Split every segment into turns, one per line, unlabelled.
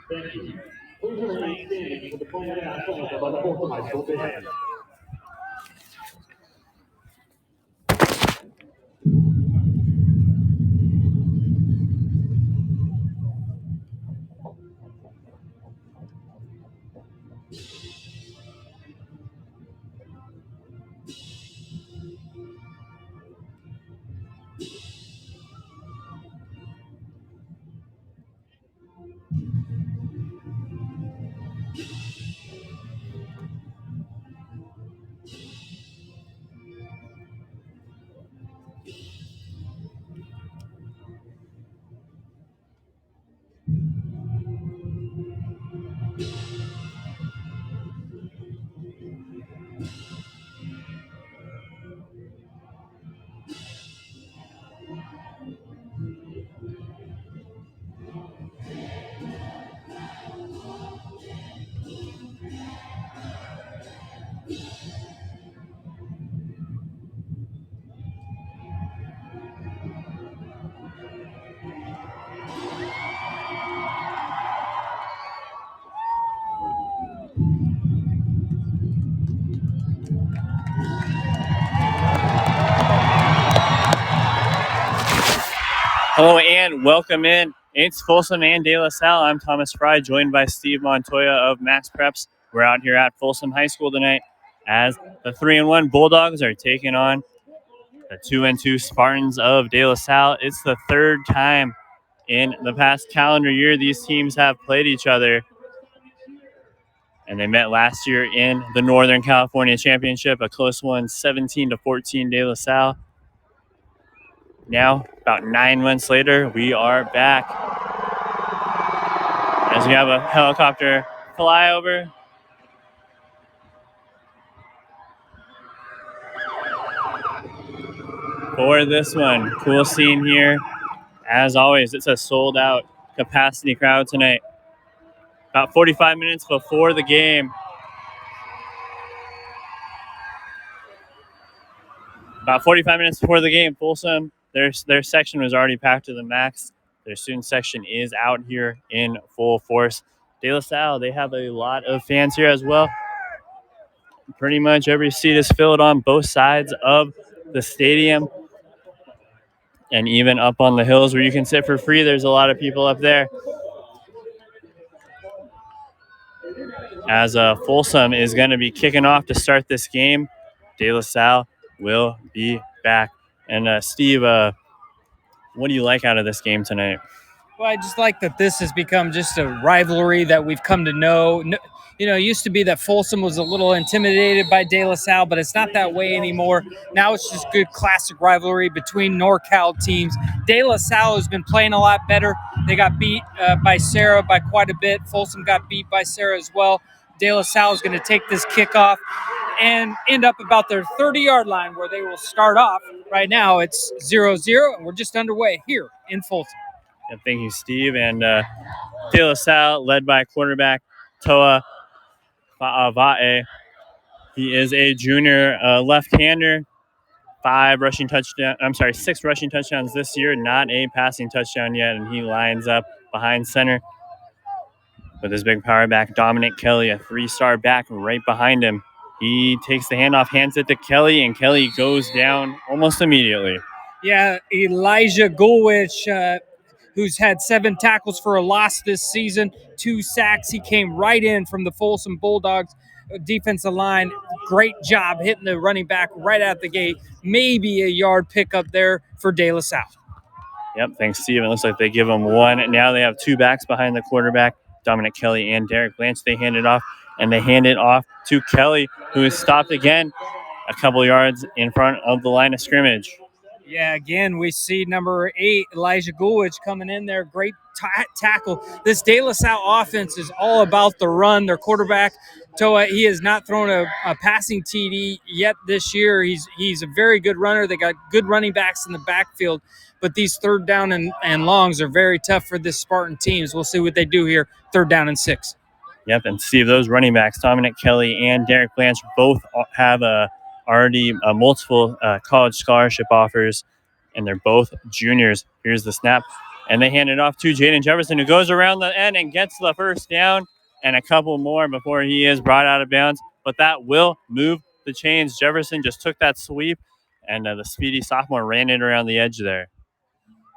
Thank you. Please remain standing for the flag assembled by the Folsom High School band.
Hello and welcome in. It's Folsom and De La Salle. I'm Thomas Fry, joined by Steve Montoya of Max Preps. We're out here at Folsom High School tonight as the 3-1 Bulldogs are taking on the 2-2 Spartans of De La Salle. It's the third time in the past calendar year these teams have played each other. And they met last year in the Northern California Championship, a close one, 17-14 De La Salle. Now, about 9 months later, we are back as we have a helicopter flyover. For this one, cool scene here. As always, it's a sold-out capacity crowd tonight. About 45 minutes before the game. Folsom, their section was already packed to the max. Their student section is out here in full force. De La Salle, they have a lot of fans here as well. Pretty much every seat is filled on both sides of the stadium. And even up on the hills where you can sit for free, there's a lot of people up there. As Folsom is going to be kicking off to start this game, De La Salle will be back. And Steve, what do you like out of this game tonight?
Well, I just like that this has become just a rivalry that we've come to know. You know, it used to be that Folsom was a little intimidated by De La Salle, but it's not that way anymore. Now it's just good classic rivalry between NorCal teams. De La Salle has been playing a lot better. They got beat by Sarah by quite a bit. Folsom got beat by Sarah as well. De La Salle is going to take this kickoff and end up about their 30-yard line where they will start off. Right now it's 0-0, and we're just underway here in Folsom.
And thank you, Steve. And De La Salle, led by quarterback Toa Fa'avae. He is a junior left-hander. 6 rushing touchdowns this year, not a passing touchdown yet, and he lines up behind center with his big power back, Dominic Kelly, a 3-star back right behind him. He takes the handoff, hands it to Kelly, and Kelly goes down almost immediately.
Yeah, Elijah Gulwich, who's had 7 tackles for a loss this season, 2 sacks. He came right in from the Folsom Bulldogs defensive line. Great job hitting the running back right out the gate. Maybe a yard pickup there for De La Salle.
Yep, thanks, Steve. It looks like they give him 1. Now they have 2 backs behind the quarterback, Dominic Kelly and Derek Blanche. They hand it off to Kelly, who is stopped again a couple yards in front of the line of scrimmage.
Yeah, again, we see number 8, Elijah Gulwich, coming in there. Great tackle. This De La Salle offense is all about the run. Their quarterback, Toa, he has not thrown a passing TD yet this year. He's a very good runner. They got good running backs in the backfield, but these 3rd down and longs are very tough for this Spartan teams. We'll see what they do here, 3rd down and 6.
Yep, and Steve, those running backs, Dominic Kelly and Derek Blanche, both have already multiple college scholarship offers, and they're both juniors. Here's the snap. And they hand it off to Jaden Jefferson, who goes around the end and gets the first down and a couple more before he is brought out of bounds. But that will move the chains. Jefferson just took that sweep, and the speedy sophomore ran it around the edge there.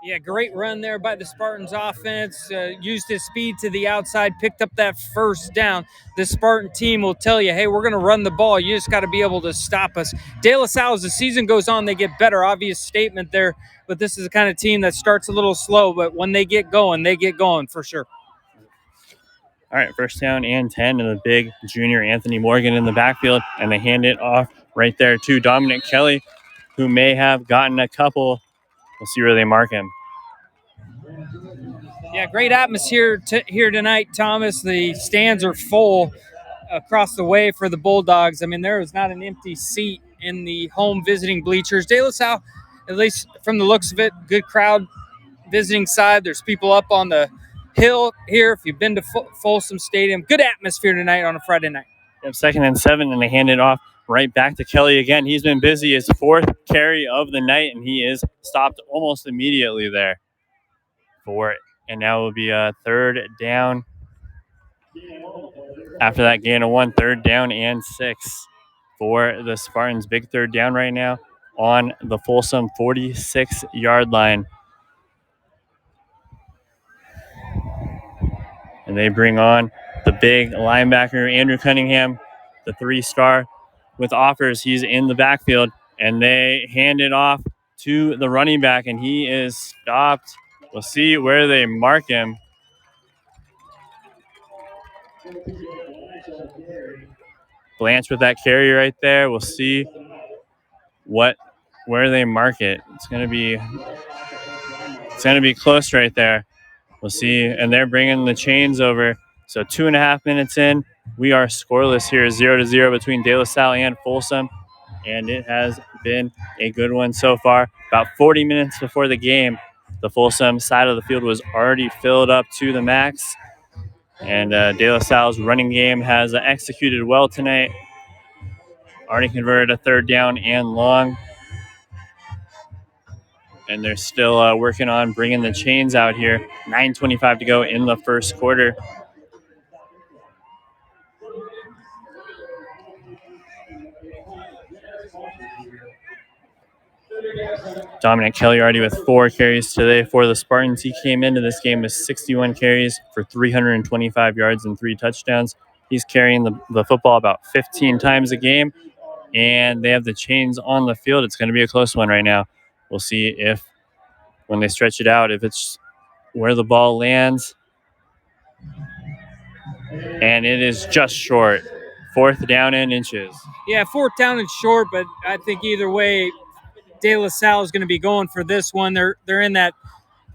Yeah, great run there by the Spartans offense. Used his speed to the outside, picked up that first down. The Spartan team will tell you, hey, we're going to run the ball. You just got to be able to stop us. De La Salle, as the season goes on, they get better. Obvious statement there, but this is the kind of team that starts a little slow, but when they get going for sure.
All right, first down and 10, and the big junior Anthony Morgan in the backfield, and they hand it off right there to Dominic Kelly, who may have gotten a couple. We'll see where they mark him.
Yeah, great atmosphere here tonight, Thomas. The stands are full across the way for the Bulldogs. I mean, there is not an empty seat in the home visiting bleachers. De La Salle, at least from the looks of it, good crowd visiting side. There's people up on the hill here. If you've been to Folsom Stadium, good atmosphere tonight on a Friday night.
Yep, 2nd and 7, and they hand it off right back to Kelly again. He's been busy. His 4th carry of the night, and he is stopped almost immediately there for it. And now it will be a 3rd down. After that gain of 1, 3rd down and 6 for the Spartans. Big 3rd down right now on the Folsom 46-yard line. And they bring on the big linebacker, Andrew Cunningham, the 3-star with offers. He's in the backfield, and they hand it off to the running back, and he is stopped. We'll see where they mark him. Blanche with that carry right there. We'll see where they mark it. It's gonna be close right there. We'll see, and they're bringing the chains over. So 2.5 minutes in, we are scoreless here, 0-0 between De La Salle and Folsom, and it has been a good one so far. About 40 minutes before the game, the Folsom side of the field was already filled up to the max, and De La Salle's running game has executed well tonight. Already converted a 3rd down and long, and they're still working on bringing the chains out here. 9:25 to go in the first quarter. Dominic Kelly already with 4 carries today for the Spartans. He came into this game with 61 carries for 325 yards and 3 touchdowns. He's carrying the football about 15 times a game, and they have the chains on the field. It's going to be a close one right now. We'll see if, when they stretch it out, if it's where the ball lands. And it is just short. 4th down and inches.
Yeah, 4th down and short, but I think either way, De La Salle is going to be going for this one. They're in that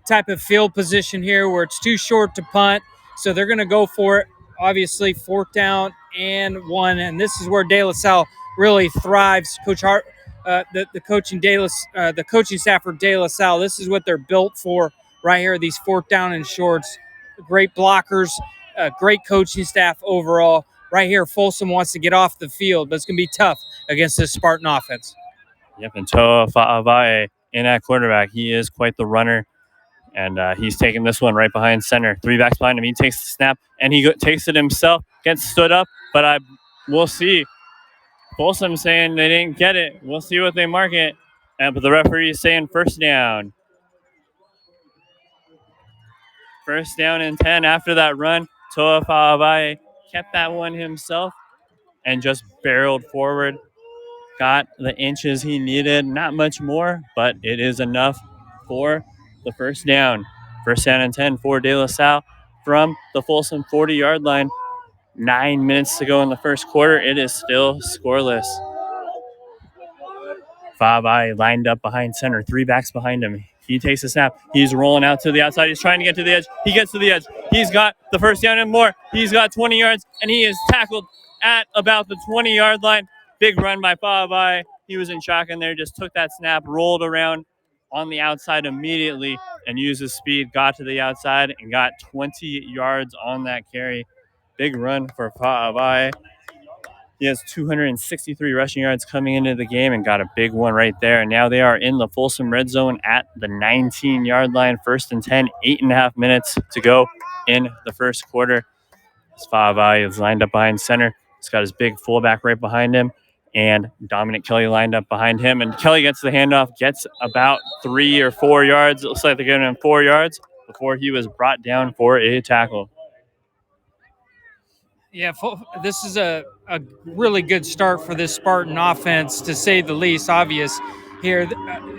type of field position here where it's too short to punt, so they're going to go for it. Obviously, 4th down and 1, and this is where De La Salle really thrives. Coach Hart, the coaching staff for De La Salle, this is what they're built for right here. These 4th down and shorts, great blockers, great coaching staff overall. Right here, Folsom wants to get off the field, but it's going to be tough against this Spartan offense.
Yep, and Toa Fa'avae in at quarterback. He is quite the runner, and he's taking this one right behind center. 3 backs behind him. He takes the snap, and he takes it himself, gets stood up, but we'll see. Folsom saying they didn't get it. We'll see what they mark it. But the referee is saying 1st down. 1st down and 10 after that run. Toa Fa'avae kept that one himself and just barreled forward. Got the inches he needed, not much more, but it is enough for the 1st down. 1st down and 10 for De La Salle from the Folsom 40-yard line. 9 minutes to go in the first quarter. It is still scoreless. Fa'avae lined up behind center, 3 backs behind him. He takes a snap. He's rolling out to the outside. He's trying to get to the edge. He gets to the edge. He's got the 1st down and more. He's got 20 yards, and he is tackled at about the 20-yard line. Big run by Fa'avae. He was in shotgun there, just took that snap, rolled around on the outside immediately, and used his speed, got to the outside, and got 20 yards on that carry. Big run for Fa'avae. He has 263 rushing yards coming into the game and got a big one right there. And now they are in the Folsom red zone at the 19-yard line, 1st and 10, 8.5 minutes to go in the first quarter. Favai is lined up behind center. He's got his big fullback right behind him, and Dominic Kelly lined up behind him. And Kelly gets the handoff, gets about 3 or 4 yards. It looks like they're giving him 4 yards before he was brought down for a tackle.
Yeah, this is a really good start for this Spartan offense, to say the least. Obvious here,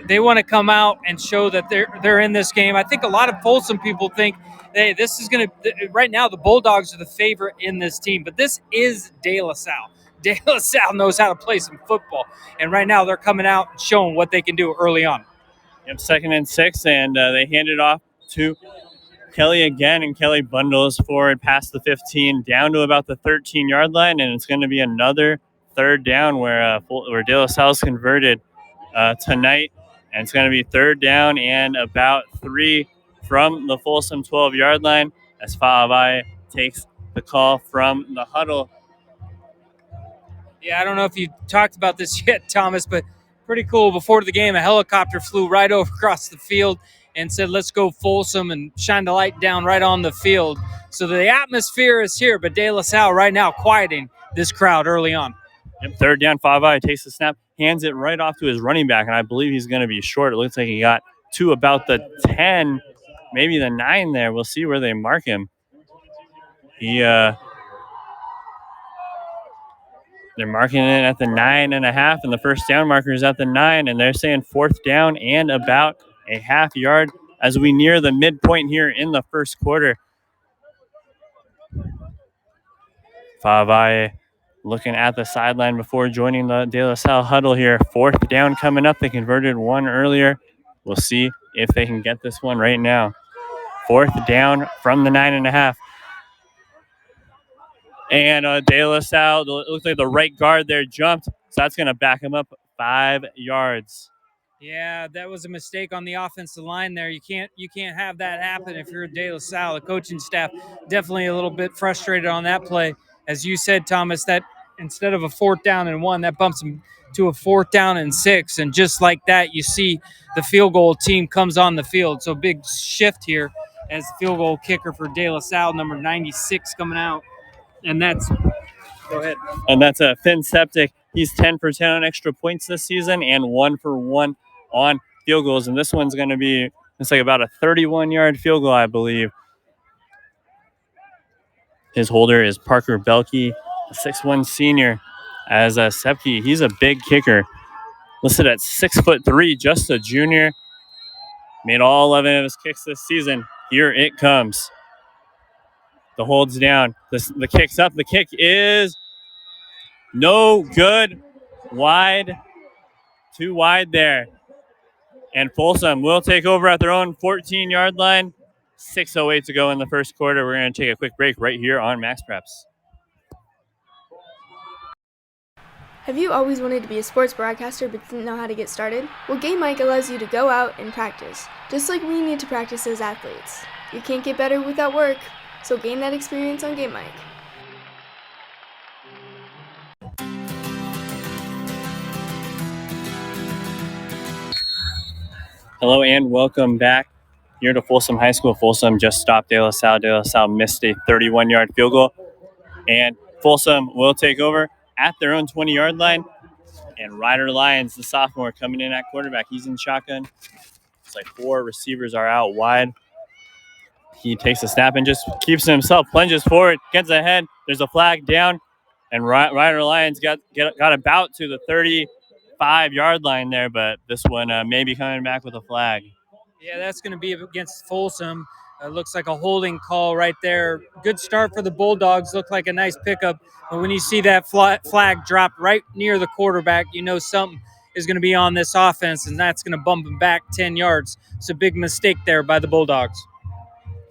they want to come out and show that they're in this game. I think a lot of Folsom people think, hey, this is going to – right now the Bulldogs are the favorite in this team, but this is De La Salle. De La Salle knows how to play some football, and right now they're coming out and showing what they can do early on.
Yep, 2nd and 6, and they hand it off to Kelly again, and Kelly bundles forward past the 15 down to about the 13-yard line, and it's going to be another 3rd down where De La Salle's converted tonight, and it's going to be 3rd down and about 3 from the Folsom 12-yard line as Fa'avai takes the call from the huddle.
Yeah, I don't know if you talked about this yet, Thomas, but pretty cool. Before the game, a helicopter flew right over across the field and said, let's go Folsom, and shine the light down right on the field. So the atmosphere is here, but De La Salle right now quieting this crowd early on.
Yep, 3rd down, Favai takes the snap, hands it right off to his running back, and I believe he's going to be short. It looks like he got to about the 10, maybe the 9 there. We'll see where they mark him. They're marking it at the 9.5, and the first down marker is at the 9, and they're saying 4th down and about a half yard as we near the midpoint here in the first quarter. Favai looking at the sideline before joining the De La Salle huddle here. 4th down coming up. They converted one earlier. We'll see if they can get this one right now. 4th down from the 9.5. And De La Salle, it looks like the right guard there jumped, so that's going to back him up 5 yards.
Yeah, that was a mistake on the offensive line there. You can't have that happen if you're De La Salle. The coaching staff definitely a little bit frustrated on that play. As you said, Thomas, that instead of a 4th down and 1, that bumps them to a 4th down and 6. And just like that, you see the field goal team comes on the field. So big shift here as the field goal kicker for De La Salle, number 96, coming out. And that's – go ahead.
And that's a Finn Septic. He's 10 for 10 on extra points this season and 1 for 1 on field goals. And this one's going to be, it's like about a 31-yard field goal, I believe. His holder is Parker Belkey, a 6'1 senior. As Sepke, he's a big kicker. Listed at 6'3", just a junior. Made all 11 of his kicks this season. Here it comes. The hold's down. The kick's up. The kick is no good. Wide. Too wide there. And Folsom will take over at their own 14-yard line. 6:08 to go in the first quarter. We're going to take a quick break right here on Max Preps.
Have you always wanted to be a sports broadcaster but didn't know how to get started? Well, Game Mic allows you to go out and practice, just like we need to practice as athletes. You can't get better without work, so gain that experience on Game Mic.
Hello and welcome back here to Folsom High School. Folsom just stopped De La Salle. De La Salle missed a 31-yard field goal, and Folsom will take over at their own 20-yard line. And Ryder Lyons, the sophomore, coming in at quarterback. He's in shotgun. It's like 4 receivers are out wide. He takes a snap and just keeps it himself, plunges forward, gets ahead. There's a flag down, and Ryder Lyons got about to the 35-yard line there, but this one may be coming back with a flag.
Yeah, that's going to be against Folsom. Looks like a holding call right there. Good start for the Bulldogs. Looked like a nice pickup. But when you see that flag dropped right near the quarterback, you know something is going to be on this offense, and that's going to bump him back 10 yards. It's a big mistake there by the Bulldogs.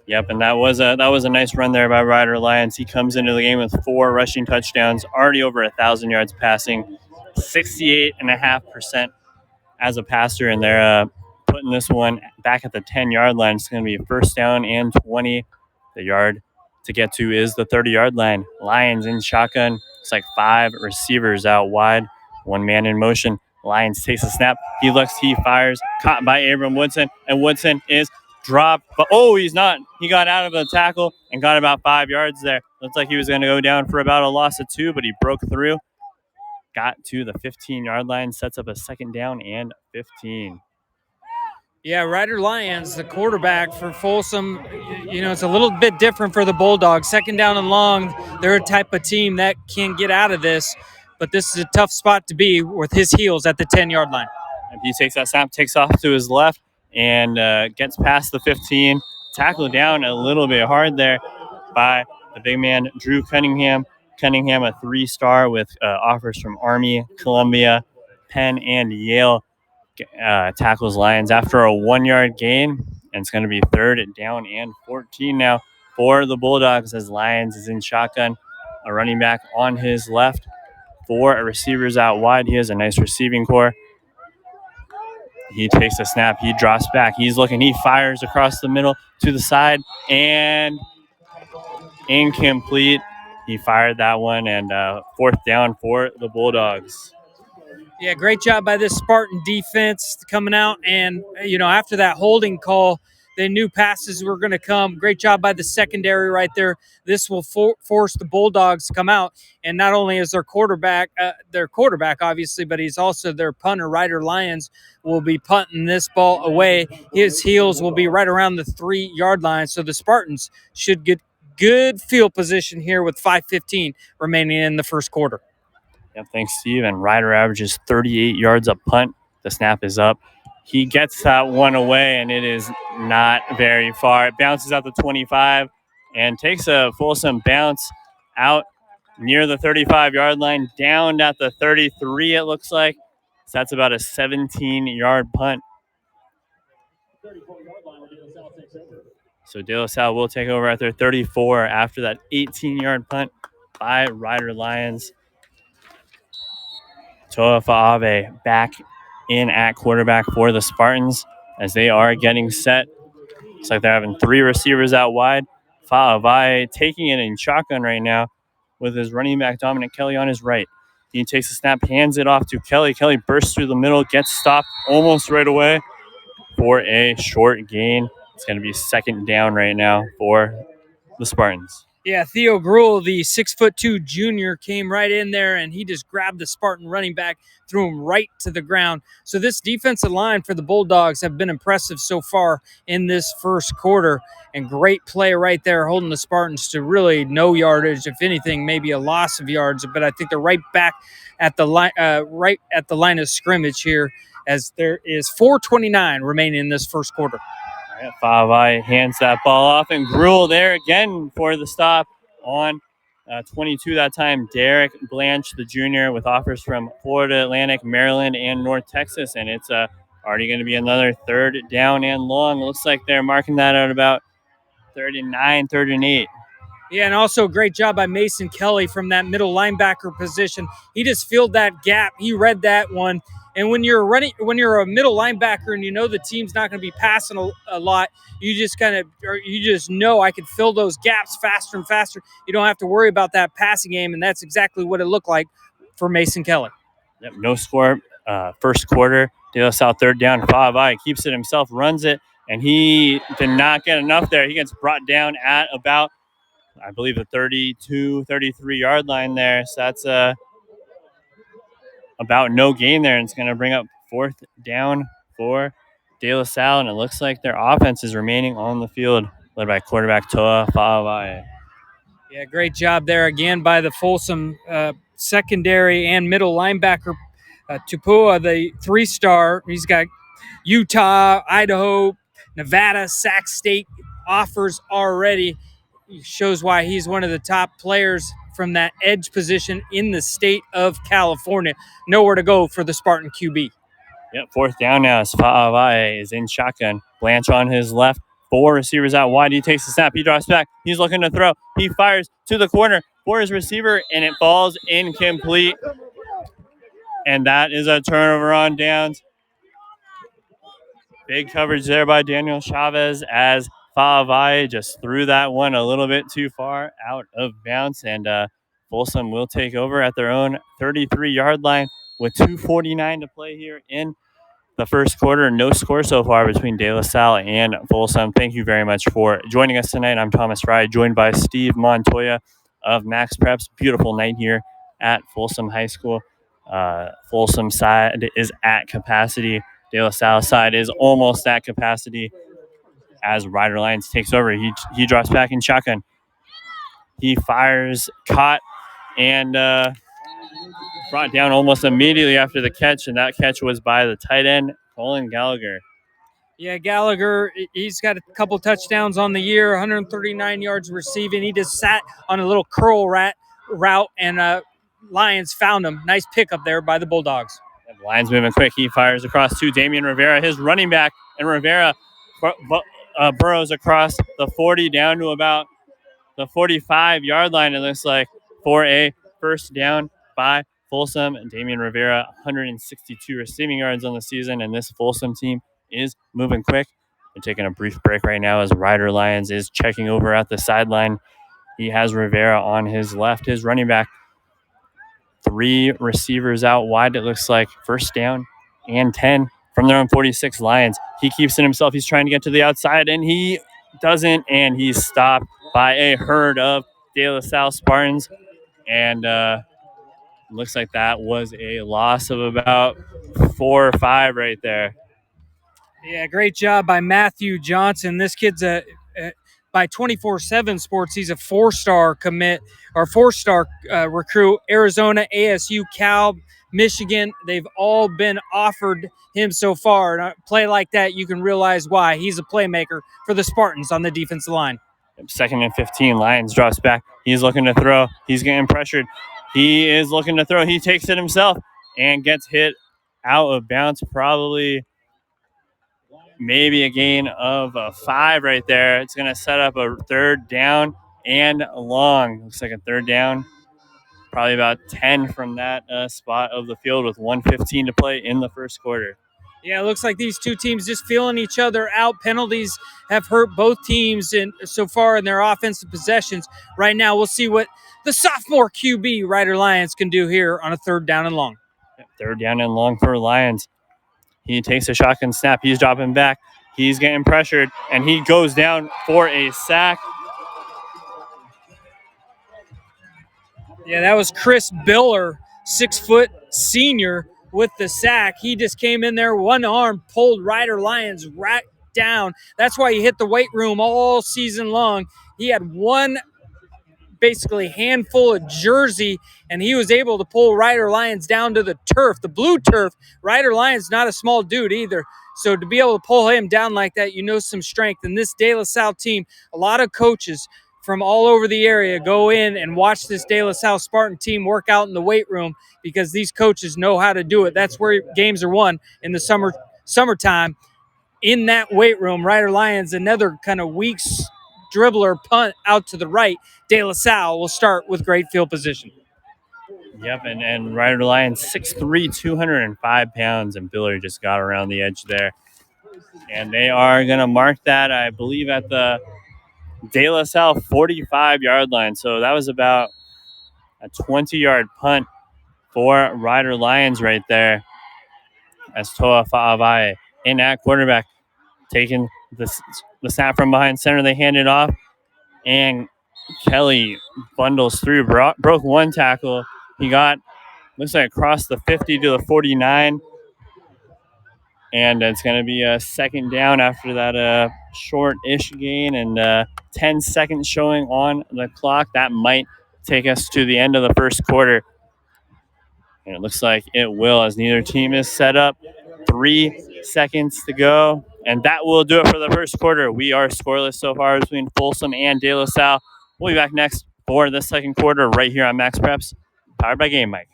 Yep, and that was a nice run there by Ryder Lyons. He comes into the game with 4 rushing touchdowns, already over 1,000 yards passing, 68.5% as a passer, and they're putting this one back at the 10-yard line. It's going to be a first down and 20. The yard to get to is the 30-yard line. Lions in shotgun. Looks like 5 receivers out wide. 1 man in motion. Lions takes a snap. He looks, he fires. Caught by Abram Woodson. And Woodson is dropped. But, he's not. He got out of the tackle and got about 5 yards there. Looks like he was going to go down for about a loss of 2, but he broke through. Got to the 15-yard line. Sets up a 2nd down and 15.
Yeah, Ryder Lyons, the quarterback for Folsom, it's a little bit different for the Bulldogs. 2nd down and long, they're a type of team that can get out of this, but this is a tough spot to be with his heels at the 10-yard line.
And he takes that snap, takes off to his left, and gets past the 15. Tackled down a little bit hard there by the big man, Drew Cunningham. Cunningham, a 3-star with offers from Army, Columbia, Penn, and Yale. Tackles Lions after a 1-yard gain, and it's going to be 3rd down and 14 now for the Bulldogs as Lions is in shotgun. A running back on his left, 4 receivers out wide. He has a nice receiving core. He takes a snap. He drops back. He's looking. He fires across the middle to the side and incomplete. He fired that one, and 4th down for the Bulldogs.
Yeah, great job by this Spartan defense coming out. And, after that holding call, they knew passes were going to come. Great job by the secondary right there. This will force the Bulldogs to come out. And not only is their quarterback, obviously, but he's also their punter. Ryder Lyons will be punting this ball away. His heels will be right around the 3-yard line. So the Spartans should get good field position here with 5:15 remaining in the first quarter.
Yep, thanks, Steve. And Ryder averages 38 yards a punt. The snap is up. He gets that one away, and it is not very far. It bounces out the 25 and takes a Folsom bounce out near the 35-yard line, down at the 33, it looks like. So that's about a 17-yard punt. So De La Salle will take over at their 34 after that 18-yard punt by Ryder Lyons. Toa Fa'ave back in at quarterback for the Spartans as they are getting set. Looks like they're having 3 receivers out wide. Fa'ave taking it in shotgun right now with his running back Dominic Kelly on his right. He takes a snap, hands it off to Kelly. Kelly bursts through the middle, gets stopped almost right away for a short gain. It's going to be 2nd down right now for the Spartans.
Yeah, Theo Gruel, the 6'2" junior, came right in there, and he just grabbed the Spartan running back, threw him right to the ground. So this defensive line for the Bulldogs have been impressive so far in this first quarter, and great play right there, holding the Spartans to really no yardage. If anything, maybe a loss of yards, but I think they're right back at the line, line of scrimmage here, as there is 4:29 remaining in this first quarter.
Fa'avai hands that ball off, and Gruel there again for the stop on 22 that time. Derek Blanche, the junior, with offers from Florida Atlantic, Maryland, and North Texas, and it's already going to be another 3rd down and long. It looks like they're marking that at about 39, 38.
Yeah, and also great job by Mason Kelly from that middle linebacker position. He just filled that gap. He read that one. And when you're a middle linebacker and you know the team's not going to be passing a lot, you just know I can fill those gaps faster and faster. You don't have to worry about that passing game, and that's exactly what it looked like for Mason Kelly.
Yep, no score. First quarter, De La Salle 3rd down. Fa'avai keeps it himself, runs it, and he did not get enough there. He gets brought down at about, I believe, the 32, 33-yard line there. So that's about no gain there, and it's going to bring up 4th down for De La Salle, and it looks like their offense is remaining on the field, led by quarterback Toa Fa'avai.
Yeah, great job there again by the Folsom secondary and middle linebacker Tupua, the 3-star. He's got Utah, Idaho, Nevada, Sac State offers already. He shows why he's one of the top players from that edge position in the state of California. Nowhere to go for the Spartan QB.
Yep, 4th down now as Fa'avai is in shotgun. Blanche on his left. 4 receivers out wide. He takes the snap. He drops back. He's looking to throw. He fires to the corner for his receiver, and it falls incomplete. And that is a turnover on downs. Big coverage there by Daniel Chavez as Fa'avai just threw that one a little bit too far out of bounds, and Folsom will take over at their own 33-yard line with 2:49 to play here in the first quarter. No score so far between De La Salle and Folsom. Thank you very much for joining us tonight. I'm Thomas Fry, joined by Steve Montoya of Max Preps. Beautiful night here at Folsom High School. Folsom side is at capacity. De La Salle side is almost at capacity as Ryder Lyons takes over. He drops back in shotgun. He fires, caught, and brought down almost immediately after the catch, and that catch was by the tight end, Colin Gallagher.
Yeah, Gallagher, he's got a couple touchdowns on the year, 139 yards receiving. He just sat on a little curl route, and Lions found him. Nice pickup there by the Bulldogs.
Lions moving quick. He fires across to Damian Rivera, his running back, and Rivera burrows across the 40 down to about the 45-yard line, it looks like, for a first down by Folsom. And Damian Rivera, 162 receiving yards on the season, and this Folsom team is moving quick. They're taking a brief break right now as Ryder Lyons is checking over at the sideline. He has Rivera on his left, his running back. 3 receivers out wide, it looks like. First down and 10 from their own 46. Lions. He keeps it himself. He's trying to get to the outside, and he doesn't, and he's stopped by a herd of De La Salle Spartans. And looks like that was a loss of about 4 or 5 right there.
Yeah, great job by Matthew Johnson. This kid's by 24/7 Sports, he's a 4-star commit or 4-star recruit. Arizona, ASU, Cal, Michigan, they've all been offered him so far. And a play like that, you can realize why. He's a playmaker for the Spartans on the defensive line.
2nd and 15, Lions drops back. He's looking to throw. He's getting pressured. He is looking to throw. He takes it himself and gets hit out of bounds, probably maybe a gain of 5 right there. It's going to set up a 3rd down and long. Looks like a 3rd down, probably about 10 from that spot of the field with 1:15 to play in the first quarter.
Yeah, it looks like these two teams just feeling each other out. Penalties have hurt both teams so far in their offensive possessions. Right now, we'll see what the sophomore QB Ryder Lyons can do here on a 3rd down and long.
3rd down and long for Lions. He takes a shotgun snap. He's dropping back. He's getting pressured, and he goes down for a sack.
Yeah, that was Chris Biller, 6-foot senior, with the sack. He just came in there, one arm, pulled Ryder Lyons right down. That's why he hit the weight room all season long. He had one basically handful of jersey, and he was able to pull Ryder Lyons down to the turf, the blue turf. Ryder Lyons not a small dude either. So to be able to pull him down like that, you know some strength. And this De La Salle team, a lot of coaches from all over the area go in and watch this De La Salle Spartan team work out in the weight room because these coaches know how to do it. That's where games are won in the summertime. In that weight room, Ryder Lyons, another kind of weak dribbler punt out to the right. De La Salle will start with great field position.
Yep, and Ryder Lyons, 6'3", 205 pounds, and Biller just got around the edge there. And they are going to mark that, I believe, at the De La Salle 45-yard line. So that was about a 20-yard punt for Ryder Lyons right there. As Toa Fa'avae in at quarterback, taking the snap from behind center. They hand it off, and Kelly bundles through, broke one tackle. He got, looks like, across the 50 to the 49. And it's going to be a 2nd down after that short-ish gain and 10 seconds showing on the clock. That might take us to the end of the first quarter. And it looks like it will as neither team is set up. 3 seconds to go. And that will do it for the first quarter. We are scoreless so far between Folsom and De La Salle. We'll be back next for the second quarter right here on Max Preps, powered by Game Mike.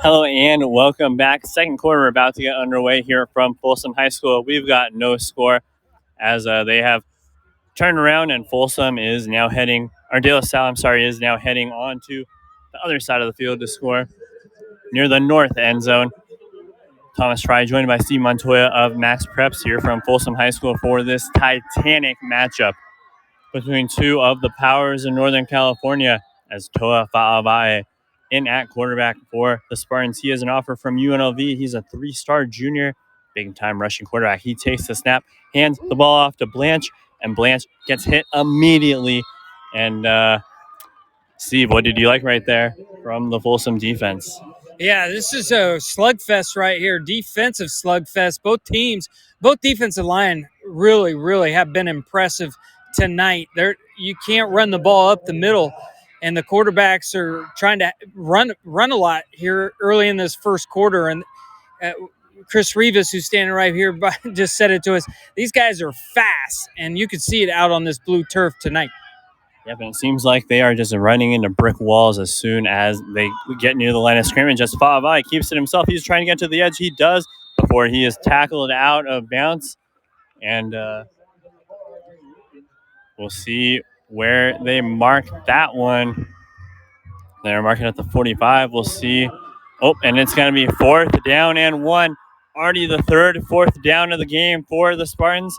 Hello and welcome back. Second quarter about to get underway here from Folsom High School. We've got no score as they have turned around and Folsom is now heading, or De La Salle, is now heading on to the other side of the field to score near the north end zone. Thomas Fry joined by Steve Montoya of Max Preps here from Folsom High School for this titanic matchup between two of the powers in Northern California as Toa Fa'avae in at quarterback for the Spartans. He has an offer from UNLV. He's a 3-star junior, big-time rushing quarterback. He takes the snap, hands the ball off to Blanche, and Blanche gets hit immediately. And Steve, what did you like right there from the Folsom defense?
Yeah, this is a slugfest right here, defensive slugfest. Both teams, both defensive line really have been impressive tonight. You can't run the ball up the middle, and the quarterbacks are trying to run a lot here early in this first quarter. And Chris Rivas, who's standing right here, just said it to us. These guys are fast, and you can see it out on this blue turf tonight.
Yep, and it seems like they are just running into brick walls as soon as they get near the line of scrimmage. As Fa'avae keeps it himself. He's trying to get to the edge. He does before he is tackled out of bounds. And we'll see where they mark that one. They're marking at the 45. We'll see. Oh, and it's going to be 4th down and 1. Already the fourth down of the game for the Spartans.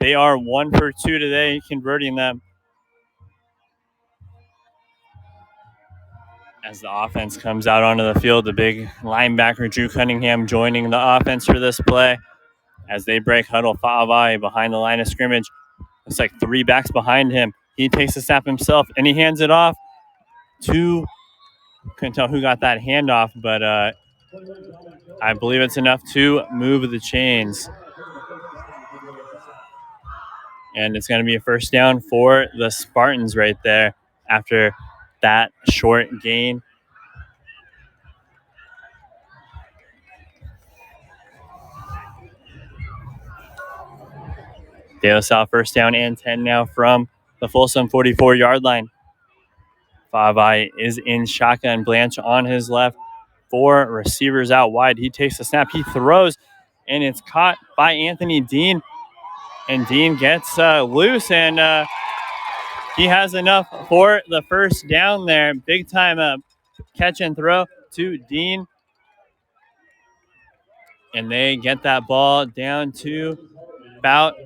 They are 1 for 2 today, converting them. As the offense comes out onto the field, the big linebacker Drew Cunningham joining the offense for this play. As they break huddle, Fa'avae behind the line of scrimmage. Looks like 3 backs behind him. He takes the snap himself, and he hands it off to, couldn't tell who got that handoff, but I believe it's enough to move the chains. And it's going to be a first down for the Spartans right there after that short gain. De La Salle first down and 10 now from the Folsom 44-yard line. Fa'avae is in shotgun. Blanche on his left. 4 receivers out wide. He takes the snap. He throws, and it's caught by Anthony Dean. And Dean gets loose, and he has enough for the first down there. Big time catch and throw to Dean. And they get that ball down to about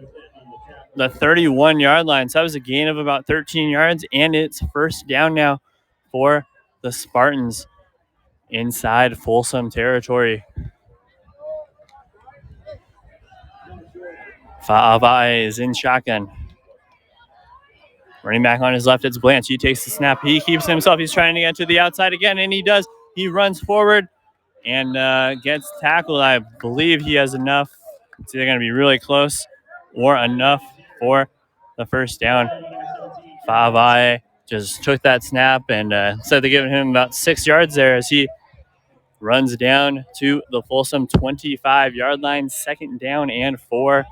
the 31-yard line. So that was a gain of about 13 yards, and it's first down now for the Spartans inside Folsom territory. Fa'avae is in shotgun. Running back on his left, it's Blanche. He takes the snap. He keeps himself. He's trying to get to the outside again, and he does. He runs forward and gets tackled. I believe he has enough. It's either going to be really close or enough for the first down. Fa'avae just took that snap and instead of giving him about 6 yards there as he runs down to the Folsom 25-yard line. Second down and 4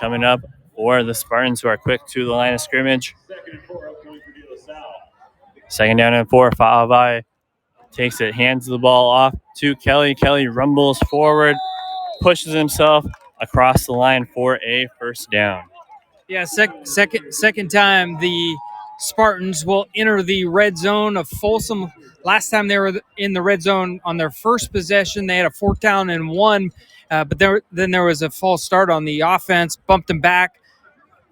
coming up for the Spartans, who are quick to the line of scrimmage. Second down and 4. Fa'avae takes it, hands the ball off to Kelly. Kelly rumbles forward, pushes himself across the line for a first down.
Yeah, second time the Spartans will enter the red zone of Folsom. Last time they were in the red zone on their first possession, they had a 4th down and 1, but then there was a false start on the offense, bumped them back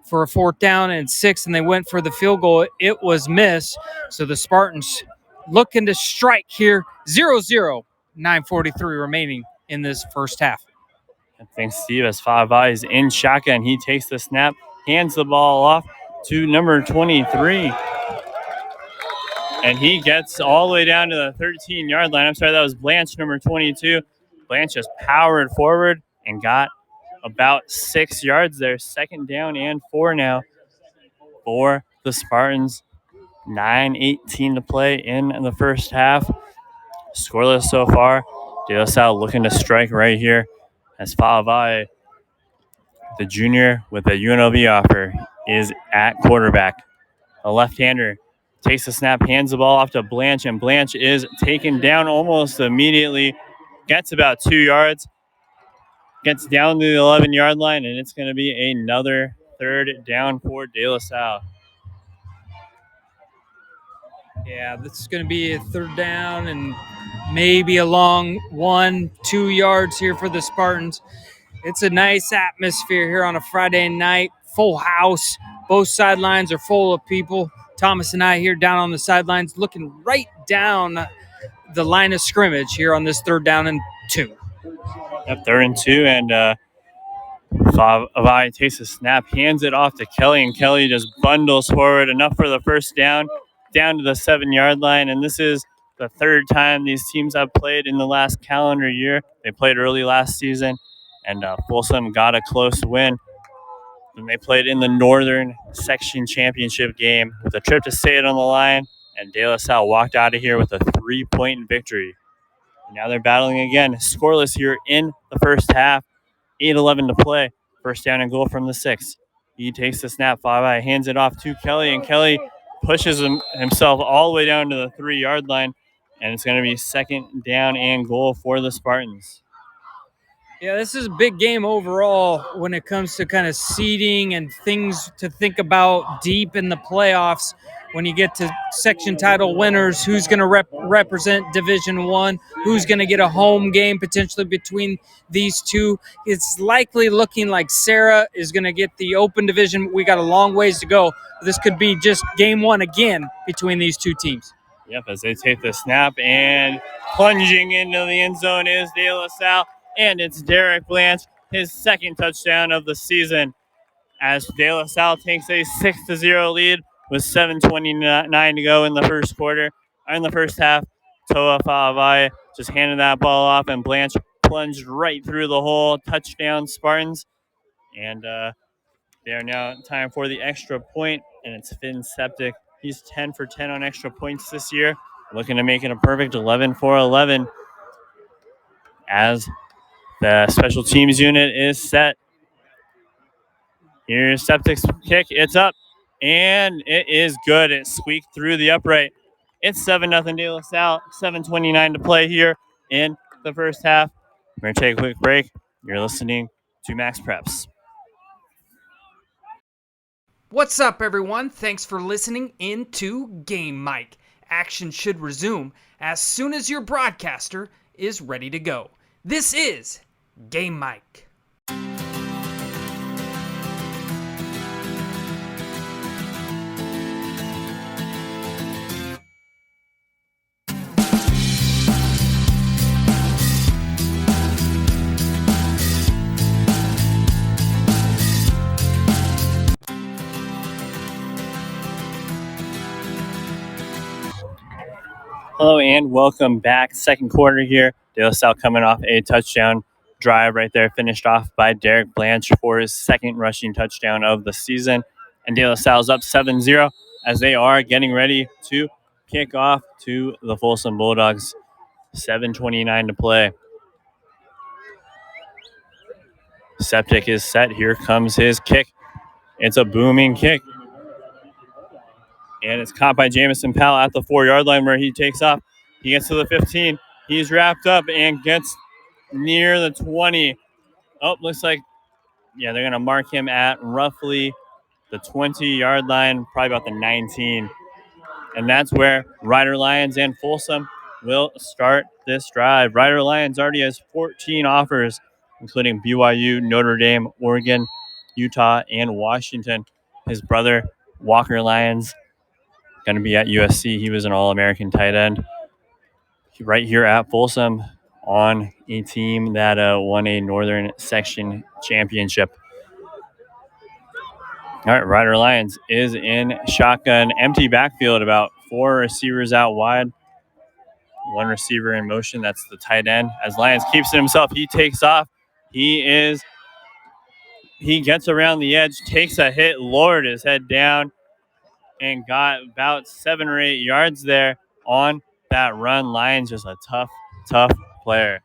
for a 4th down and 6, and they went for the field goal. It was missed, so the Spartans looking to strike here. 0-0, 9:43 remaining in this first half.
Thanks, Steve, as Fa'avae is in shotgun. He takes the snap, hands the ball off to number 23. And he gets all the way down to the 13-yard line. I'm sorry, that was Blanche, number 22. Blanche just powered forward and got about 6 yards there. Second down and 4 now for the Spartans. 9:18 to play in the first half. Scoreless so far. De La Salle looking to strike right here as Fa'avae, the junior with a UNLV offer, is at quarterback. A left-hander takes the snap, hands the ball off to Blanche, and Blanche is taken down almost immediately. Gets about 2 yards, gets down to the 11-yard line, and it's going to be another third down for De La Salle.
Yeah, this is going to be a third down and maybe a long 1-2 yards here for the Spartans. It's a nice atmosphere here on a Friday night. Full house. Both sidelines are full of people. Thomas and I here down on the sidelines looking right down the line of scrimmage here on this third down and 2.
Yep, 3rd and 2, and Avai takes a snap, hands it off to Kelly, and Kelly just bundles forward enough for the first down to the 7-yard line. And this is the third time these teams have played in the last calendar year. They played early last season, and Folsom got a close win. And they played in the Northern Section Championship game with a trip to state on the line, and De La Salle walked out of here with a 3-point victory. And now they're battling again, scoreless here in the first half. 8:11 to play. First down and goal from the 6. He takes the snap, Favai hands it off to Kelly, and Kelly pushes himself all the way down to the 3-yard line, and it's going to be second down and goal for the Spartans.
Yeah, this is a big game overall when it comes to kind of seeding and things to think about deep in the playoffs. When you get to section title winners, who's going to represent Division One, who's going to get a home game potentially between these two. It's likely looking like Sarah is going to get the open division. We got a long ways to go. This could be just game one again between these two teams.
Yep, as they take the snap, and plunging into the end zone is De La Salle, and it's Derek Blanche, his second touchdown of the season, as De La Salle takes a 6-0 lead with 7:29 to go in the first quarter. In the first half, Toa Fa'avai just handed that ball off, and Blanche plunged right through the hole. Touchdown, Spartans. And they are now time for the extra point, and it's Finn Septic. He's 10 for 10 on extra points this year, looking to make it a perfect 11 for 11 as the special teams unit is set. Here's Septic's kick. It's up, and it is good. It squeaked through the upright. It's 7-0 De La Salle. 7:29 to play here in the first half. We're going to take a quick break. You're listening to Max Preps.
What's up, everyone? Thanks for listening into Game Mic. Action should resume as soon as your broadcaster is ready to go. This is Game Mic.
Hello and welcome back. Second quarter here. De La Salle coming off a touchdown drive right there, finished off by Derek Blanche for his second rushing touchdown of the season. And De La Salle's up 7-0 as they are getting ready to kick off to the Folsom Bulldogs. 7:29 to play. Septic is set. Here comes his kick. It's a booming kick. And it's caught by Jamison Powell at the 4-yard line where he takes off. He gets to the 15. He's wrapped up and gets near the 20. Oh, looks like, they're going to mark him at roughly the 20-yard line, probably about the 19. And that's where Rider Lions and Folsom will start this drive. Rider Lions already has 14 offers, including BYU, Notre Dame, Oregon, Utah, and Washington. His brother, Walker Lyons, going to be at USC. He was an All-American tight end right here at Folsom on a team that won a Northern Section Championship. All right, Rider Lions is in shotgun, empty backfield, about 4 receivers out wide. 1 receiver in motion, that's the tight end. As Lions keeps it himself, he takes off. He gets around the edge, takes a hit, lowered his head down, and got about 7 or 8 yards there on that run. Lions just a tough player.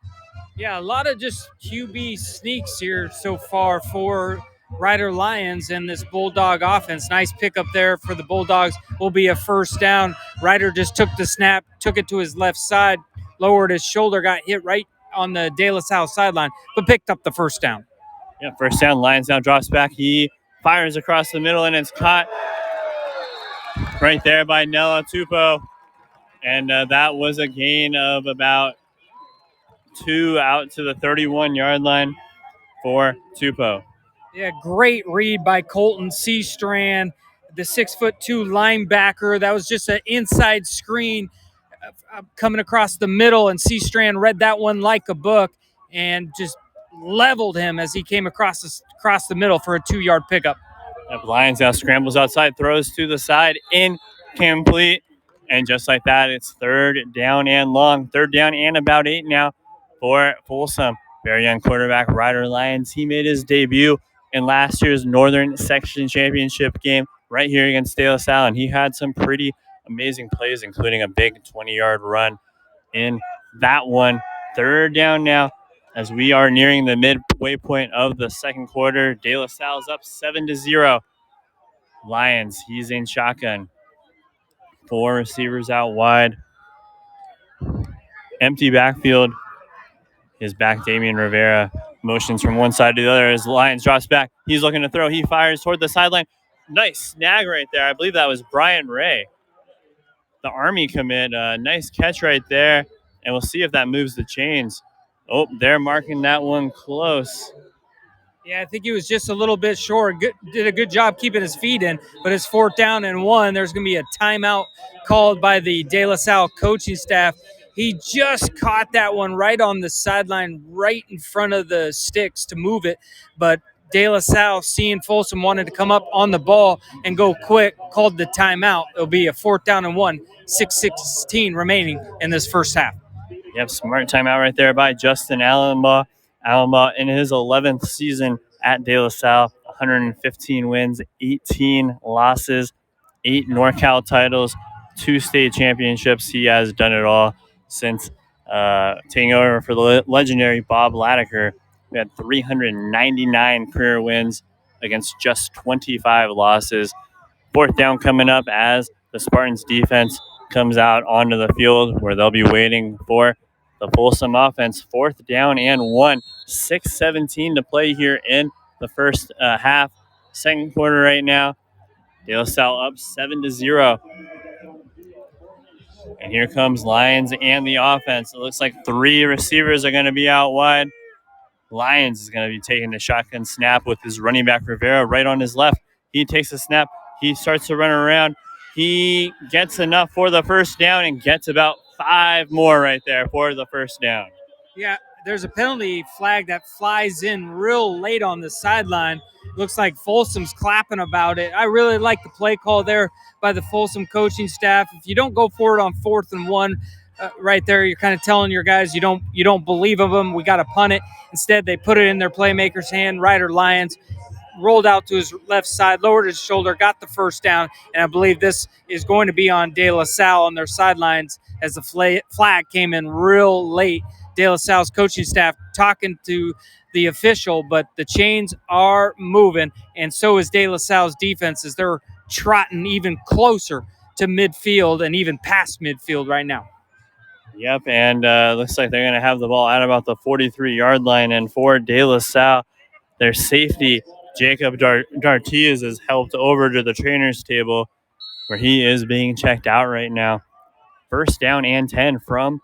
Yeah, a lot of just QB sneaks here so far for Rider Lions and this Bulldog offense. Nice pickup there for the Bulldogs. Will be a first down. Rider just took the snap, took it to his left side, lowered his shoulder, got hit right on the De La Salle sideline, but picked up the first down.
Yeah, first down. Lions now drops back. He fires across the middle, and it's caught right there by Nella Tupou. And that was a gain of about 2 out to the 31-yard line for Tupou.
Yeah, great read by Colton Seastrand, the 6'2" linebacker. That was just an inside screen coming across the middle, and Seastrand read that one like a book and just leveled him as he came across the middle for a 2-yard pickup.
Yep, Lions now scrambles outside, throws to the side, incomplete. And just like that, it's third down and long. Third down and about 8 now for Folsom. Very young quarterback, Rider Lions. He made his debut in last year's Northern Section Championship game right here against De La Salle. And he had some pretty amazing plays, including a big 20-yard run in that one. Third down now as we are nearing the midway point of the second quarter. De La Salle's up 7-0. Lions, he's in shotgun. 4 receivers out wide. Empty backfield. His back, Damian Rivera, motions from one side to the other as Lions drops back. He's looking to throw. He fires toward the sideline. Nice snag right there. I believe that was Brian Ray, the Army commit. Nice catch right there. And we'll see if that moves the chains. Oh, they're marking that one close.
Yeah, I think he was just a little bit short. Did a good job keeping his feet in, but it's 4th down and 1. There's going to be a timeout called by the De La Salle coaching staff. He just caught that one right on the sideline, right in front of the sticks to move it. But De La Salle, seeing Folsom wanted to come up on the ball and go quick, called the timeout. It'll be a 4th down and 1, 6:16 remaining in this first half.
Yep, smart timeout right there by Justin Allenbaugh. Allenbaugh in his 11th season at De La Salle, 115 wins, 18 losses, 8 NorCal titles, 2 state championships. He has done it all since taking over for the legendary Bob Latiker. We had 399 career wins against just 25 losses. 4th down coming up as the Spartans defense comes out onto the field where they'll be waiting for the Folsom offense. 4th down and 1, 6:17 to play here in the first half. Second quarter right now. De La Salle up 7-0. And here comes Lions and the offense. It looks like 3 receivers are going to be out wide. Lions is going to be taking the shotgun snap with his running back Rivera right on his left. He takes a snap. He starts to run around. He gets enough for the first down and gets about 5 more right there for the first down.
Yeah, there's a penalty flag that flies in real late on the sideline. Looks like Folsom's clapping about it. I really like the play call there by the Folsom coaching staff. If you don't go for it on 4th and 1, right there, you're kind of telling your guys you don't believe of them. We got to punt it. Instead, they put it in their playmaker's hand. Rider Lions rolled out to his left side, lowered his shoulder, got the first down, and I believe this is going to be on De La Salle on their sidelines as the flag came in real late. De La Salle's coaching staff talking to the official, but the chains are moving, and so is De La Salle's defense as they're trotting even closer to midfield and even past midfield right now.
Yep, and looks like they're going to have the ball at about the 43-yard line, and for De La Salle, their safety, Jacob Dartiz, is helped over to the trainer's table where he is being checked out right now. First down and 10 from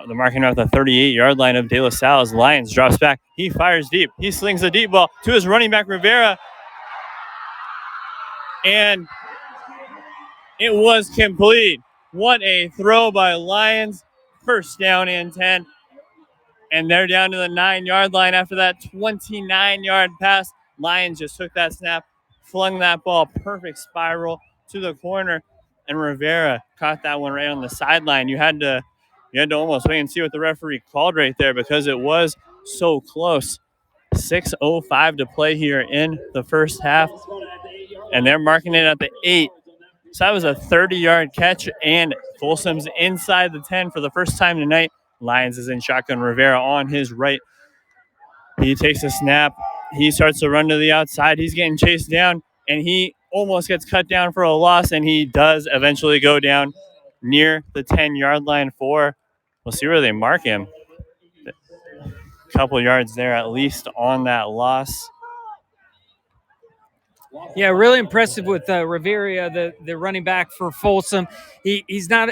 the marking out the 38-yard line of De La Salle as Lions drops back. He fires deep. He slings the deep ball to his running back, Rivera. And it was complete. What a throw by Lions. First down and 10. And they're down to the 9-yard line after that 29-yard pass. Lions just took that snap, flung that ball, perfect spiral to the corner, and Rivera caught that one right on the sideline. You had to almost wait and see what the referee called right there because it was so close. 6:05 to play here in the first half, and they're marking it at the 8. So that was a 30-yard catch, and Folsom's inside the 10 for the first time tonight. Lions is in shotgun. Rivera on his right. He takes a snap. he starts to run to the outside. He's getting chased down, and he almost gets cut down for a loss, and he does eventually go down near the 10-yard line for, we'll see where they mark him. A couple yards there at least on that loss.
Yeah, really impressive with Rivera, the running back for Folsom. He's not.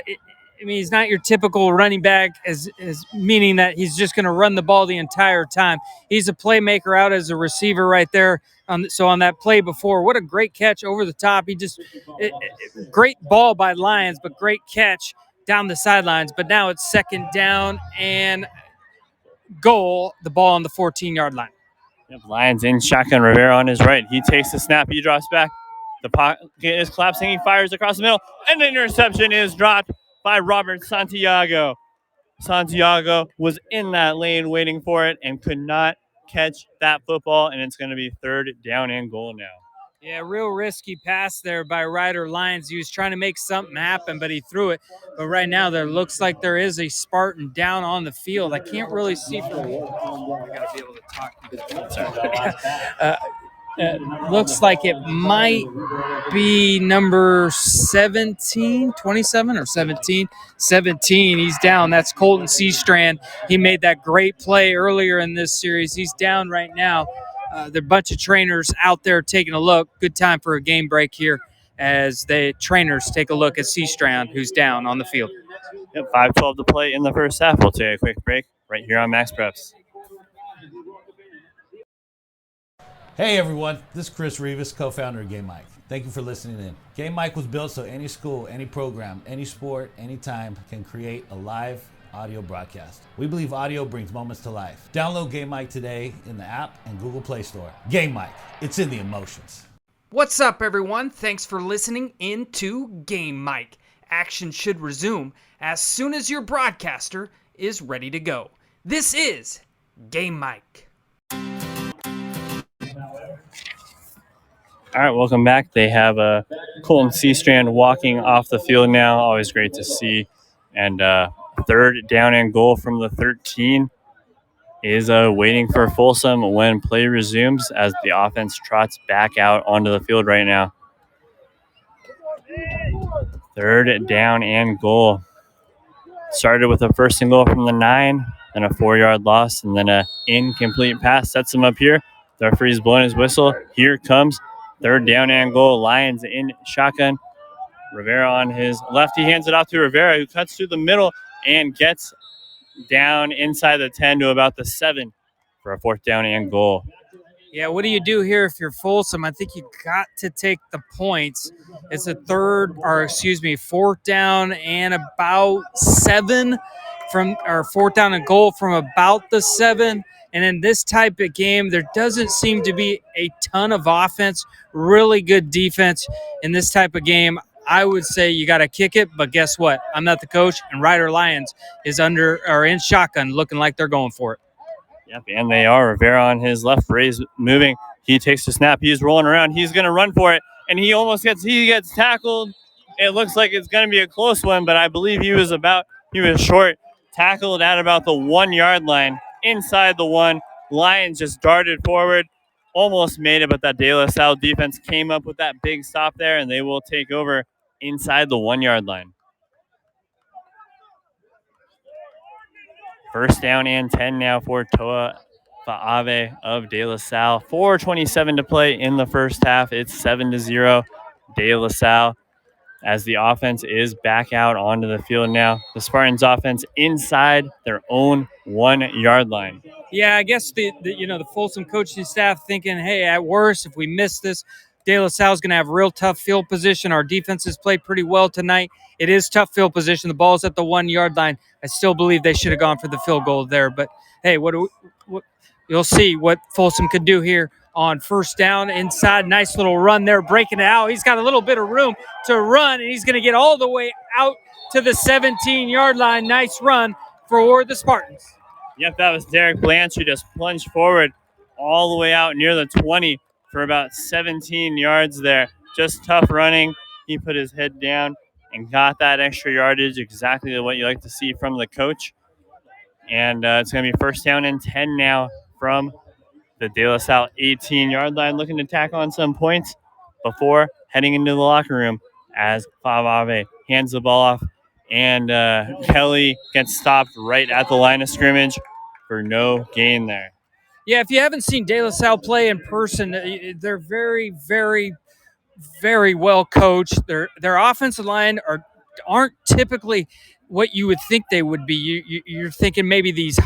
I mean, he's not your typical running back, as meaning that he's just going to run the ball the entire time. He's a playmaker out as a receiver right there. So on that play before, what a great catch over the top. Great ball by Lions, but great catch down the sidelines. But now it's second down and goal. The ball on the 14-yard line.
Yep, Lions in shotgun. Rivera on his right. He takes the snap. He drops back. The pocket is collapsing. He fires across the middle. And the interception is dropped by Robert Santiago. Santiago was in that lane waiting for it and could not catch that football. And it's going to be third down and goal now.
Yeah, real risky pass there by Ryder Lyons. He was trying to make something happen, but he threw it. But right now, there looks like there is a Spartan down on the field. I can't really see from I gotta be able to talk. Looks like it might be number 17, 27 or 17. 17, he's down. That's Colton Seastrand. He made that great play earlier in this series. He's down right now. There are a bunch of trainers out there taking a look. Good time for a game break here as the trainers take a look at Seastrand, who's down on the field.
Yep, 5:12 to play in the first half. We'll take a quick break right here on Max Preps.
Hey everyone, this is Chris Rivas, co-founder of Game Mike. Thank you for listening in. Game Mike was built so any school, any program, any sport, anytime can create a live audio broadcast. We believe audio brings moments to life. Download Game Mike today in the app and Google Play Store. Game Mike, it's in the emotions.
What's up, everyone? Thanks for listening into Game Mike. Action should resume as soon as your broadcaster is ready to go. This is Game Mike.
All right, welcome back. They have Colton Seastrand walking off the field now. Always great to see. And third down and goal from the 13 is waiting for Folsom when play resumes as the offense trots back out onto the field right now. Third down and goal. Started with a first and goal from the 9, then a 4-yard loss, and then an incomplete pass sets him up here. The referee's blowing his whistle. Here comes third down and goal. Lions in shotgun. Rivera on his left. He hands it off to Rivera, who cuts through the middle and gets down inside the 10 to about the 7 for a fourth down and goal.
Yeah, what do you do here if you're Folsom? I think you got to take the points. It's a fourth down and about 7 fourth down and goal from about the 7. And in this type of game, there doesn't seem to be a ton of offense, really good defense in this type of game. I would say you got to kick it, but guess what? I'm not the coach, and Ryder Lyons is in shotgun, looking like they're going for it.
Yep, and they are. Rivera on his left, Ray's moving. He takes the snap. He's rolling around. He's going to run for it, and he gets tackled. It looks like it's going to be a close one, but I believe he was short, tackled at about the 1-yard line, inside the 1. Lions just darted forward, almost made it, but that De La Salle defense came up with that big stop there, and they will take over inside the 1-yard line. First down and 10 now for Toa Fa'ave of De La Salle. 4:27 to play in the first half. It's 7-0 De La Salle as the offense is back out onto the field now. The Spartans offense inside their own 1-yard line.
Yeah, I guess the Folsom coaching staff thinking, hey, at worst, if we miss this, De La Salle's going to have real tough field position. Our defense has played pretty well tonight. It is tough field position. The ball's at the 1-yard line. I still believe they should have gone for the field goal there. But, hey, you'll see what Folsom could do here on first down inside. Nice little run there, breaking it out. He's got a little bit of room to run, and he's going to get all the way out to the 17-yard line. Nice run for the Spartans.
Yep, that was Derek Blanche who just plunged forward all the way out near the 20 for about 17 yards there. Just tough running. He put his head down and got that extra yardage, exactly what you like to see from the coach. And it's going to be first down and 10 now from the De La Salle 18-yard line, looking to tack on some points before heading into the locker room as Favave hands the ball off, and Kelly gets stopped right at the line of scrimmage for no gain there.
Yeah, if you haven't seen De La Salle play in person, they're very, very, very well coached. Their offensive line aren't typically what you would think they would be. You're thinking maybe these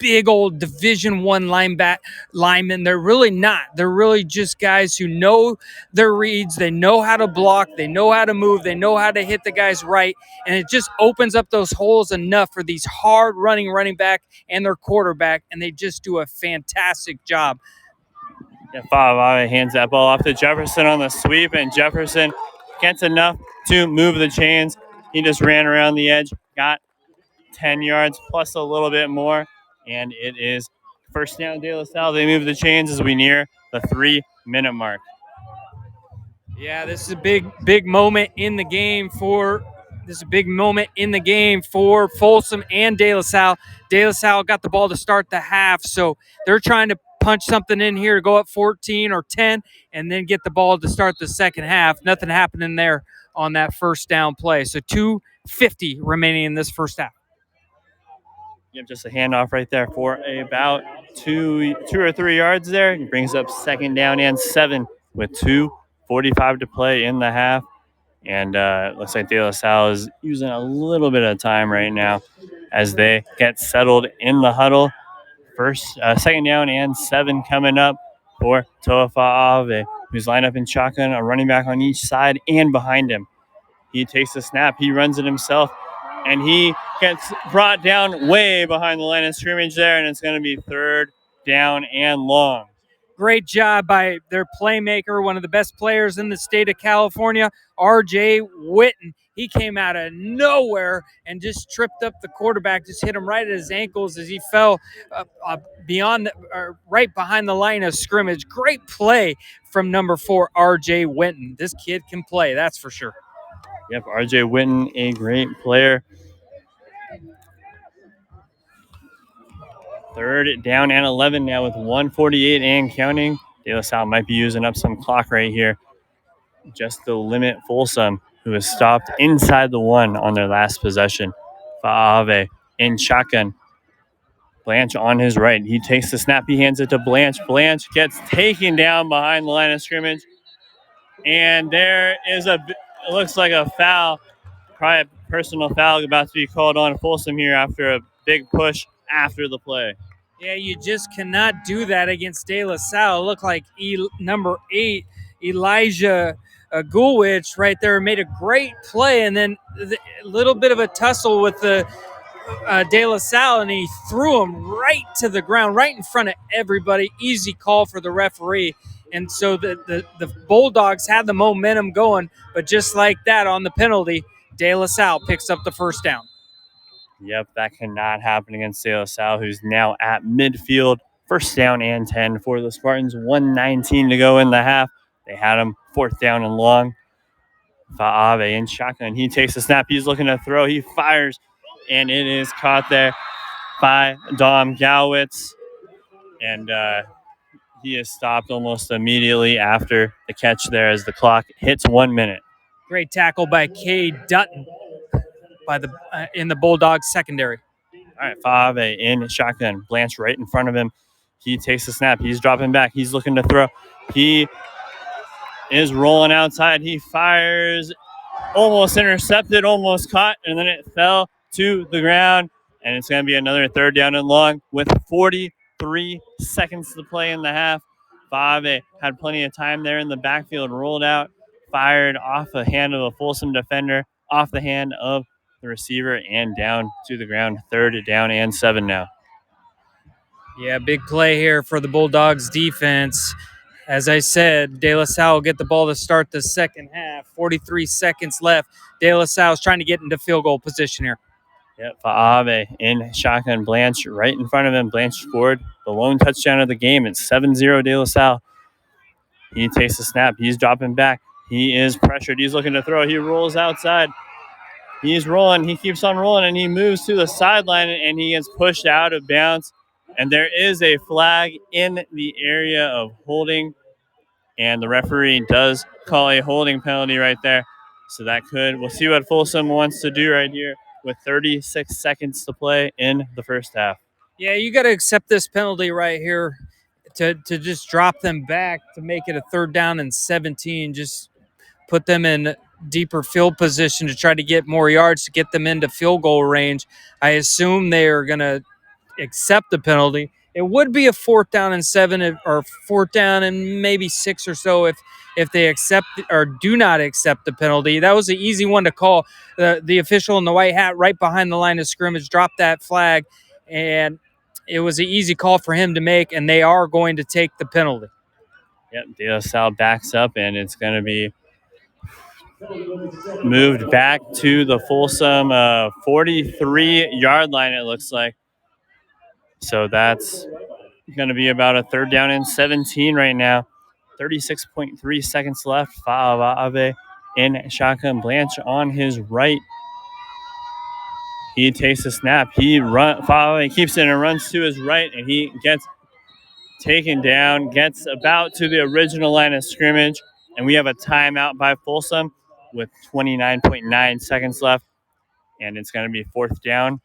big old Division I linemen. They're really not. They're really just guys who know their reads. They know how to block. They know how to move. They know how to hit the guys right. And it just opens up those holes enough for these hard running back and their quarterback. And they just do a fantastic job.
Yeah, Favave hands that ball off to Jefferson on the sweep, and Jefferson gets enough to move the chains. He just ran around the edge, got 10 yards plus a little bit more, and it is first down De La Salle. They move the chains as we near the 3-minute mark.
Yeah, this is a big moment in the game for Folsom and De La Salle. De La Salle got the ball to start the half, so they're trying to punch something in here to go up 14 or 10 and then get the ball to start the second half. Nothing happening there on that first down play. So 2:50 remaining in this first half.
Yep, just a handoff right there for about two or 3 yards there. It brings up second down and 7 with 2:45 to play in the half. And looks like De La Salle is using a little bit of time right now as they get settled in the huddle. Second down and 7 coming up for Toafa Ave, who's lined up in shotgun, a running back on each side and behind him. He takes the snap, he runs it himself, and he gets brought down way behind the line of scrimmage there, and it's going to be third down and long.
Great job by their playmaker, one of the best players in the state of California, R.J. Witten. He came out of nowhere and just tripped up the quarterback, just hit him right at his ankles as he fell right behind the line of scrimmage. Great play from number 4, R.J. Witten. This kid can play, that's for sure.
Yep, R.J. Witten, a great player. Third down and 11 now with 1:48 and counting. De La Salle might be using up some clock right here just to limit Folsom, who is stopped inside the 1 on their last possession. Faave in shotgun. Blanche on his right. He takes the snap. He hands it to Blanche. Blanche gets taken down behind the line of scrimmage. And there is it looks like a foul, probably a personal foul about to be called on Folsom here after a big push after the play.
Yeah, you just cannot do that against De La Salle. It looked like number 8, Elijah Gulwich right there made a great play, and then a little bit of a tussle with the De La Salle, and he threw him right to the ground, right in front of everybody. Easy call for the referee. And so the Bulldogs had the momentum going, but just like that on the penalty, De La Salle picks up the first down.
Yep, that cannot happen against De La Salle, who's now at midfield. First down and 10 for the Spartans. 1:19 to go in the half. They had him fourth down and long. Faave in shotgun. He takes the snap. He's looking to throw. He fires, and it is caught there by Dom Gowitz. And he is stopped almost immediately after the catch there as the clock hits 1 minute.
Great tackle by Kay Dutton in the Bulldogs secondary.
All right, Faave in shotgun. Blanche right in front of him. He takes the snap. He's dropping back. He's looking to throw. He is rolling outside. He fires, almost intercepted, almost caught, and then it fell to the ground. And it's going to be another third down and long with 43 seconds to play in the half. Faave had plenty of time there in the backfield, rolled out, fired off the hand of a Folsom defender, off the hand of the receiver, and down to the ground. Third down and 7 now.
Yeah, big play here for the Bulldogs defense. As I said, De La Salle will get the ball to start the second half. 43 seconds left. De La Salle is trying to get into field goal position here.
Yep, Faave in shotgun. Blanche right in front of him. Blanche scored the lone touchdown of the game. It's 7-0 De La Salle. He takes the snap. He's dropping back. He is pressured. He's looking to throw. He rolls outside. He's rolling. He keeps on rolling, and he moves to the sideline, and he gets pushed out of bounds And there is a flag in the area of holding, and the referee does call a holding penalty right there. So we'll see what Folsom wants to do right here with 36 seconds to play in the first half.
Yeah, you got to accept this penalty right here to just drop them back to make it a 3rd down and 17. Just put them in deeper field position to try to get more yards to get them into field goal range. I assume they are going to accept the penalty. It would be a 4th down and 7 or 4th down and maybe 6 or so if they accept or do not accept the penalty. That was an easy one to call. The official in the white hat right behind the line of scrimmage dropped that flag, and it was an easy call for him to make, and they are going to take the penalty.
Yep, De La Salle backs up, and it's going to be moved back to the Folsom 43-yard line, it looks like. So that's going to be about a 3rd down and 17 right now. 36.3 seconds left. Fa'avaave in shotgun. Blanche on his right. He takes a snap. Fa'avaave keeps it and runs to his right, and he gets taken down, gets about to the original line of scrimmage, and we have a timeout by Folsom with 29.9 seconds left, and it's going to be 4th down.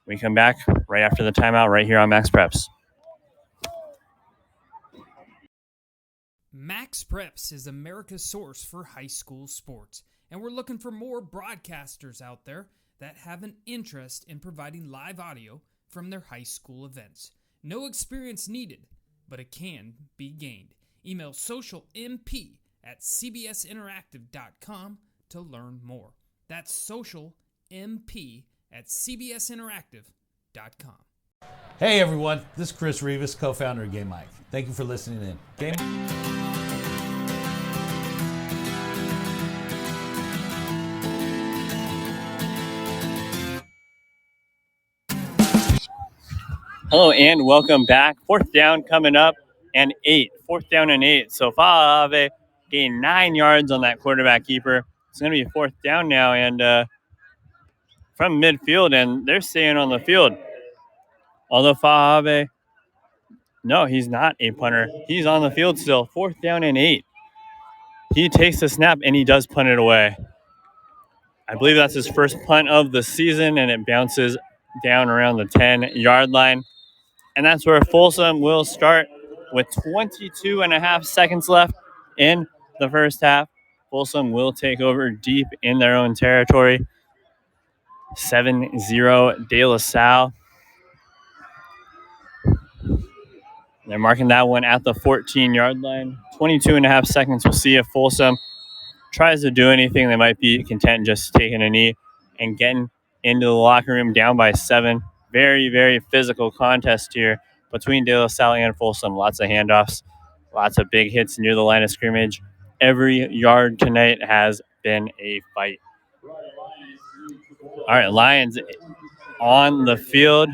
We come back right after the timeout right here on Max Preps.
Max Preps is America's source for high school sports, and we're looking for more broadcasters out there that have an interest in providing live audio from their high school events. No experience needed, but it can be gained. Email socialmp@cbsinteractive.com to learn more. That's socialmp@cbsinteractive.com.
Hey everyone, this is Chris Rivas, co-founder of Game Mike. Thank you for listening in.
Hello and welcome back. 4th down coming up and 8. 4th down and 8. So Fa'avaave gained 9 yards on that quarterback keeper. It's going to be 4th down now and from midfield, and they're staying on the field. Although Fa'avaave, no, he's not a punter. He's on the field still. 4th down and 8. He takes the snap and he does punt it away. I believe that's his first punt of the season, and it bounces down around the 10-yard line. And that's where Folsom will start with 22 and a half seconds left in the first half. Folsom will take over deep in their own territory. 7-0 De La Salle. They're marking that one at the 14-yard line. 22 and a half seconds. We'll see if Folsom tries to do anything. They might be content just taking a knee and getting into the locker room down by 7. Very, very physical contest here between De La Salle and Folsom. Lots of handoffs, lots of big hits near the line of scrimmage. Every yard tonight has been a fight. All right, Lions on the field.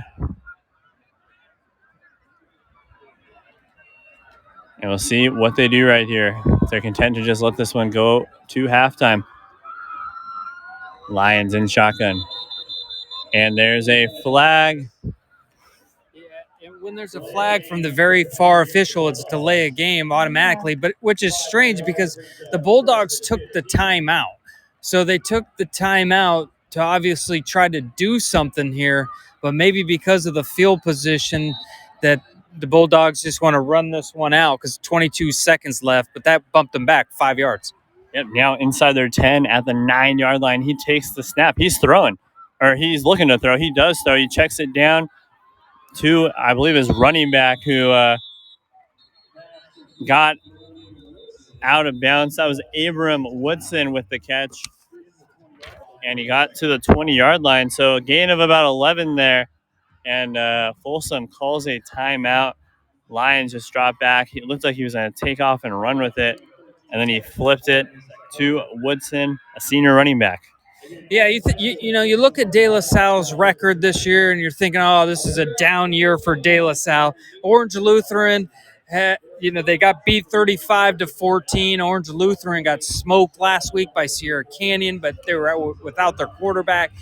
And we'll see what they do right here. If they're content to just let this one go to halftime. Lions in shotgun. And there's a flag.
Yeah, and when there's a flag from the very far official, it's delay a game automatically, but which is strange because the Bulldogs took the timeout. So they took the timeout to obviously try to do something here, but maybe because of the field position that the Bulldogs just want to run this one out because 22 seconds left, but that bumped them back 5 yards.
Yep, now inside their 10 at the 9-yard line. He takes the snap. He's throwing, or he's looking to throw. He does throw. He checks it down to, I believe, his running back who got out of bounds. That was Abram Woodson with the catch. And he got to the 20-yard line. So a gain of about 11 there. And Folsom calls a timeout. Lions just dropped back. It looked like he was going to take off and run with it. And then he flipped it to Woodson, a senior running back.
Yeah, you look at De La Salle's record this year, and you're thinking, oh, this is a down year for De La Salle. Orange Lutheran, they got beat 35-14. Orange Lutheran got smoked last week by Sierra Canyon, but they were without their quarterback.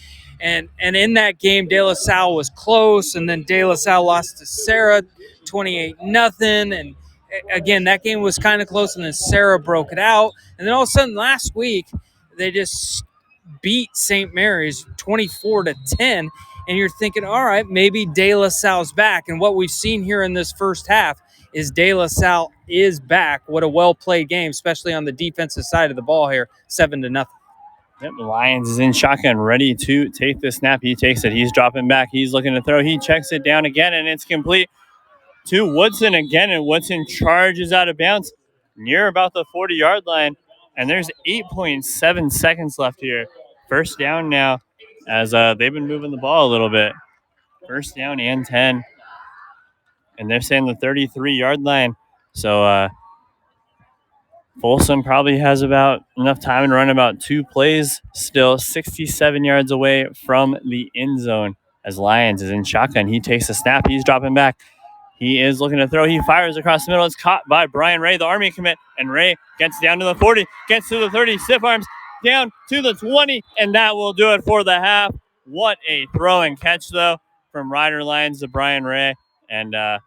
And in that game, De La Salle was close, and then De La Salle lost to Sarah 28-0. And again, that game was kind of close, and then Sarah broke it out. And then all of a sudden last week, they just beat St. Mary's 24-10. And you're thinking, all right, maybe De La Salle's back. And what we've seen here in this first half is De La Salle is back. What a well-played game, especially on the defensive side of the ball here, 7-0.
Yep, the Lions is in shotgun, ready to take the snap. He takes it. He's dropping back. He's looking to throw. He checks it down again, and it's complete to Woodson again. And Woodson charges out of bounds near about the 40-yard line. And there's 8.7 seconds left here. First down now, as they've been moving the ball a little bit. First down and 10. And they're saying the 33-yard line. So Folsom probably has about enough time to run about 2 plays, still 67 yards away from the end zone as Lions is in shotgun. He takes a snap. He's dropping back. He is looking to throw. He fires across the middle. It's caught by Brian Ray, the Army commit, and Ray gets down to the 40, gets to the 30, stiff arms down to the 20, and that will do it for the half. What a throw and catch, though, from Rider Lions to Brian Ray, and the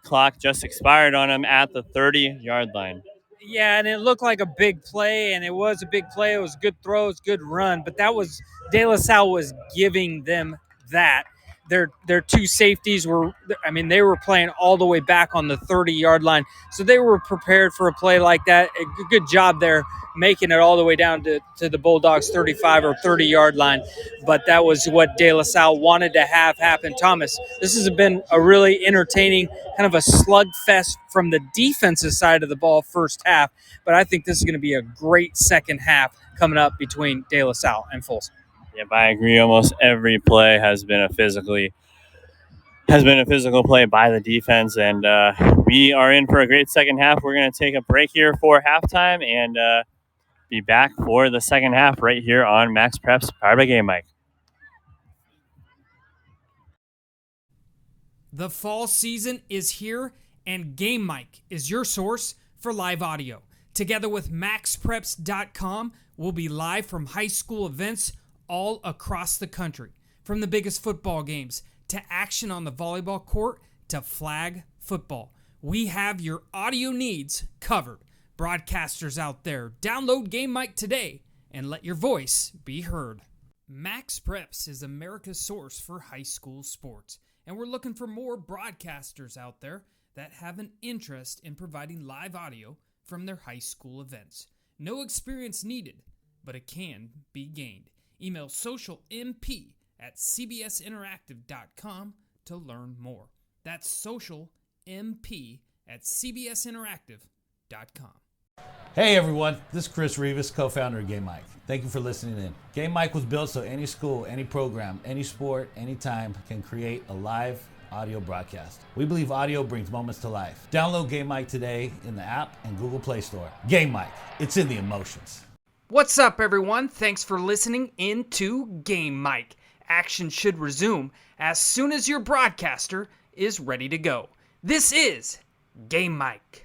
clock just expired on him at the 30-yard line.
Yeah, and it looked like a big play, and it was a big play. It was good throws, good run, but that was De La Salle was giving them that. Their 2 safeties they were playing all the way back on the 30-yard line, so they were prepared for a play like that. A good job there making it all the way down to the Bulldogs' 35 or 30-yard line, but that was what De La Salle wanted to have happen. Thomas, this has been a really entertaining kind of a slugfest from the defensive side of the ball first half, but I think this is going to be a great second half coming up between De La Salle and Folsom.
Yep, I agree. Almost every play has been a physical play by the defense, and we are in for a great second half. We're going to take a break here for halftime and be back for the second half right here on Max Preps, powered by Game Mike.
The fall season is here, and Game Mike is your source for live audio. Together with MaxPreps.com, we'll be live from high school events all across the country. From the biggest football games to action on the volleyball court to flag football. We have your audio needs covered. Broadcasters out there, download Game Mike today and let your voice be heard. Max Preps is America's source for high school sports, and we're looking for more broadcasters out there that have an interest in providing live audio from their high school events. No experience needed, but it can be gained. Email socialmp@cbsinteractive.com to learn more. That's socialmp@cbsinteractive.com.
Hey everyone, this is Chris Rivas, co-founder of Game Mike. Thank you for listening in. Game Mike was built so any school, any program, any sport, anytime can create a live audio broadcast. We believe audio brings moments to life. Download Game Mike today in the app and Google Play Store. Game Mike, it's in the emotions.
What's up, everyone? Thanks for listening into Game Mike. Action should resume as soon as your broadcaster is ready to go. This is Game Mike.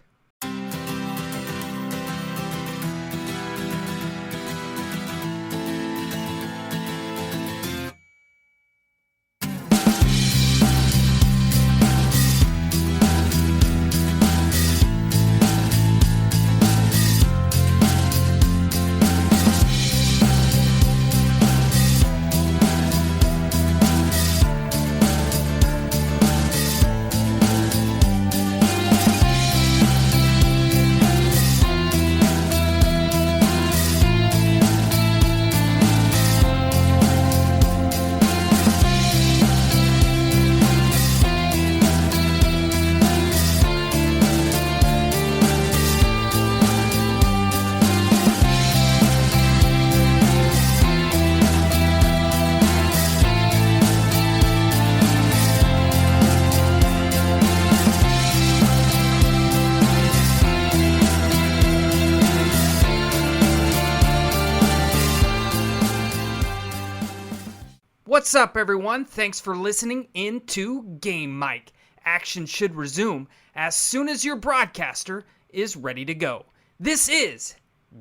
What's up, everyone? Thanks for listening into Game Mike. Action should resume as soon as your broadcaster is ready to go. This is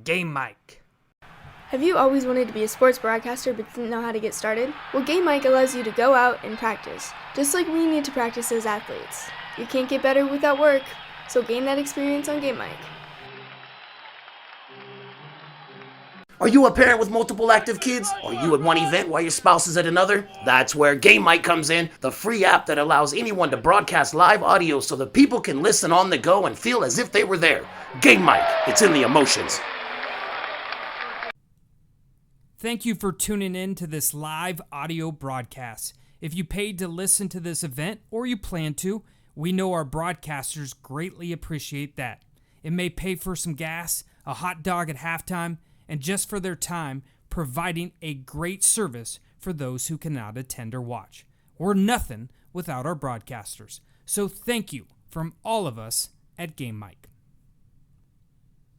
Game Mike.
Have you always wanted to be a sports broadcaster but didn't know how to get started? Well, Game Mic allows you to go out and practice, just like we need to practice as athletes. You can't get better without work, so gain that experience on Game Mic.
Are you a parent with multiple active kids? Are you at one event while your spouse is at another? That's where Game Mic comes in, the free app that allows anyone to broadcast live audio so that people can listen on the go and feel as if they were there. Game Mic, it's in the emotions.
Thank you for tuning in to this live audio broadcast. If you paid to listen to this event or you plan to, we know our broadcasters greatly appreciate that. It may pay for some gas, a hot dog at halftime, and just for their time providing a great service for those who cannot attend or watch. We're nothing without our broadcasters. So thank you from all of us at Game Mic.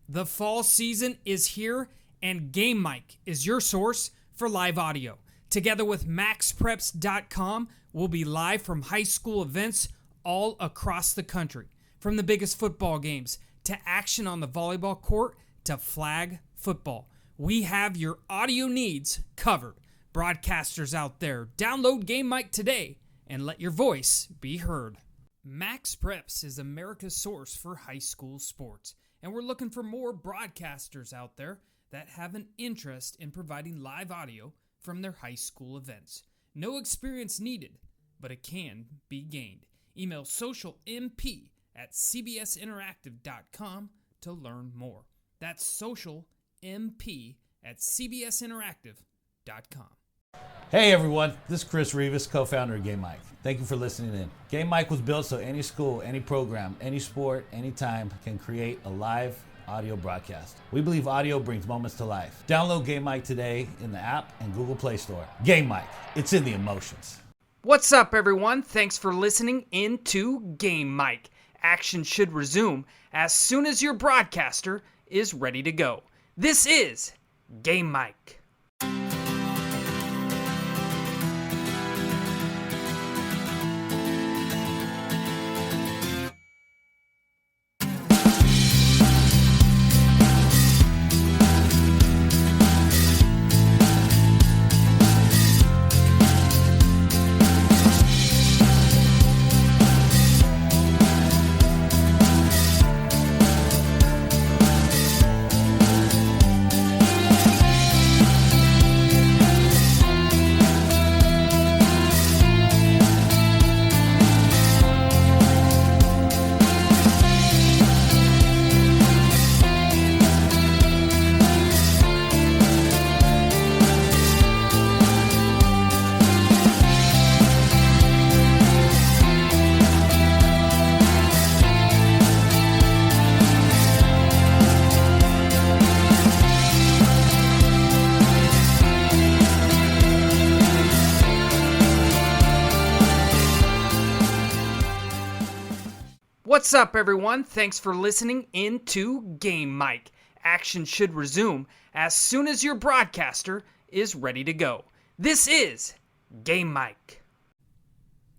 The fall season is here, and Game Mic is your source for live audio. Together with MaxPreps.com, we'll be live from high school events all across the country. From the biggest football games to action on the volleyball court to flag football. We have your audio needs covered. Broadcasters out there, download Game Mic today and let your voice be heard. Max Preps is America's source for high school sports, and we're looking for more broadcasters out there that have an interest in providing live audio from their high school events. No experience needed, but it can be gained. Email socialmp@cbsinteractive.com to learn more. That's socialmp@cbsinteractive.com.
Hey everyone, this is Chris Rivas, co-founder of Game Mic. Thank you for listening in. Game Mic was built so any school, any program, any sport, anytime can create a live audio broadcast. We believe audio brings moments to life. Download Game Mic today in the app and Google Play Store. Game Mic, it's in the emotions.
What's up, everyone? Thanks for listening into Game Mic. Action should resume as soon as your broadcaster is ready to go. This is Game Mic. What's up, everyone? Thanks for listening into Game Mic. Action should resume as soon as your broadcaster is ready to go. This is Game Mic.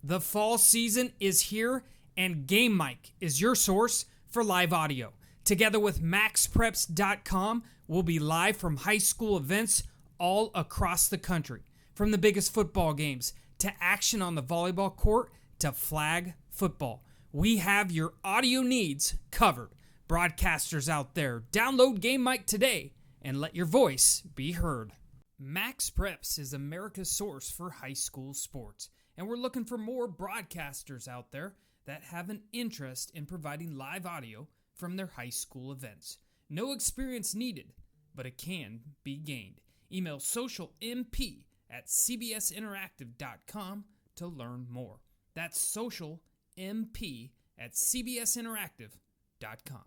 The fall season is here, and Game Mic is your source for live audio. Together with MaxPreps.com, we'll be live from high school events all across the country. From the biggest football games to action on the volleyball court to flag football. We have your audio needs covered. Broadcasters out there, download Game Mic today and let your voice be heard. Max Preps is America's source for high school sports, and we're looking for more broadcasters out there that have an interest in providing live audio from their high school events. No experience needed, but it can be gained. Email socialmp@cbsinteractive.com to learn more. That's socialmp@cbsinteractive.com.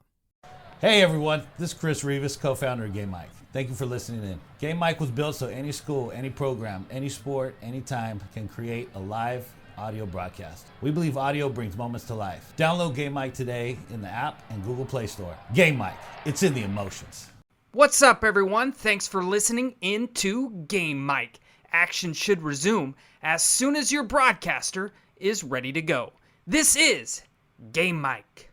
Hey everyone, this is Chris Rivas, co-founder of Game Mic. Thank you for listening in. Game Mic was built so any school, any program, any sport, anytime can create a live audio broadcast. We believe audio brings moments to life. Download Game Mic today in the app and Google Play Store. Game Mic, it's in the emotions.
What's up, everyone? Thanks for listening into Game Mic. Action should resume as soon as your broadcaster is ready to go. This is Game Mic.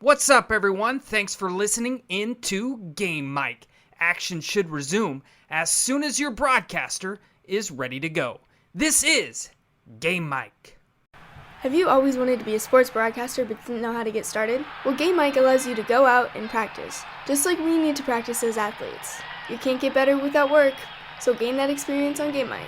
What's up, everyone? Thanks for listening into Game Mic. Action should resume as soon as your broadcaster is ready to go. This is Game Mic.
Have you always wanted to be a sports broadcaster but didn't know how to get started? Well, Game Mic allows you to go out and practice, just like we need to practice as athletes. You can't get better without work, so gain that experience on Game Mic.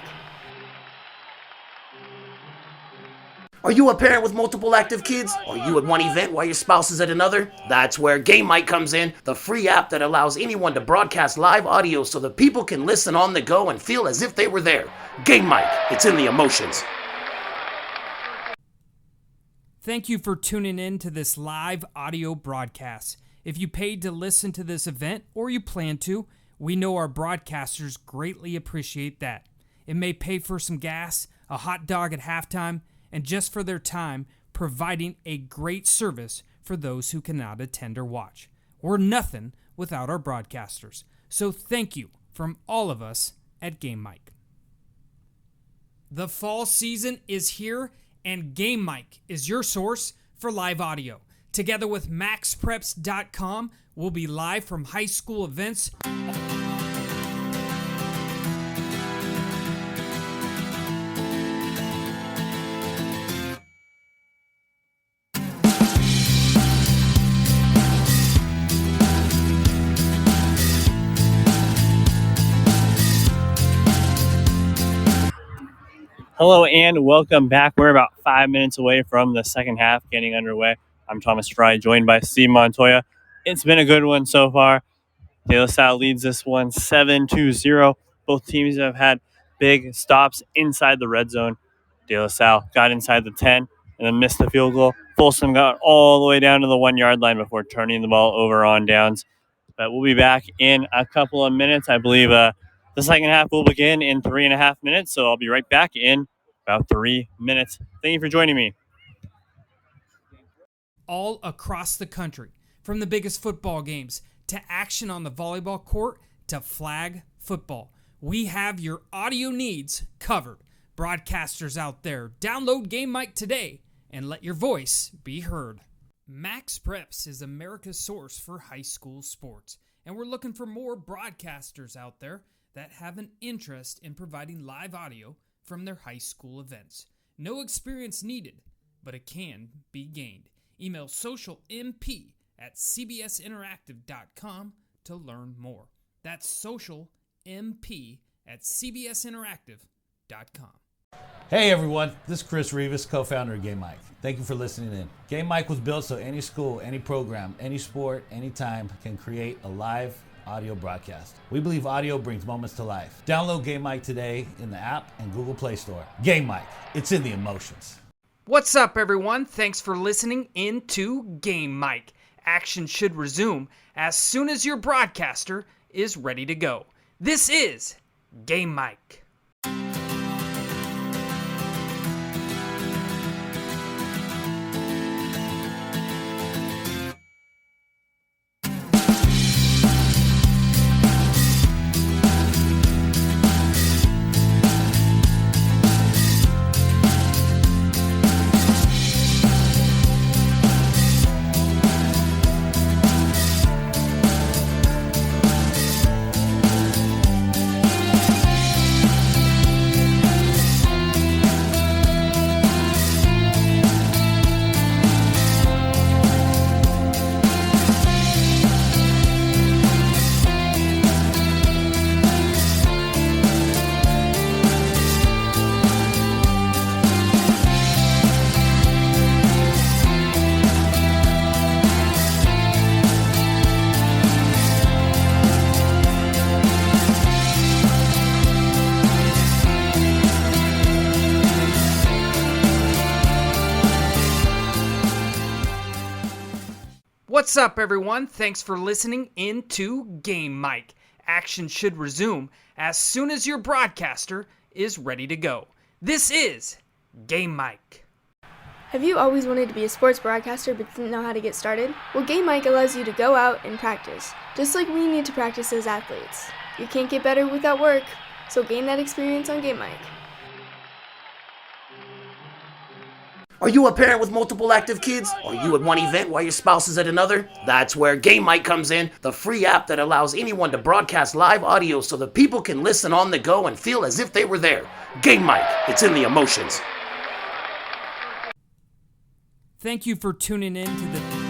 Are you a parent with multiple active kids? Are you at one event while your spouse is at another? That's where Game Mic comes in, the free app that allows anyone to broadcast live audio so that people can listen on the go and feel as if they were there. Game Mic, it's in the emotions.
Thank you for tuning in to this live audio broadcast. If you paid to listen to this event or you plan to, we know our broadcasters greatly appreciate that. It may pay for some gas, a hot dog at halftime, and just for their time providing a great service for those who cannot attend or watch. We're nothing without our broadcasters. So thank you from all of us at Game Mic. The fall season is here, and Game Mic is your source for live audio. Together with maxpreps.com, we'll be live from high school events.
Hello and welcome back. We're about 5 minutes away from the second half getting underway. I'm Thomas Fry, joined by Steve Montoya. It's been a good one so far. De La Salle leads this one 7-0. Both teams have had big stops inside the red zone. De La Salle got inside the 10 and then missed the field goal. Folsom got all the way down to the 1 yard line before turning the ball over on downs. But we'll be back in a couple of minutes. I believe the second half will begin in 3.5 minutes, so I'll be right back in about 3 minutes. Thank you for joining me.
All across the country, from the biggest football games to action on the volleyball court to flag football, we have your audio needs covered. Broadcasters out there, download Game Mic today and let your voice be heard. Max Preps is America's source for high school sports, and we're looking for more broadcasters out there that have an interest in providing live audio from their high school events. No experience needed, but it can be gained. Email socialmp@cbsinteractive.com to learn more. That's socialmp@cbsinteractive.com.
Hey everyone, this is Chris Rivas, co-founder of Game Mic. Thank you for listening in. Game Mic was built so any school, any program, any sport, anytime can create a live audio broadcast. We believe audio brings moments to life. Download Game Mic today in the app and Google Play Store. Game Mic, it's in the emotions.
What's up, everyone? Thanks for listening into Game Mic. Action should resume as soon as your broadcaster is ready to go. This is Game Mic. What's up, everyone? Thanks for listening into Game Mic. Action should resume as soon as your broadcaster is ready to go. This is Game Mic.
Have you always wanted to be a sports broadcaster but didn't know how to get started? Well, Game Mic allows you to go out and practice, just like we need to practice as athletes. You can't get better without work, so gain that experience on Game Mic.
Are you a parent with multiple active kids? Are you at one event while your spouse is at another? That's where Game Mic comes in, the free app that allows anyone to broadcast live audio so that people can listen on the go and feel as if they were there. Game Mic, it's in the emotions.
Thank you for tuning in to the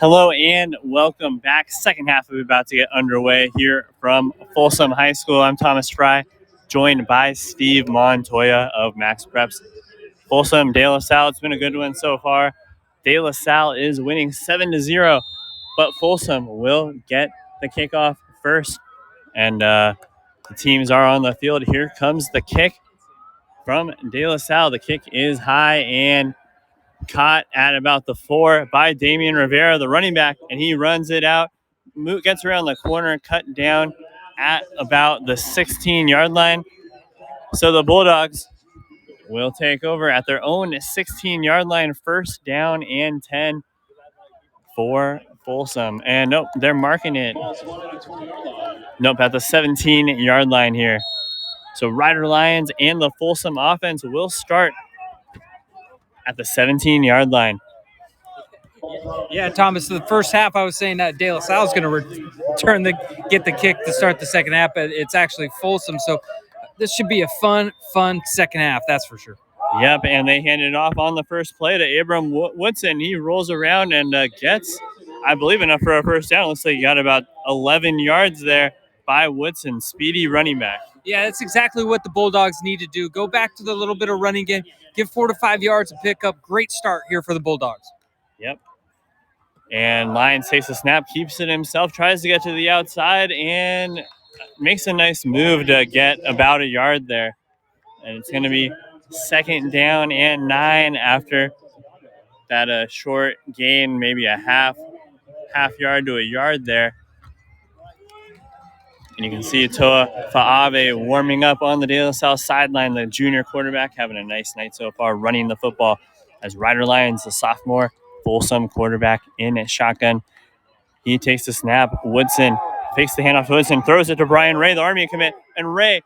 Hello and welcome back. Second half is about to get underway here from Folsom High School. I'm Thomas Fry, joined by Steve Montoya of Max Preps. Folsom, De La Salle, it's been a good one so far. De La Salle is winning 7-0, but Folsom will get the kickoff first. And the teams are on the field. Here comes the kick from De La Salle. The kick is high and caught at about the 4 by Damian Rivera, the running back, and he runs it out, gets around the corner, cut down at about the 16-yard line. So the Bulldogs will take over at their own 16-yard line, first down and 10 for Folsom. And nope, they're marking it. Nope, at the 17-yard line here. So Rider Lions and the Folsom offense will start at the 17-yard line.
Yeah, Thomas, the first half I was saying that De La Salle is going to get the kick to start the second half, but it's actually Folsom. So this should be a fun second half, that's for sure.
Yep, and they hand it off on the first play to Abram Woodson. He rolls around and gets, I believe, enough for a first down. Looks like he got about 11 yards there by Woodson, speedy running back.
Yeah, that's exactly what the Bulldogs need to do. Go back to the little bit of running game, give 4 to 5 yards and pick up. Great start here for the Bulldogs.
Yep. And Lyons takes a snap, keeps it himself, tries to get to the outside, and makes a nice move to get about a yard there. And it's going to be second down and 9 after that short gain, maybe a half yard to a yard there. And you can see Toa Fa'ave warming up on the De La Salle sideline, the junior quarterback, having a nice night so far, running the football as Rider Lyons, the sophomore, Folsom quarterback in a shotgun. He takes the snap. Woodson fakes the handoff to Woodson, throws it to Brian Ray, the Army commit, and Ray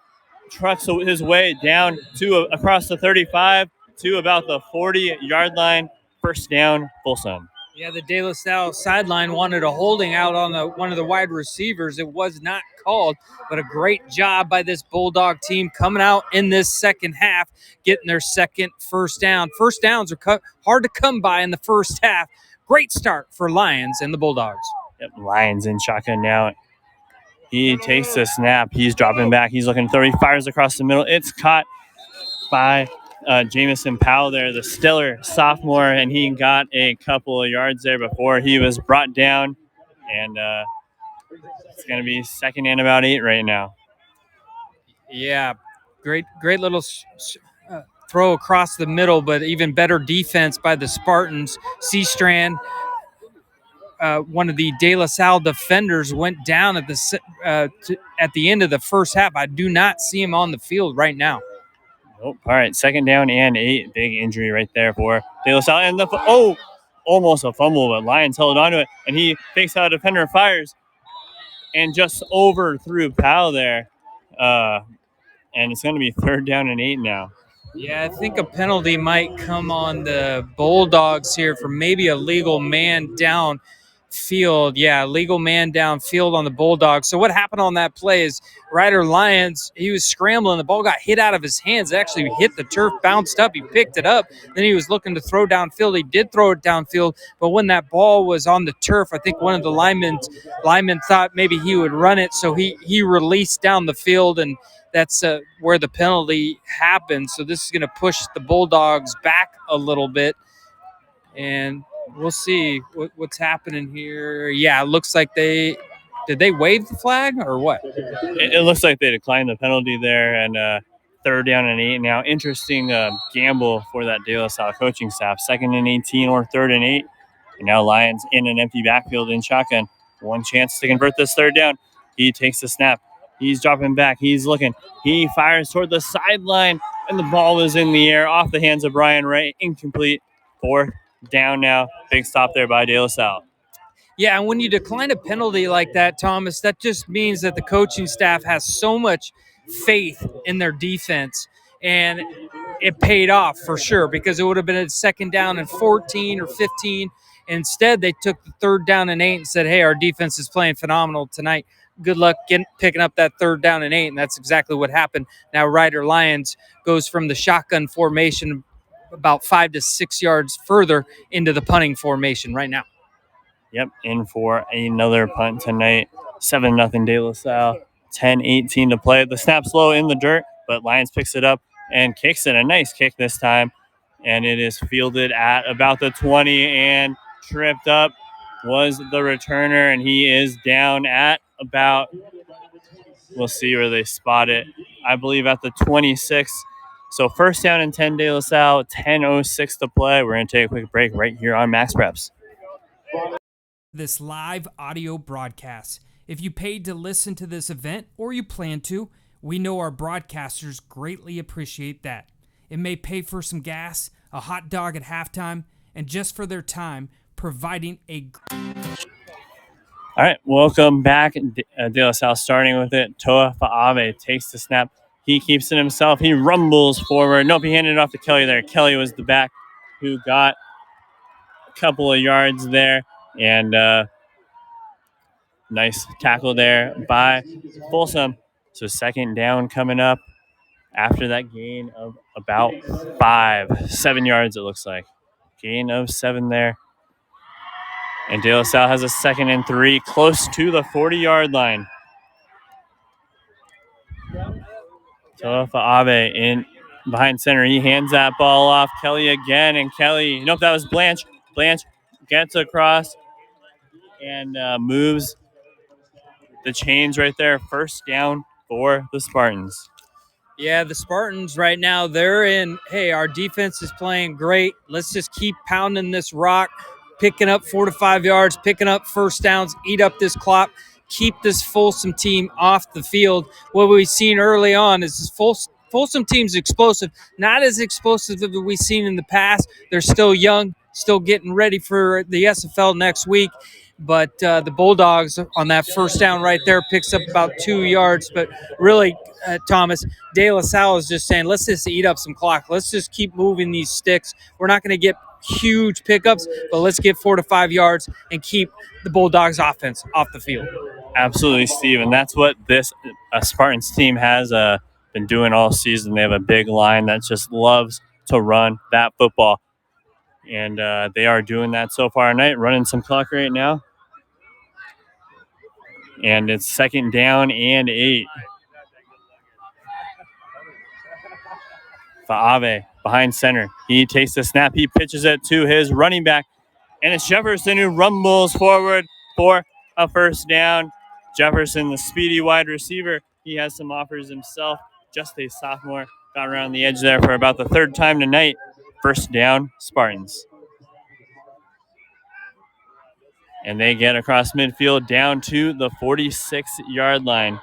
trucks his way down to across the 35 to about the 40-yard line. First down, Folsom.
Yeah, the De La Salle sideline wanted a holding out on one of the wide receivers. It was not called, but a great job by this Bulldog team coming out in this second half, getting their second first down. First downs are hard to come by in the first half. Great start for Lions and the Bulldogs.
Yep, Lions in shotgun now. He takes the snap. He's dropping back. He's looking to throw. He fires across the middle. It's caught by Jamison Powell there, the stellar sophomore, and he got a couple of yards there before he was brought down. And it's going to be second and about 8 right now.
Yeah, great little throw across the middle, but even better defense by the Spartans. C-Strand, one of the De La Salle defenders, went down at the end of the first half. I do not see him on the field right now.
Nope. All right, second down and 8. Big injury right there for De La Salle. And almost a fumble, but Lions held on to it. And he fakes out a defender, fires, and just overthrew Powell there. And it's going to be third down and 8 now.
Yeah, I think a penalty might come on the Bulldogs here for maybe a legal man down field. Yeah, legal man downfield on the Bulldogs. So what happened on that play is Ryder Lyons, he was scrambling. The ball got hit out of his hands. It actually hit the turf, bounced up. He picked it up. Then he was looking to throw downfield. He did throw it downfield, but when that ball was on the turf, I think one of the linemen thought maybe he would run it, so he released down the field, and that's where the penalty happened. So this is going to push the Bulldogs back a little bit, and we'll see what's happening here. Yeah, it looks like did they wave the flag or what?
It looks like they declined the penalty there, and 3rd down and 8. Now, interesting gamble for that De La Salle coaching staff. 2nd and 18 or 3rd and 8. And now Lions in an empty backfield in shotgun. One chance to convert this 3rd down. He takes the snap. He's dropping back. He's looking. He fires toward the sideline, and the ball is in the air off the hands of Brian Wright. Incomplete. 4th down now. Big stop there by De La Salle.
Yeah, and when you decline a penalty like that, Thomas, that just means that the coaching staff has so much faith in their defense, and it paid off for sure, because it would have been a 2nd down and 14 or 15. Instead, they took the 3rd down and 8 and said, hey, our defense is playing phenomenal tonight. Good luck picking up that 3rd down and 8, and that's exactly what happened. Now Ryder Lyons goes from the shotgun formation about 5 to 6 yards further into the punting formation right now.
Yep, in for another punt tonight. 7-0 De La Salle. 10-18 to play. The snap's low in the dirt, but Lions picks it up and kicks it. A nice kick this time. And it is fielded at about the 20, and tripped up was the returner, and he is down at about, we'll see where they spot it, I believe at the 26. So 1st down and 10 De La Salle, 10:06 to play. We're going to take a quick break right here on Max Preps.
This live audio broadcast. If you paid to listen to this event, or you plan to, we know our broadcasters greatly appreciate that. It may pay for some gas, a hot dog at halftime, and just for their time, providing a...
All right, welcome back. De La Salle starting with it. Toa Fa'ave takes the snap. He keeps it himself. He rumbles forward. Nope, he handed it off to Kelly there. Kelly was the back who got a couple of yards there. And nice tackle there by Folsom. So 2nd down coming up after that gain of about 7 yards, it looks like. Gain of 7 there. And De La Salle has a 2nd and 3 close to the 40-yard line. Tofa Abe in behind center. He hands that ball off. Kelly again, and Kelly, nope, that was Blanche. Blanche gets across and moves the chains right there. 1st down for the Spartans.
Yeah, the Spartans right now, they're in, hey, our defense is playing great. Let's just keep pounding this rock, picking up 4 to 5 yards, picking up 1st downs, eat up this clock, keep this Folsom team off the field. What we've seen early on is this Folsom team's explosive, not as explosive as we've seen in the past. They're still young, still getting ready for the SFL next week. But the Bulldogs on that 1st down right there picks up about 2 yards. But really, Thomas, De La Salle is just saying, let's just eat up some clock. Let's just keep moving these sticks. We're not going to get huge pickups, but let's get 4 to 5 yards and keep the Bulldogs offense off the field.
Absolutely, Steve. And that's what this Spartans team has been doing all season. They have a big line that just loves to run that football. And they are doing that so far tonight, running some clock right now. And it's 2nd down and 8. Fa'ave behind center. He takes the snap. He pitches it to his running back. And it's Jefferson who rumbles forward for a 1st down. Jefferson, the speedy wide receiver. He has some offers himself. Just a sophomore. Got around the edge there for about the 3rd time tonight. 1st down, Spartans. And they get across midfield down to the 46-yard line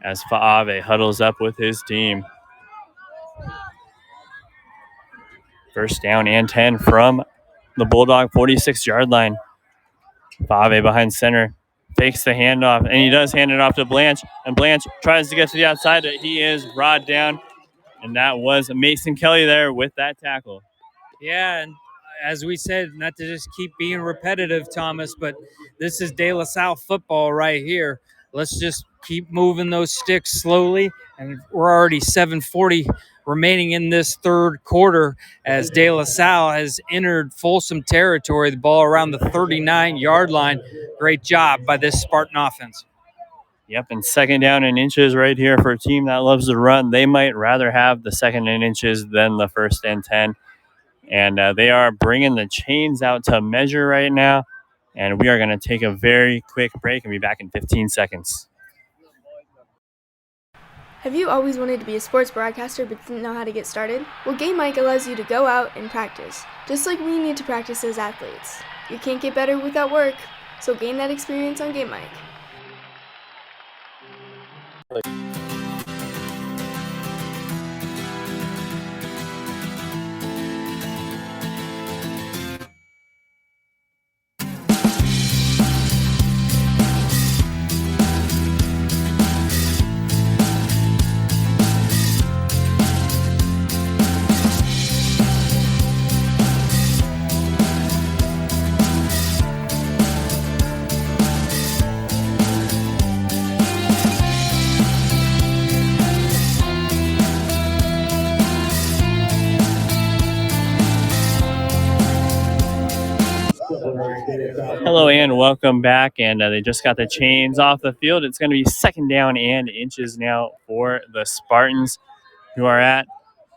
as Fa'ave huddles up with his team. 1st down and 10 from the Bulldog 46-yard line. Fa'ave behind center. Fakes the handoff, and he does hand it off to Blanche. And Blanche tries to get to the outside, but he is brought down. And that was Mason Kelly there with that tackle.
Yeah, and as we said, not to just keep being repetitive, Thomas, but this is De La Salle football right here. Let's just keep moving those sticks slowly, and we're already 7:40 remaining in this third quarter as De La Salle has entered Folsom territory. The ball around the 39-yard line. Great job by this Spartan offense.
Yep, and second down and inches right here for a team that loves to run. They might rather have the second and inches than the first and 10. And they are bringing the chains out to measure right now. And we are going to take a very quick break and be back in 15 seconds.
Have you always wanted to be a sports broadcaster but didn't know how to get started? Well, Game Mike allows you to go out and practice, just like we need to practice as athletes. You can't get better without work, so gain that experience on Game Mike.
Hello and welcome back. And they just got the chains off the field. It's going to be second down and inches now for the Spartans, who are at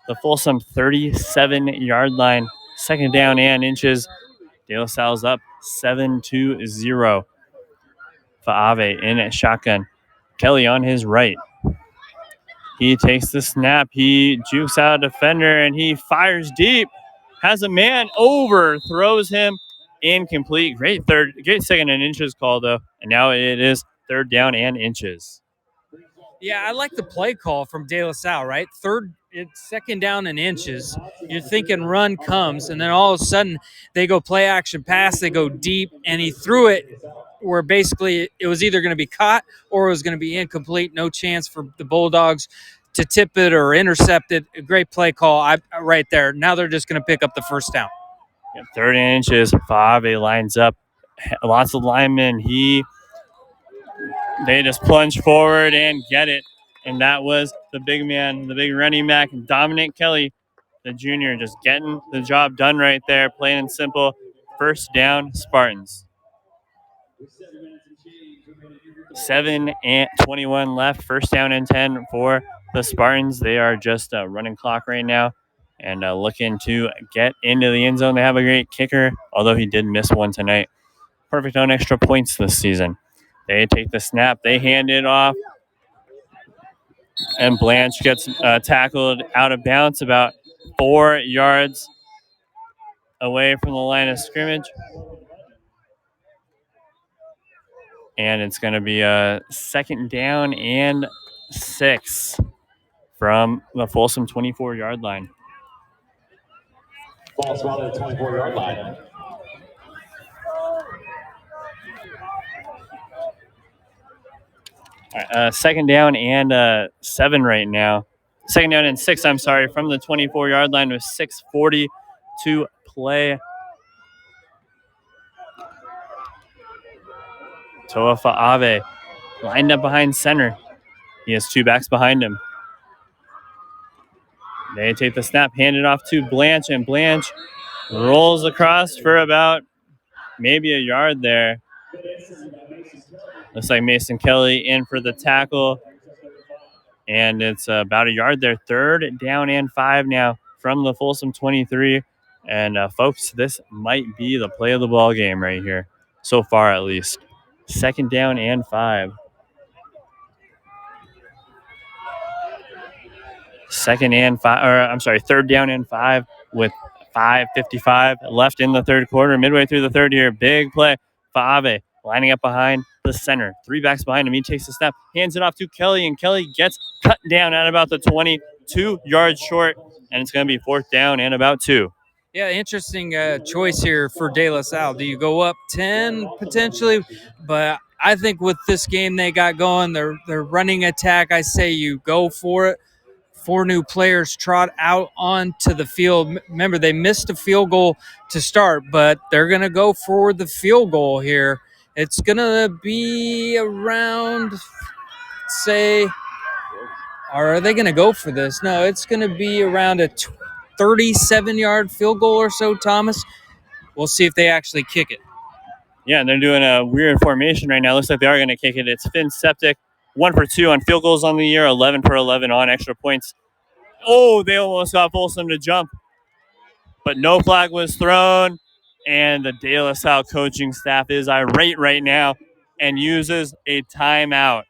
the Folsom 37-yard line. Second down and inches. De La Salle's up 7-0. Faave in at shotgun. Kelly on his right. He takes the snap. He jukes out a defender and he fires deep. Has a man over, throws him incomplete. Great second and inches call though. And now it is third down and inches.
Yeah, I like the play call from De La Salle, right? Second down and inches. You're thinking run comes, and then all of a sudden they go play action pass, they go deep, and he threw it where basically it was either going to be caught or it was going to be incomplete. No chance for the Bulldogs to tip it or intercept it. A great play call right there. Now they're just going to pick up the first down.
Yep, third and inches. Faave lines up. Lots of linemen. They just plunge forward and get it. And that was the big man, the big running back, Dominic Kelly, the junior, just getting the job done right there, plain and simple. First down, Spartans. 7:21 left. First down and 10 for the Spartans. They are just running clock right now and looking to get into the end zone. They have a great kicker, although he did miss one tonight. Perfect on extra points this season. They take the snap. They hand it off. And Blanche gets tackled out of bounds about 4 yards away from the line of scrimmage. And it's going to be a second down and 6 from the Folsom 24-yard line.
False ball at the 24-yard line.
All right, second down and 7 right now. Second down and 6, I'm sorry, from the 24-yard line with 6:40 to play. Toa Faave lined up behind center. He has 2 backs behind him. They take the snap, hand it off to Blanche, and Blanche rolls across for about maybe a yard there. Looks like Mason Kelly in for the tackle. And it's about a yard there. Third down and 5 now from the Folsom 23. And folks, this might be the play of the ball game right here. So far, at least. Second down and 5. Third down and 5 with 5:55 left in the third quarter. Midway through the third here, big play. Faave lining up behind the center. 3 backs behind him. He takes the snap, hands it off to Kelly, and Kelly gets cut down at about the 22 yards short, and it's going to be fourth down and about 2.
Yeah, interesting choice here for De La Salle. Do you go up 10 potentially? But I think with this game they got going, their running attack, I say you go for it. 4 new players trot out onto the field. Remember, they missed a field goal to start, but they're going to go for the field goal here. It's going to be around, say, or are they going to go for this? No, it's going to be around a 37-yard field goal or so, Thomas. We'll see if they actually kick it.
Yeah, and they're doing a weird formation right now. Looks like they are going to kick it. It's Finn Septic, 1 for 2 on field goals on the year, 11 for 11 on extra points. Oh, they almost got Folsom to jump, but no flag was thrown, and the De La Salle coaching staff is irate right now and uses a timeout.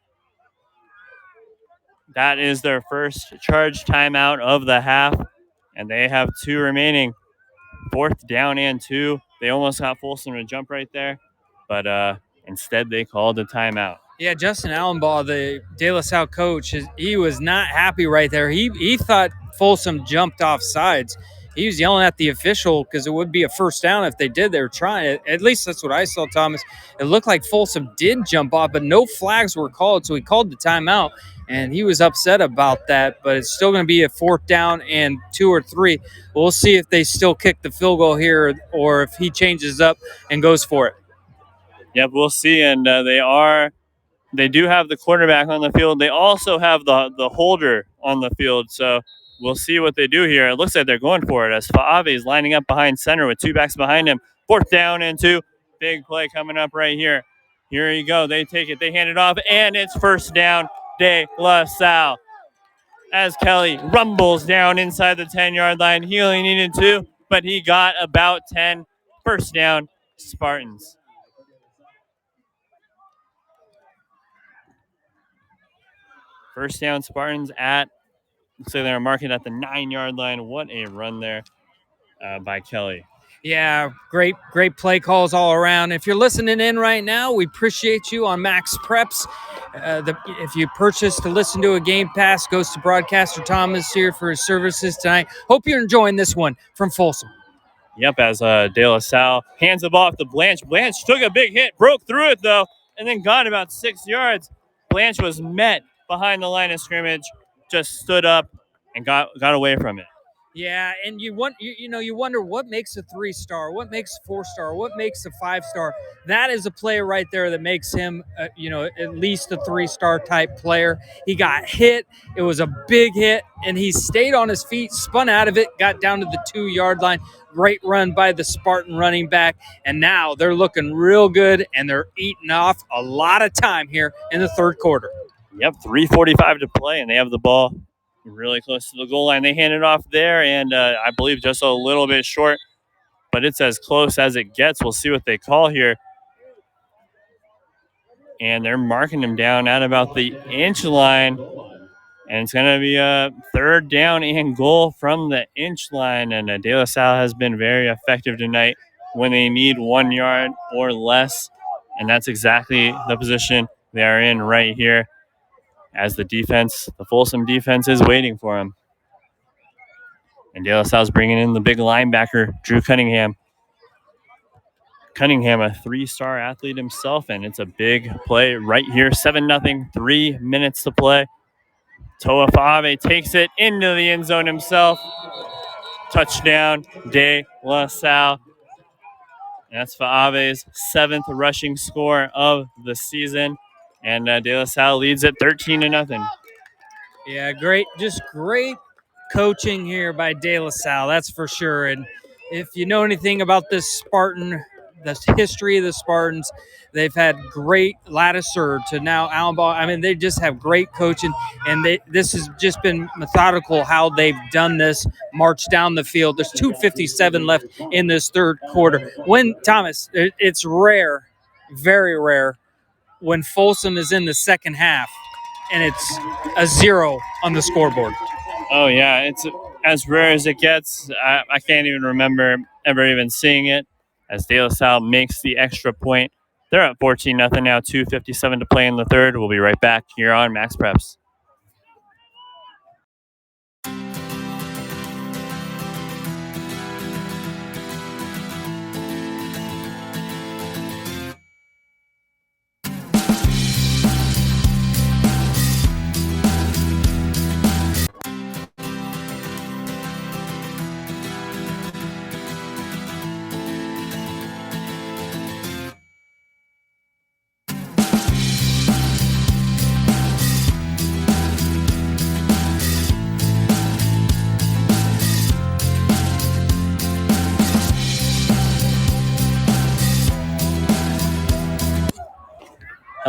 That is their first charge timeout of the half, and they have 2 remaining. 4th down and 2. They almost got Folsom to jump right there, but instead they called a timeout.
Yeah, Justin Allenbaugh, the De La Salle coach, he was not happy right there. He thought Folsom jumped off sides. He was yelling at the official because it would be a first down if they did. They were trying it. At least that's what I saw, Thomas. It looked like Folsom did jump off, but no flags were called, so he called the timeout, and he was upset about that. But it's still going to be a 4th down and 2 or 3. We'll see if they still kick the field goal here or if he changes up and goes for it.
Yep, we'll see, and they do have the quarterback on the field. They also have the holder on the field, so we'll see what they do here. It looks like they're going for it as Faave is lining up behind center with 2 backs behind him. 4th down and 2. Big play coming up right here. Here you go. They take it. They hand it off, and it's first down, De La Salle. As Kelly rumbles down inside the 10-yard line. He only needed 2, but he got about 10. First down, Spartans. First down, Spartans at, looks like they're marking at the 9-yard line. What a run there by Kelly.
Yeah, great play calls all around. If you're listening in right now, we appreciate you on Max Preps. If you purchase to listen to a Game Pass, goes to Broadcaster Thomas here for his services tonight. Hope you're enjoying this one from Folsom.
Yep, as De La Salle hands the ball off to Blanche. Blanche took a big hit, broke through it though, and then got about 6 yards. Blanche was met behind the line of scrimmage, just stood up and got away from it.
Yeah, and you wonder what makes a 3-star, what makes a 4-star, what makes a 5-star. That is a player right there that makes him, at least a 3-star type player. He got hit. It was a big hit, and he stayed on his feet, spun out of it, got down to the 2-yard line. Great run by the Spartan running back, and now they're looking real good, and they're eating off a lot of time here in the 3rd quarter.
Yep, 3:45 to play, and they have the ball really close to the goal line. They hand it off there, and I believe just a little bit short, but it's as close as it gets. We'll see what they call here. And they're marking him down at about the inch line, and it's going to be a 3rd down and goal from the inch line. And De La Salle has been very effective tonight when they need 1 yard or less, and that's exactly the position they are in right here, as the Folsom defense is waiting for him. And De La Salle's bringing in the big linebacker, Drew Cunningham. Cunningham, a 3-star athlete himself, and it's a big play right here. 7-0, 3 minutes to play. Toa Faave takes it into the end zone himself. Touchdown, De La Salle. And that's Faave's 7th rushing score of the season. And De La Salle leads it 13-0.
Yeah, great coaching here by De La Salle, that's for sure. And if you know anything about this Spartan, the history of the Spartans, they've had great Lattiser to now Allenbaugh. I mean, they just have great coaching, and this has just been methodical how they've done this, march down the field. There's 2:57 left in this 3rd quarter. When, Thomas, it's rare, very rare, when Folsom is in the second half and it's a 0 on the scoreboard.
Oh, yeah, it's as rare as it gets. I can't even remember ever even seeing it, as De La Salle makes the extra point. They're at 14-0 now, 2:57 to play in the 3rd. We'll be right back here on Max Preps.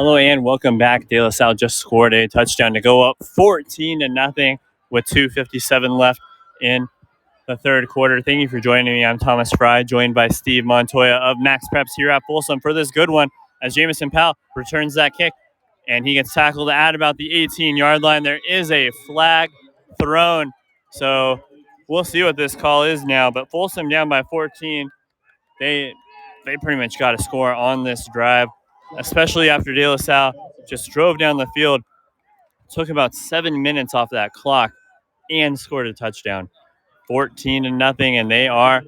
Hello and welcome back. De La Salle just scored a touchdown to go up 14-0 with 2:57 left in the third quarter. Thank you for joining me. I'm Thomas Fry, joined by Steve Montoya of Max Preps here at Folsom for this good one as Jamison Powell returns that kick and he gets tackled at about the 18-yard line. There is a flag thrown, so we'll see what this call is now. But Folsom down by 14. They pretty much got a score on this drive, especially after De La Salle just drove down the field, took about 7 minutes off that clock, and scored a touchdown. 14-0, and they are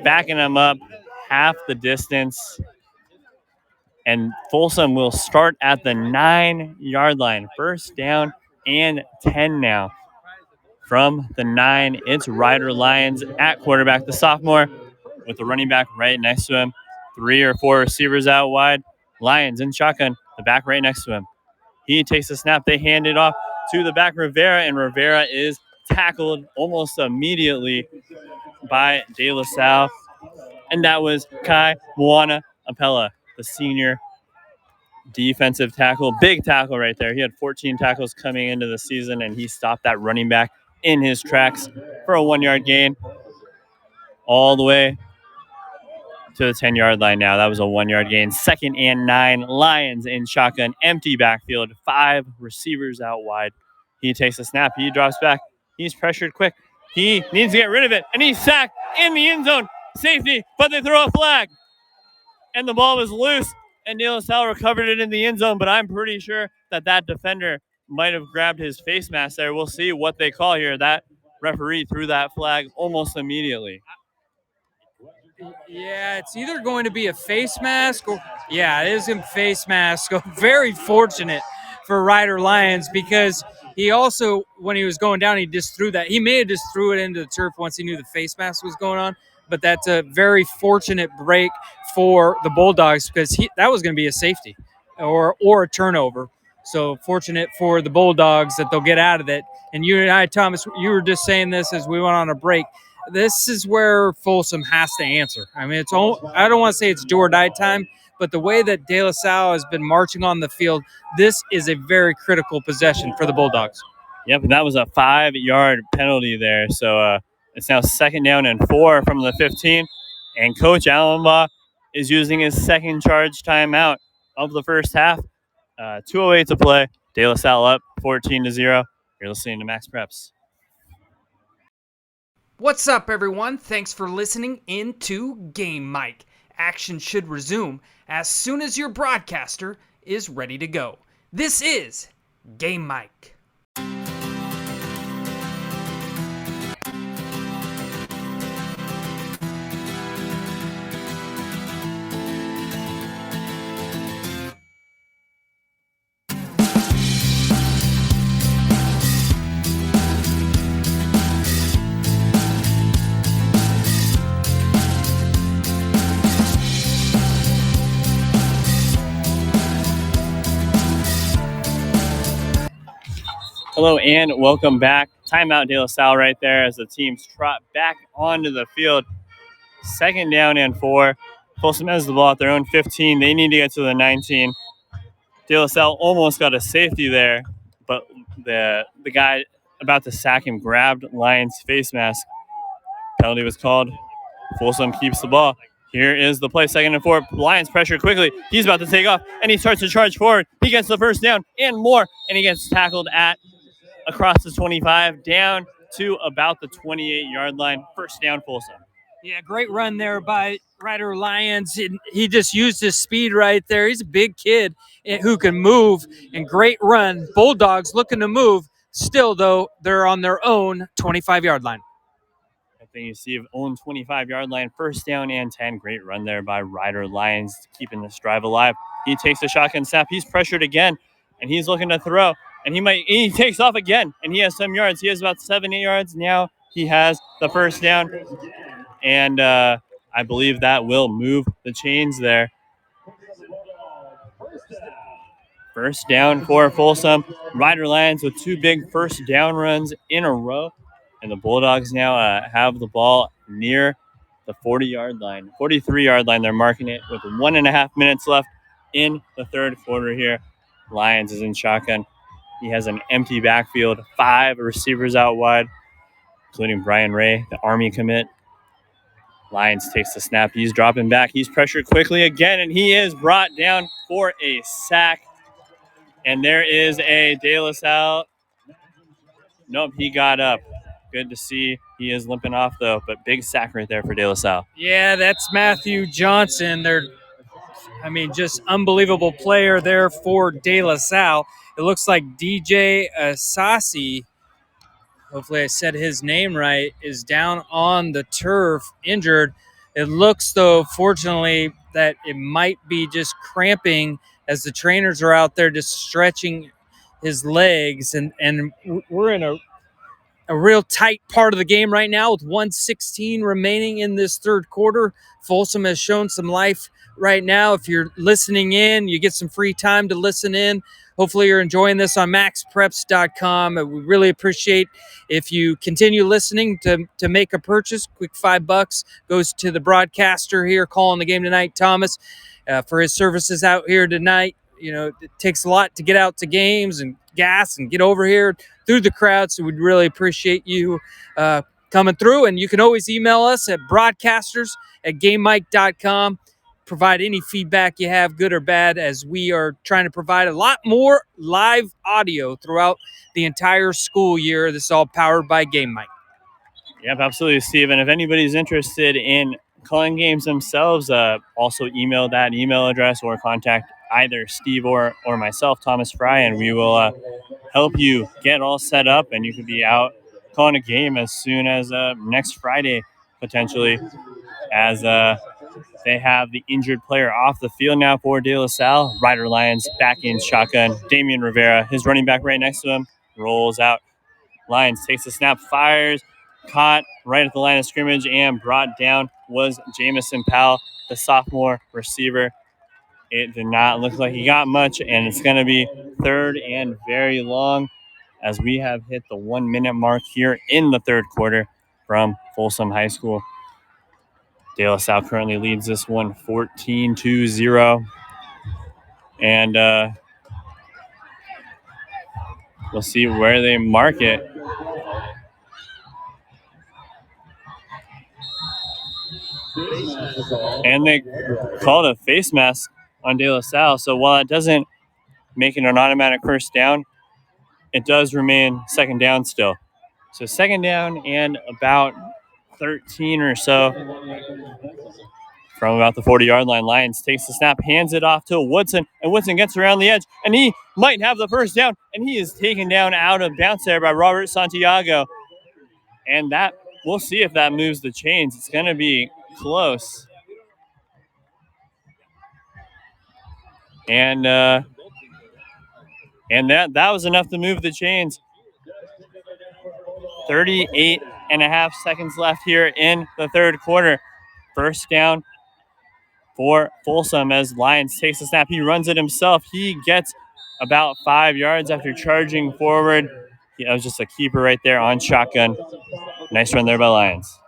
backing them up half the distance. And Folsom will start at the 9-yard line. First down and 10 now. From the 9, it's Ryder Lyons at quarterback, the sophomore, with the running back right next to him. 3 or 4 receivers out wide. Lyons in shotgun, the back right next to him. He takes the snap. They hand it off to the back Rivera, and Rivera is tackled almost immediately by De La Salle. And that was Kai Moana Apella, the senior defensive tackle. Big tackle right there. He had 14 tackles coming into the season, and he stopped that running back in his tracks for a 1-yard gain all the way to the 10-yard line now. That was a 1-yard gain. 2nd and 9. Lions in shotgun. Empty backfield. 5 receivers out wide. He takes a snap. He drops back. He's pressured quick. He needs to get rid of it, and he's sacked in the end zone. Safety, but they throw a flag. And the ball was loose, and De La Salle recovered it in the end zone, but I'm pretty sure that defender might have grabbed his face mask there. We'll see what they call here. That referee threw that flag almost immediately.
Yeah, it's either going to be a face mask or, yeah, it is a face mask. Very fortunate for Ryder Lyons because he also, when he was going down, he just threw that. He may have just threw it into the turf once he knew the face mask was going on, but that's a very fortunate break for the Bulldogs because that was going to be a safety or a turnover. So fortunate for the Bulldogs that they'll get out of it. And you and I, Thomas, you were just saying this as we went on a break. This is where Folsom has to answer. I mean, I don't want to say it's do or die time, but the way that De La Salle has been marching on the field, this is a very critical possession for the Bulldogs.
Yep, and that was a 5-yard penalty there. So it's now 2nd down and 4 from the 15. And Coach Allenbaugh is using his second charge timeout of the first half. 2:08 to play. De La Salle up 14-0. You're listening to Max Preps.
What's up, everyone? Thanks for listening into Game Mic. Action should resume as soon as your broadcaster is ready to go. This is Game Mic.
Hello and welcome back. Timeout De La Salle right there as the teams trot back onto the field. 2nd down and 4. Folsom has the ball at their own 15. They need to get to the 19. De La Salle almost got a safety there, but the guy about to sack him grabbed Lyons' face mask. Penalty was called. Folsom keeps the ball. Here is the play, 2nd and 4. Lions pressure quickly. He's about to take off, and he starts to charge forward. He gets the first down and more, and he gets tackled across the 25, down to about the 28-yard line. First down, Folsom.
Yeah, great run there by Ryder Lyons. He just used his speed right there. He's a big kid who can move, and great run. Bulldogs looking to move. Still, though, they're on their own 25-yard line.
I think you see own 25-yard line, first down and 10. Great run there by Ryder Lyons, keeping this drive alive. He takes a shotgun snap. He's pressured again, and he's looking to throw. And he takes off again, and he has some yards. He has about 7-8 yards. Now he has the first down, and I believe that will move the chains there. First down for Folsom. Ryder Lyons with 2 big first down runs in a row, and the Bulldogs now have the ball near the 40-yard line, 43-yard line. They're marking it with 1.5 minutes left in the third quarter here. Lions is in shotgun. He has an empty backfield, 5 receivers out wide, including Brian Ray, the Army commit. Lions takes the snap. He's dropping back. He's pressured quickly again, and he is brought down for a sack. And there is a De La Salle. Nope, he got up. Good to see. He is limping off, though, but big sack right there for De La Salle.
Yeah, that's Matthew Johnson. Just unbelievable player there for De La Salle. It looks like DJ Asasi, hopefully I said his name right, is down on the turf, injured. It looks, though, fortunately, that it might be just cramping as the trainers are out there just stretching his legs. And we're in a real tight part of the game right now with 1:16 remaining in this third quarter. Folsom has shown some life right now. If you're listening in, you get some free time to listen in. Hopefully you're enjoying this on maxpreps.com. We really appreciate if you continue listening to make a purchase. Quick $5 goes to the broadcaster here calling the game tonight, Thomas, for his services out here tonight. You know, it takes a lot to get out to games and gas and get over here through the crowd. So we'd really appreciate you coming through. And you can always email us at broadcasters@gamemike.com. Provide any feedback you have, good or bad, as we are trying to provide a lot more live audio throughout the entire school year. This is all powered by Game Mike.
Yep, absolutely, Steve. And if anybody's interested in calling games themselves, also email that email address or contact either Steve or myself, Thomas Fry, and we will help you get all set up, and you could be out calling a game as soon as next Friday, potentially, as they have the injured player off the field now for De La Salle. Rider Lions back in shotgun. Damian Rivera, his running back right next to him, rolls out. Lions takes the snap, fires, caught right at the line of scrimmage, and brought down was Jamison Powell, the sophomore receiver. It did not look like he got much, and it's going to be third and very long as we have hit the 1 minute mark here in the third quarter from Folsom High School. De La Salle currently leads this one 14-0. And we'll see where they mark it. And they called a face mask on De La Salle. So while it doesn't make it an automatic first down, it does remain second down still. So second down and about 13 or so from about the 40-yard line. Lions takes the snap, hands it off to Woodson, and Woodson gets around the edge, and he might have the first down, and he is taken down out of bounds there by Robert Santiago. And that, we'll see if that moves the chains. It's going to be close. And that was enough to move the chains. 38 and a half seconds left here in the third quarter. First down for Folsom as Lions takes the snap. He runs it himself. He gets about 5 yards after charging forward. That was just a keeper right there on shotgun. Nice run there by Lions.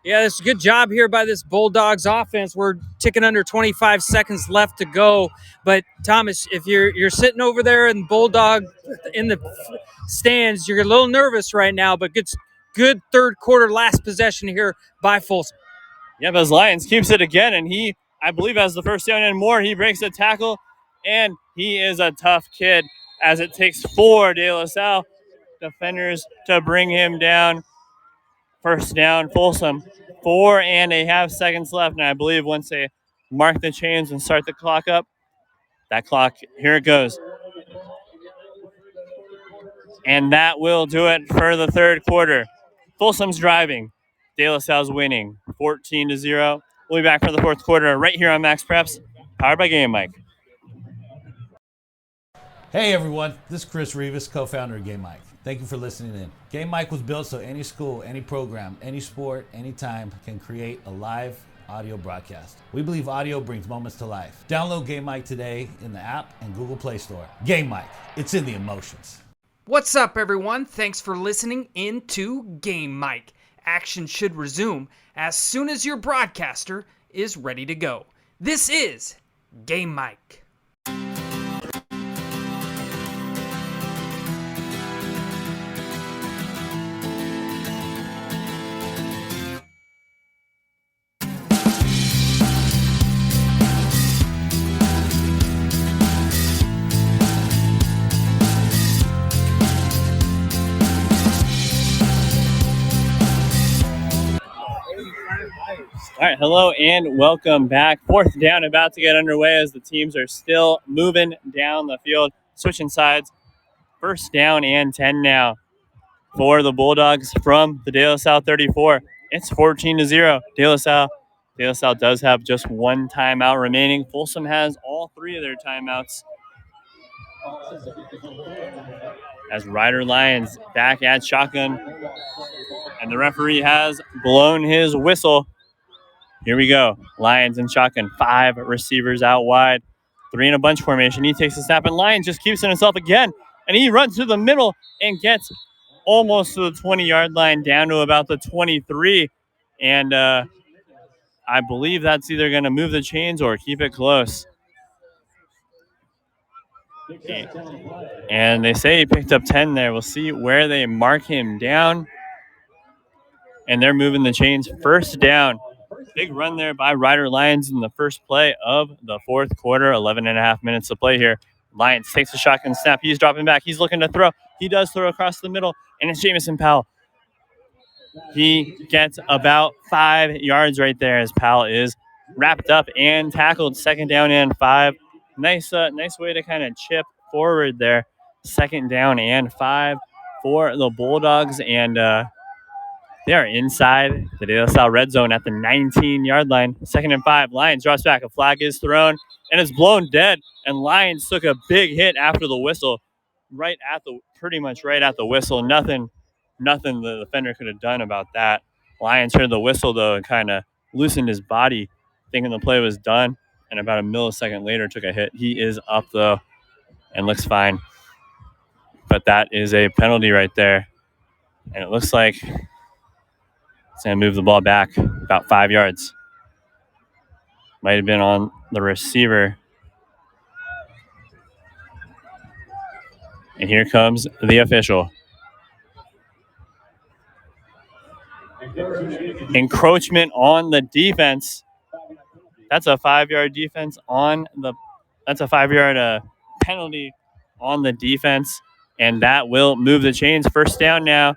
Yeah, it's a good job here by this Bulldogs offense. We're ticking under 25 seconds left to go. But, Thomas, if you're sitting over there in Bulldog in the stands, you're a little nervous right now, but good third quarter last possession here by Folsom.
Yep, as Lions keeps it again, and he, I believe, has the first down and more. He breaks a tackle, and he is a tough kid as it takes 4 De La Salle defenders to bring him down. First down, Folsom. 4.5 seconds left, and I believe once they mark the chains and start the clock up, that clock, here it goes. And that will do it for the third quarter. Folsom's driving. De La Salle's winning 14-0. We'll be back for the fourth quarter right here on Max Preps, powered by Game Mike.
Hey everyone, this is Chris Rivas, co-founder of Game Mike. Thank you for listening in. Game Mike was built so any school, any program, any sport, anytime can create a live audio broadcast. We believe audio brings moments to life. Download Game Mike today in the app and Google Play Store. Game Mike, it's in the emotions.
What's up, everyone? Thanks for listening in to Game Mike. Action should resume as soon as your broadcaster is ready to go. This is Game Mike.
All right, hello and welcome back. Fourth down about to get underway as the teams are still moving down the field, switching sides. First down and 10 now for the Bulldogs from the De La Salle 34. It's 14-0. De La Salle does have just one timeout remaining. Folsom has all three of their timeouts. As Ryder Lyons back at shotgun, and the referee has blown his whistle. Here we go. Lions in shotgun. 5 receivers out wide. 3 in a bunch formation. He takes a snap, and Lions just keeps it himself again. And he runs through the middle and gets almost to the 20-yard line, down to about the 23. And I believe that's either going to move the chains or keep it close. And they say he picked up 10 there. We'll see where they mark him down. And they're moving the chains. First down. Big run there by Ryder Lyons in the first play of the fourth quarter. 11 and a half minutes to play here. Lyons takes a shotgun snap. He's dropping back. He's looking to throw. He does throw across the middle, and it's Jamison Powell. He gets about 5 yards right there as Powell is wrapped up and tackled. Second down and 5. Nice way to kind of chip forward there. Second down and 5 for the Bulldogs, and they are inside the De La Salle red zone at the 19-yard line. Second and 5. Lions drops back. A flag is thrown, and it's blown dead. And Lions took a big hit after the whistle, pretty much right at the whistle. Nothing the defender could have done about that. Lions heard the whistle, though, and kind of loosened his body, thinking the play was done. And about a millisecond later, took a hit. He is up, though, and looks fine. But that is a penalty right there. And it looks like it's going to move the ball back about 5 yards. Might have been on the receiver. And here comes the official. Encroachment on the defense. That's a 5-yard defense that's a 5-yard penalty on the defense. And that will move the chains. First down now,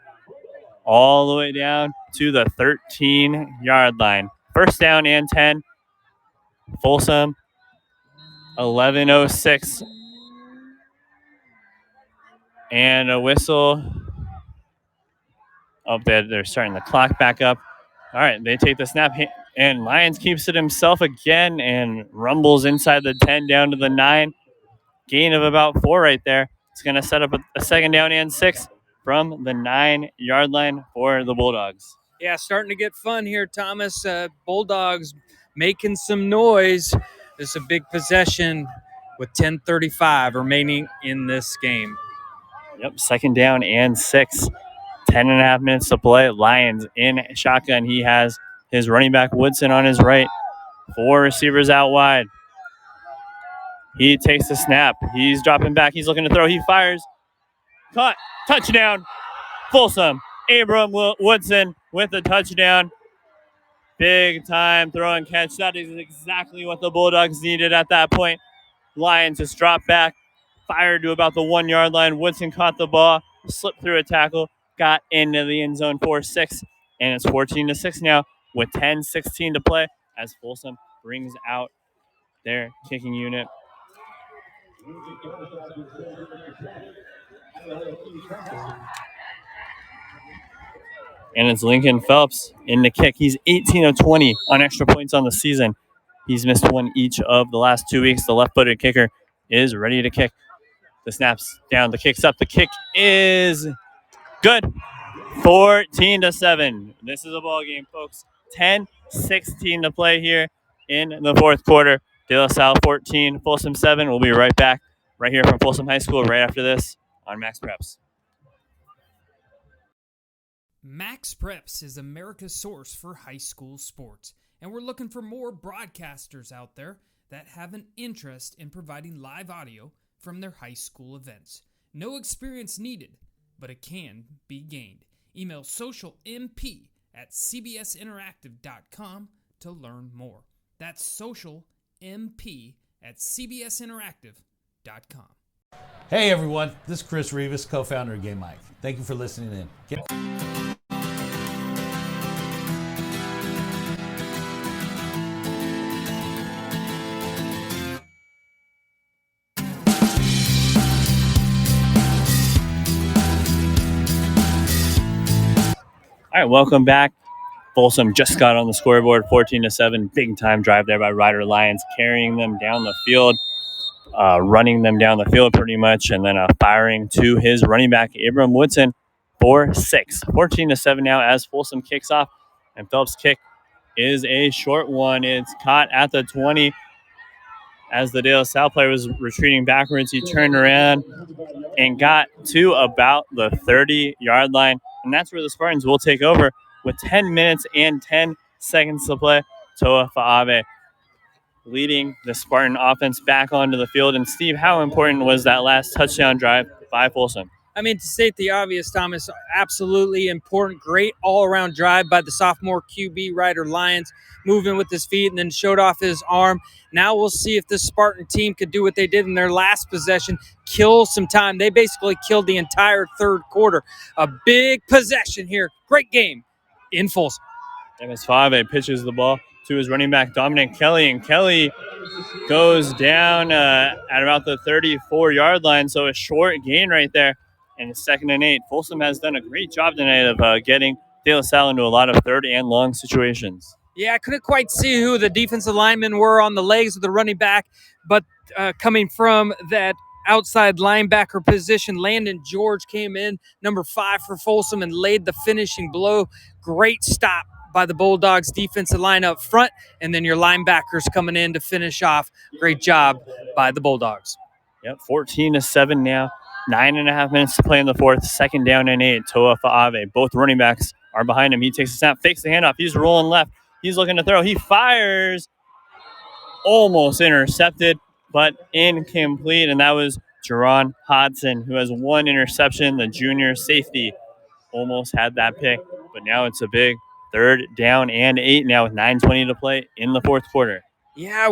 all the way down to the 13-yard line. First down and 10. Folsom, 11:06. And a whistle. Oh, they're starting the clock back up. All right, they take the snap, and Lyons keeps it himself again and rumbles inside the 10 down to the 9. Gain of about 4 right there. It's going to set up a second down and 6 from the 9-yard line for the Bulldogs.
Yeah, starting to get fun here, Thomas. Bulldogs making some noise. This is a big possession with 10:35 remaining in this game.
Yep, second down and 6. 10 and a half minutes to play. Lions in shotgun. He has his running back Woodson on his right. 4 receivers out wide. He takes the snap. He's dropping back. He's looking to throw. He fires. Caught. Touchdown. Folsom. Abram Woodson with the touchdown. Big time throw and catch. That is exactly what the Bulldogs needed at that point. Lions just dropped back. Fired to about the 1-yard line. Woodson caught the ball. Slipped through a tackle. Got into the end zone for 6. And it's 14-6 now with 10:16 to play as Folsom brings out their kicking unit. And it's Lincoln Phelps in the kick. He's 18 of 20 on extra points on the season. He's missed one each of the last 2 weeks. The left-footed kicker is ready to kick. The snap's down. The kick's up. The kick is good. 14-7. This is a ball game, folks. 10:16 to play here in the fourth quarter. De La Salle 14, Folsom 7. We'll be right back right here from Folsom High School right after this on Max Preps.
Max Preps is America's source for high school sports, and we're looking for more broadcasters out there that have an interest in providing live audio from their high school events. No experience needed, but it can be gained. Email socialmp@cbsinteractive.com to learn more. That's socialmp@cbsinteractive.com.
Hey everyone, this is Chris Rivas, co-founder of Game Mike. Thank you for listening in.
All right, welcome back. Folsom just got on the scoreboard, 14-7. Big time drive there by Ryder Lions, carrying them down the field, running them down the field pretty much, and then firing to his running back, Abram Woodson, for 6. 14-7 now as Folsom kicks off, and Phelps' kick is a short one. It's caught at the 20. As the De La Salle player was retreating backwards, he turned around and got to about the 30-yard line. And that's where the Spartans will take over with 10 minutes and 10 seconds to play. Toa Fa'ave leading the Spartan offense back onto the field. And Steve, how important was that last touchdown drive by Folsom?
I mean, to state the obvious, Thomas, absolutely important. Great all-around drive by the sophomore QB Ryder Lions, moving with his feet and then showed off his arm. Now we'll see if this Spartan team could do what they did in their last possession, kill some time. They basically killed the entire third quarter. A big possession here. Great game in Folsom.
Ms. Fave pitches the ball to his running back, Dominic Kelly, and Kelly goes down at about the 34-yard line, so a short gain right there. And it's 2nd and 8. Folsom has done a great job tonight of getting De La Salle into a lot of third and long situations.
Yeah, I couldn't quite see who the defensive linemen were on the legs of the running back, but coming from that outside linebacker position, Landon George came in, number 5 for Folsom, and laid the finishing blow. Great stop by the Bulldogs defensive line up front, and then your linebackers coming in to finish off. Great job by the Bulldogs.
Yep, 14-7 now. 9.5 minutes to play in the fourth. 2nd down and 8. Toa Fa'ave. Both running backs are behind him. He takes a snap, fakes the handoff. He's rolling left. He's looking to throw. He fires. Almost intercepted, but incomplete. And that was Jerron Hodson, who has 1 interception. The junior safety almost had that pick. But now it's a big 3rd down and 8 now with 9:20 to play in the fourth quarter.
Yeah,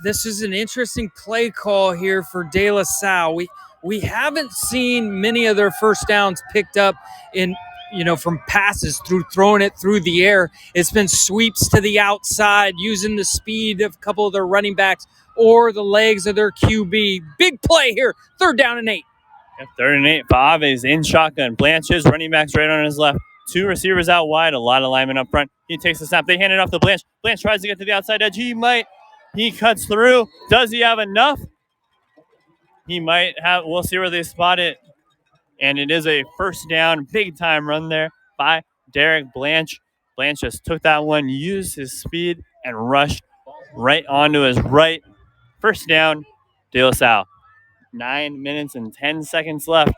this is an interesting play call here for De La Salle. We haven't seen many of their first downs picked up from passes through throwing it through the air. It's been sweeps to the outside using the speed of a couple of their running backs or the legs of their QB. Big play here, 3rd down and 8.
Yep, 3rd and 8. Fa'ave is in shotgun. Blanche's running backs right on his left. 2 receivers out wide, a lot of linemen up front. He takes the snap. They hand it off to Blanche. Blanche tries to get to the outside edge. He cuts through. Does he have enough? He might have. We'll see where they spot it. And it is a 1st down, big-time run there by Derek Blanche. Blanche just took that one, used his speed, and rushed right onto his right. 1st down, De La Salle. 9 minutes and 10 seconds left.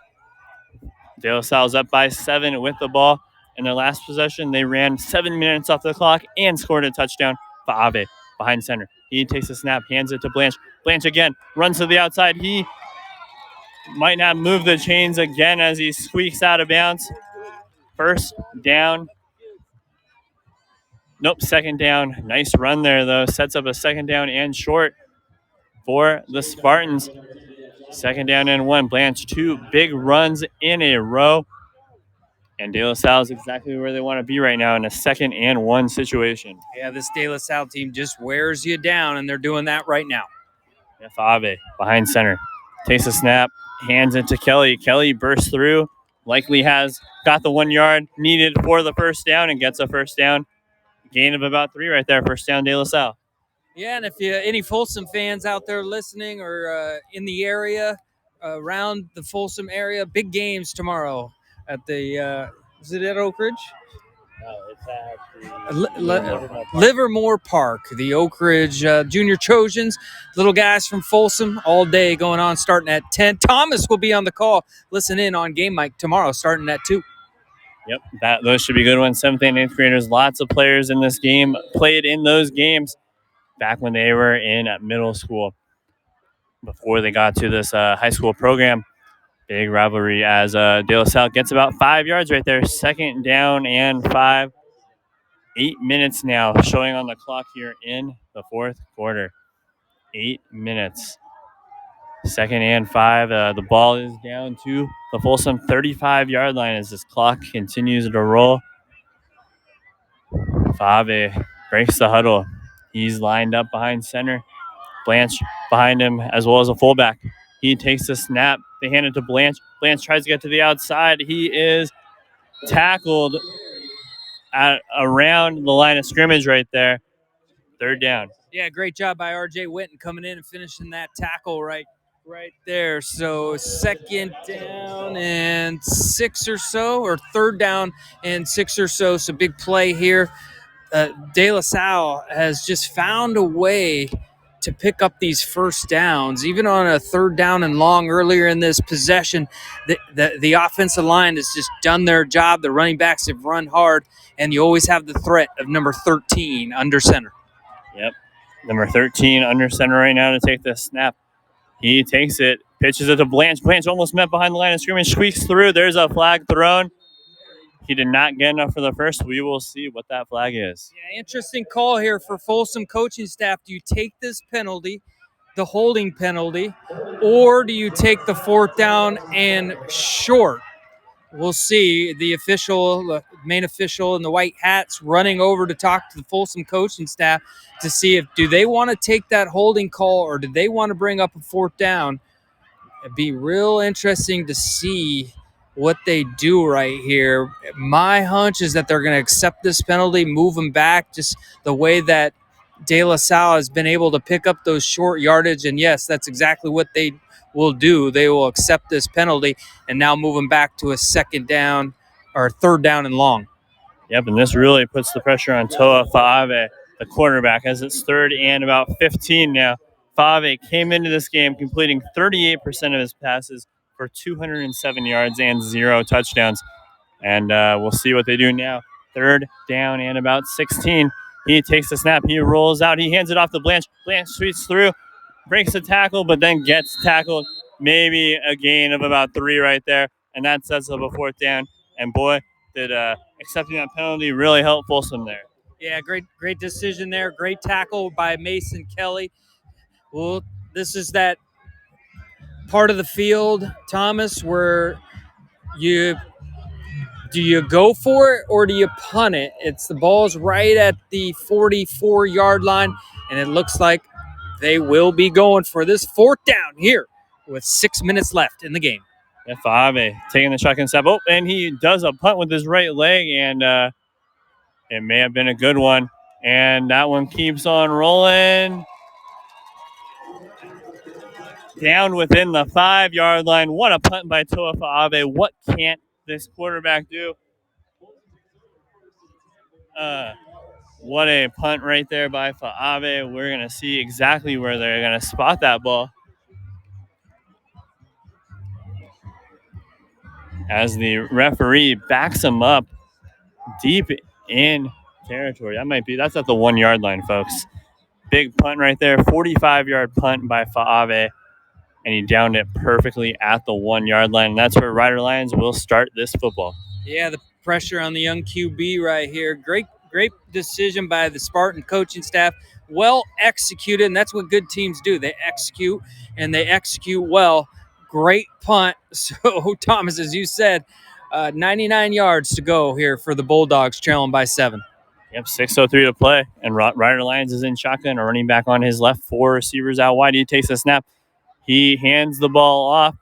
De La Salle's up by 7 with the ball. In their last possession, they ran 7 minutes off the clock and scored a touchdown. Fa'ave behind center. He takes a snap, hands it to Blanche. Blanche again runs to the outside. He might not move the chains again as he squeaks out of bounds. 1st down. Nope, 2nd down. Nice run there, though. Sets up a 2nd down and short for the Spartans. 2nd down and 1. Blanche, 2 big runs in a row. And De La Salle is exactly where they want to be right now in a 2nd and 1 situation.
Yeah, this De La Salle team just wears you down, and they're doing that right now.
Fa'ave behind center. Takes a snap, hands it to Kelly. Kelly bursts through, likely has got the 1 yard needed for the 1st down and gets a 1st down. Gain of about 3 right there. 1st down, De La Salle.
Yeah, and if any Folsom fans out there listening or in the area, around the Folsom area, big games tomorrow at the, is it at Oak Ridge?
No, it's at
Livermore Park, the Oak Ridge Junior Trojans, little guys from Folsom, all day going on, starting at 10. Thomas will be on the call. Listen in on Game Mike tomorrow, starting at 2.
Yep, those should be good ones. 7th and 8th graders, lots of players in this game, played in those games back when they were in middle school before they got to this high school program. Big rivalry as De La Salle gets about 5 yards right there. 2nd down and 5. 8 minutes now showing on the clock here in the fourth quarter. 8 minutes. 2nd and 5. The ball is down to the Folsom 35-yard line as this clock continues to roll. Fave breaks the huddle. He's lined up behind center. Blanche behind him as well as a fullback. He takes the snap. They hand it to Blanche. Blanche tries to get to the outside. He is tackled around the line of scrimmage right there. Third down.
Yeah, great job by R.J. Witten coming in and finishing that tackle right there. So 2nd down and 6 or so, or 3rd down and 6 or so. So big play here. De La Salle has just found a way to pick up these first downs, even on a 3rd down and long earlier in this possession. The offensive line has just done their job. The running backs have run hard, and you always have the threat of number 13 under center.
Yep. Number 13 under center right now to take the snap. He takes it, pitches it to Blanche. Blanche almost met behind the line of scrimmage, squeaks through. There's a flag thrown. He did not get enough for the first. We will see what that flag is.
Yeah, interesting call here for Folsom coaching staff. Do you take this penalty, the holding penalty, or do you take the 4th down and short? We'll see. The main official in the white hats running over to talk to the Folsom coaching staff to see if do they want to take that holding call or do they want to bring up a 4th down. It'd be real interesting to see what they do right here. My hunch is that they're going to accept this penalty, move them back, just the way that De La Salle has been able to pick up those short yardage. And yes, that's exactly what they will do. They will accept this penalty and now move them back to a 2nd down or 3rd down and long.
Yep, and this really puts the pressure on Toa Fa'ave, the quarterback, as it's 3rd and about 15 now. Fa'ave came into this game completing 38% of his passes for 207 yards and 0 touchdowns. And we'll see what they do now. 3rd down and about 16. He takes the snap. He rolls out. He hands it off to Blanche. Blanche sweeps through, breaks a tackle, but then gets tackled. Maybe a gain of about 3 right there. And that sets up a 4th down. And boy, did accepting that penalty really help Folsom there.
Yeah, great decision there. Great tackle by Mason Kelly. Well, this is that part of the field, Thomas, where do you go for it or do you punt it? It's the ball's right at the 44-yard line, and it looks like they will be going for this 4th down here with 6 minutes left in the game.
Yeah, Fa'ave taking the shotgun step. Oh, and he does a punt with his right leg, and it may have been a good one. And that one keeps on rolling. Down within the 5-yard line. What a punt by Toa Fa'ave. What can't this quarterback do? What a punt right there by Fa'ave. We're going to see exactly where they're going to spot that ball. As the referee backs him up deep in territory. That's at the 1-yard line, folks. Big punt right there. 45-yard punt by Fa'ave. And he downed it perfectly at the 1-yard line. And that's where Rider Lions will start this football.
Yeah, the pressure on the young QB right here. Great decision by the Spartan coaching staff. Well executed, and that's what good teams do. They execute, and they execute well. Great punt. So, Thomas, as you said, 99 yards to go here for the Bulldogs, trailing by 7.
Yep, 6:03 to play. And Rider Lions is in shotgun, a running back on his left, 4 receivers out wide. He takes a snap. He hands the ball off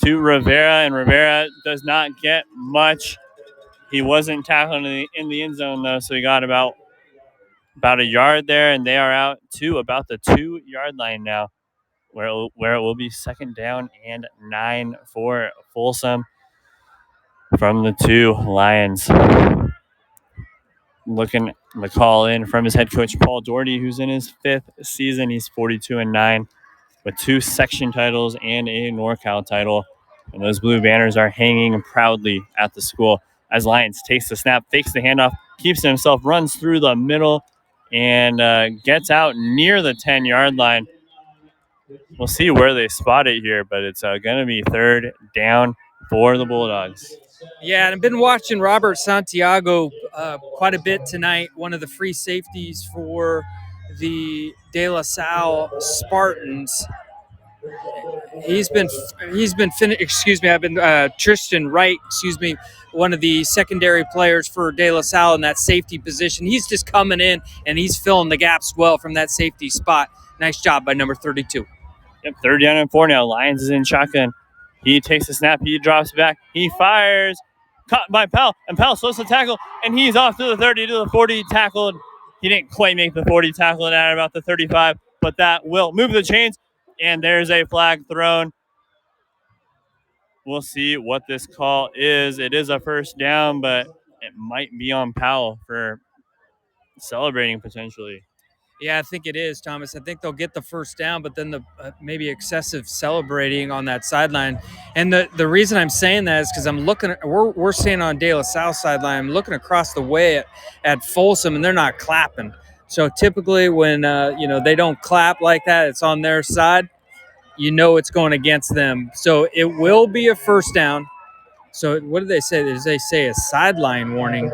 to Rivera, and Rivera does not get much. He wasn't tackled in the end zone, though, so he got about a yard there, and they are out to about the 2-yard line now, where it will be 2nd down and 9 for Folsom from the 2 Lions. Looking the call in from his head coach, Paul Doherty, who's in his 5th season. He's 42-9 with 2 section titles and a NorCal title. And those blue banners are hanging proudly at the school as Lions takes the snap, fakes the handoff, keeps it himself, runs through the middle, and gets out near the 10-yard line. We'll see where they spot it here, but it's going to be 3rd down for the Bulldogs.
Yeah, and I've been watching Robert Santiago quite a bit tonight, one of the free safeties for the De La Salle Spartans. Tristan Wright, one of the secondary players for De La Salle in that safety position. He's just coming in, and he's filling the gaps well from that safety spot. Nice job by number 32.
Yep, 3rd down and 4 now. Lions is in shotgun. He takes the snap. He drops back. He fires. caught by Powell, and Powell slows the tackle, and he's off to the 30, to the 40, tackled. He didn't quite make the 40, tackled at about the 35, but that will move the chains, and there's a flag thrown. We'll see what this call is. It is a first down, but it might be on Powell for celebrating potentially.
Yeah, I think it is, Thomas. I think they'll get the first down, but then the maybe excessive celebrating on that sideline. And the reason I'm saying that is because I'm looking at, we're seeing on De La Salle sideline, I'm looking across the way at Folsom, and they're not clapping. So typically when they don't clap like that, it's on their side. You know it's going against them. So it will be a first down. So what did they say? Did they say a sideline warning?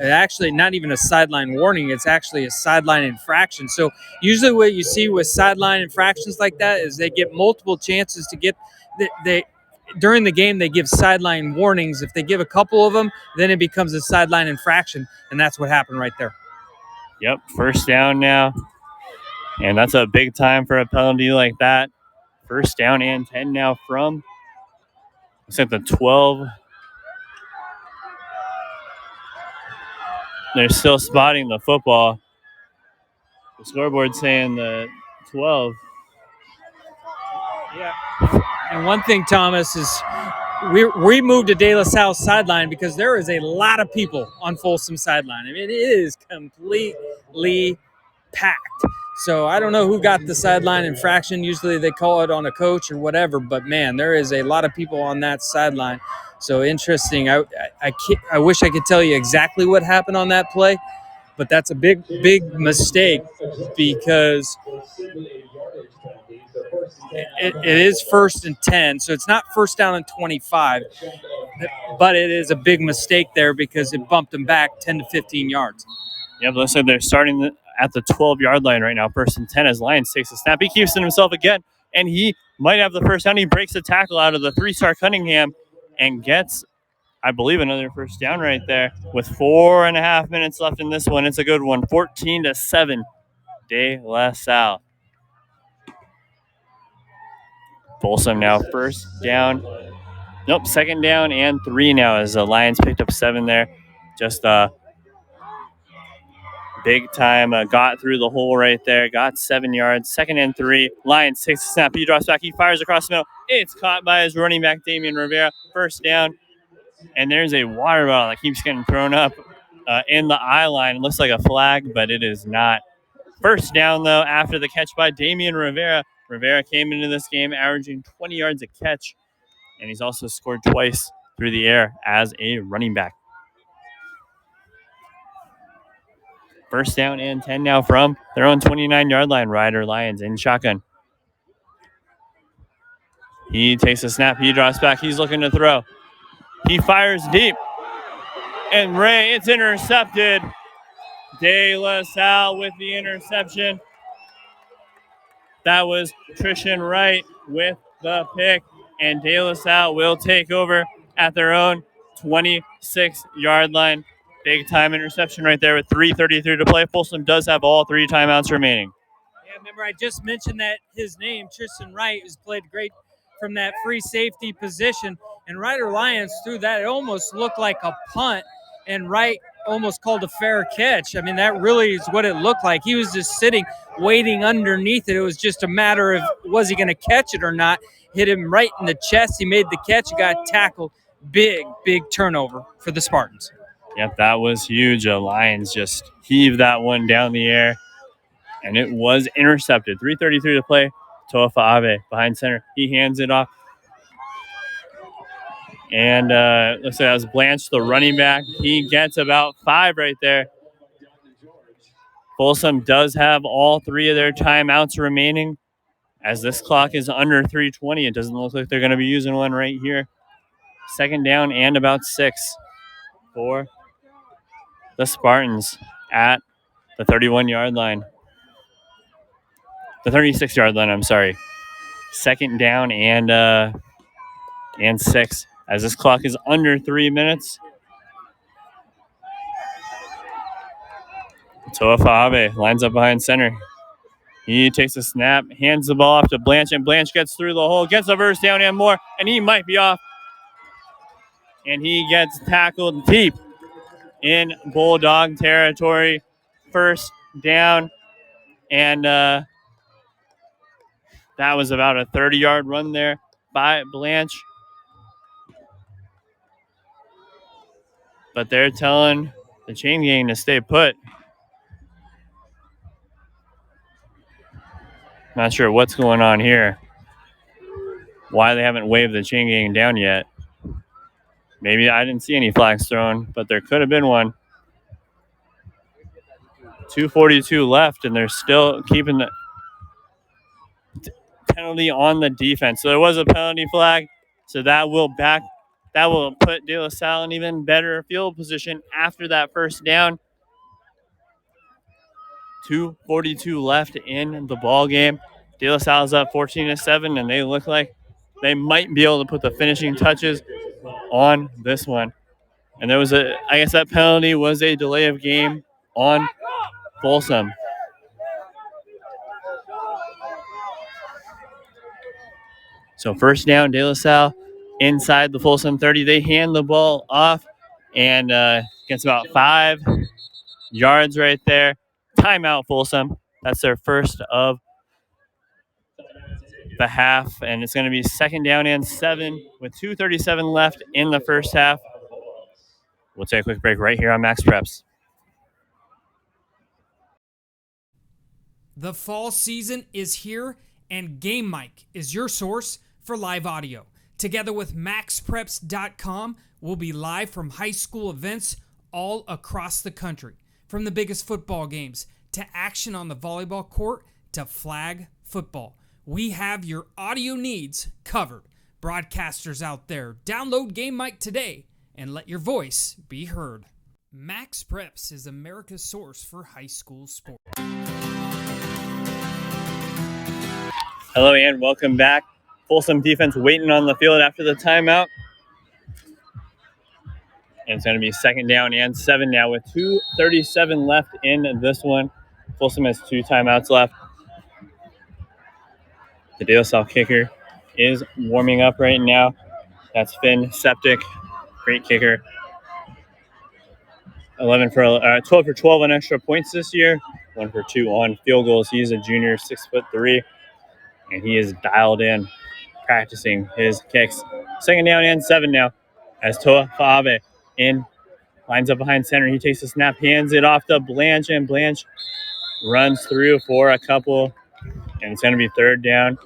Actually, not even a sideline warning. It's actually a sideline infraction. So usually what you see with sideline infractions like that is they get multiple chances to get they during the game. They give sideline warnings. If they give a couple of them, then it becomes a sideline infraction, and that's what happened right there.
Yep, first down now. And that's a big time for a penalty like that. First down and 10 now from, looks like the 12. They're still spotting the football. The scoreboard saying the 12.
Yeah. And one thing, Thomas, is we moved to De La Salle sideline because there is a lot of people on Folsom sideline. I mean, it is completely packed. So I don't know who got the sideline infraction. Usually they call it on a coach or whatever, but man, there is a lot of people on that sideline. So interesting. I wish I could tell you exactly what happened on that play, but that's a big mistake because it is 1st and 10. So it's not first down and 25, but it is a big mistake there because it bumped them back 10 to 15 yards.
Yeah, but looks like they're starting at the 12-yard line right now. 1st and 10 as Lyons takes a snap. He keeps it himself again, and he might have the first down. He breaks the tackle out of the 3-star Cunningham and gets, I believe, another first down right there with 4.5 minutes left in this one. It's a good one. 14-7, De La Salle. Folsom now first down. Nope, 2nd down and 3 now as the Lions picked up 7 there. Just big time, got through the hole right there, got 7 yards. 2nd and 3. Lions takes a snap. He drops back. He fires across the middle. It's caught by his running back, Damian Rivera. First down. And there's a water bottle that keeps getting thrown up in the eye line. It looks like a flag, but it is not. First down, though, after the catch by Damian Rivera. Rivera came into this game averaging 20 yards a catch, and he's also scored twice through the air as a running back. First down and 10 now from their own 29-yard line. Ryder Lyons in shotgun. He takes a snap. He drops back. He's looking to throw. He fires deep. And Ray, it's intercepted. De La Salle with the interception. That was Trishan Wright with the pick. And De La Salle will take over at their own 26-yard line. Big time interception right there with 3:33 to play. Folsom does have all 3 timeouts remaining.
Yeah, remember I just mentioned that his name, Tristan Wright, has played great from that free safety position. And Ryder Lyons threw that. It almost looked like a punt, and Wright almost called a fair catch. I mean, that really is what it looked like. He was just sitting, waiting underneath it. It was just a matter of was he going to catch it or not. Hit him right in the chest. He made the catch. He got tackled. Big turnover for the Spartans.
Yep, that was huge. Lions just heaved that one down the air, and it was intercepted. 3:33 to play. Toafa Abe behind center. He hands it off. And looks like that was Blanche, the running back. He gets about 5 right there. Folsom does have all 3 of their timeouts remaining. As this clock is under 3:20, it doesn't look like they're going to be using one right here. 2nd down and about 6 for the Spartans at the 31-yard line. The 36-yard line, I'm sorry. 2nd down and 6 as this clock is under 3 minutes. Toafa Abe lines up behind center. He takes a snap, hands the ball off to Blanche, and Blanche gets through the hole, gets the first down and more, and he might be off. and he gets tackled deep in Bulldog territory. First down, and that was about a 30-yard run there by Blanche. But they're telling the chain gang to stay put. Not sure what's going on here. Why they haven't waved the chain gang down yet. Maybe I didn't see any flags thrown, but there could have been one. 2:42 left, and they're still keeping the penalty on the defense. So there was a penalty flag, so that will put De La Salle in even better field position after that first down. 2:42 left in the ball game. De La Salle's up 14-7, and they look like they might be able to put the finishing touches on this one. And I guess that penalty was a delay of game on Folsom. So first down, De La Salle inside the Folsom 30. They hand the ball off and gets about 5 yards right there. Timeout, Folsom. That's their first of the half, and it's going to be second down and 7 with 2:37 left in the first half. We'll take a quick break right here on Max Preps.
The fall season is here, and Game Mic is your source for live audio. Together with MaxPreps.com, we'll be live from high school events all across the country. From the biggest football games to action on the volleyball court to flag football. We have your audio needs covered. Broadcasters out there, download Game Mic today and let your voice be heard. Max Preps is America's source for high school sports.
Hello and welcome back. Folsom defense waiting on the field after the timeout. And it's going to be second down and 7 now with 2:37 left in this one. Folsom has 2 timeouts left. The De La Salle kicker is warming up right now. That's Finn Septic, great kicker. 12 for 12 on extra points this year. 1 for 2 on field goals. He's a junior, 6'3", and he is dialed in, practicing his kicks. Second down and 7 now, as Toa Fa'ave lines up behind center. He takes the snap, hands it off to Blanche, and Blanche runs through for a couple, and it's going to be third down.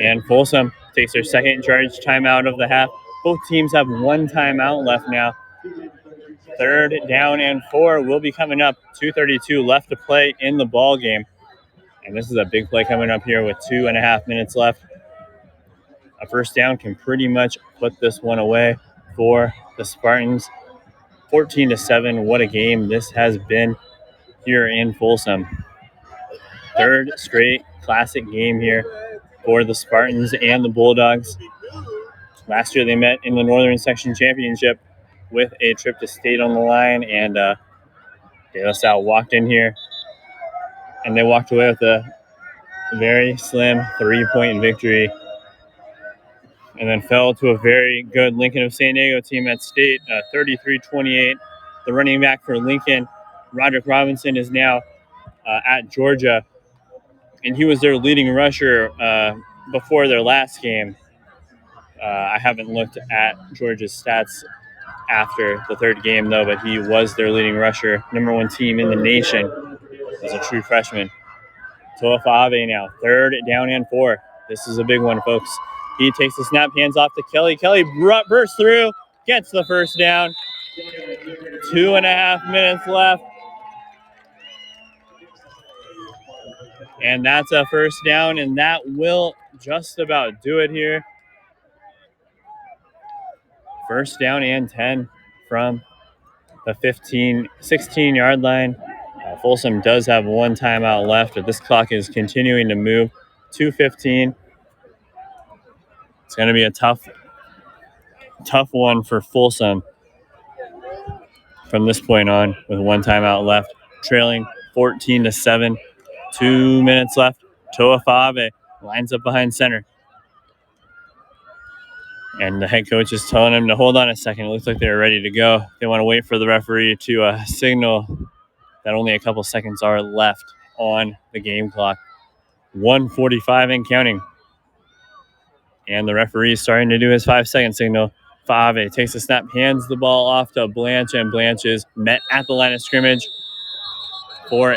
And Folsom takes their second charge timeout of the half. Both teams have 1 timeout left now. Third down and 4 will be coming up. 2:32 left to play in the ball game. And this is a big play coming up here with 2.5 minutes left. A first down can pretty much put this one away for the Spartans. 14-7. What a game this has been here in Folsom. Third straight classic game here for the Spartans and the Bulldogs. Last year they met in the Northern Section Championship with a trip to state on the line, and De La Salle walked in here and they walked away with a very slim 3-point victory, and then fell to a very good Lincoln of San Diego team at state, 33-28. The running back for Lincoln, Roderick Robinson, is now at Georgia, and he was their leading rusher before their last game. I haven't looked at Georgia's stats after the third game, though, but he was their leading rusher, number 1 team in the nation as a true freshman. Toa Fa'ave now, third down and 4. This is a big one, folks. He takes the snap, hands off to Kelly. Kelly bursts through, gets the first down. 2.5 minutes left. And that's a first down, and that will just about do it here. First down and 10 from the 16-yard line. Folsom does have 1 timeout left, but this clock is continuing to move. 2:15. It's going to be a tough one for Folsom from this point on with 1 timeout left. Trailing 14-7. 2 minutes left. Toa Fa'ave lines up behind center. And the head coach is telling him to hold on a second. It looks like they're ready to go. They want to wait for the referee to signal that only a couple seconds are left on the game clock. 1:45 and counting. And the referee is starting to do his 5-second signal. Fave takes a snap, hands the ball off to Blanche, and Blanche is met at the line of scrimmage for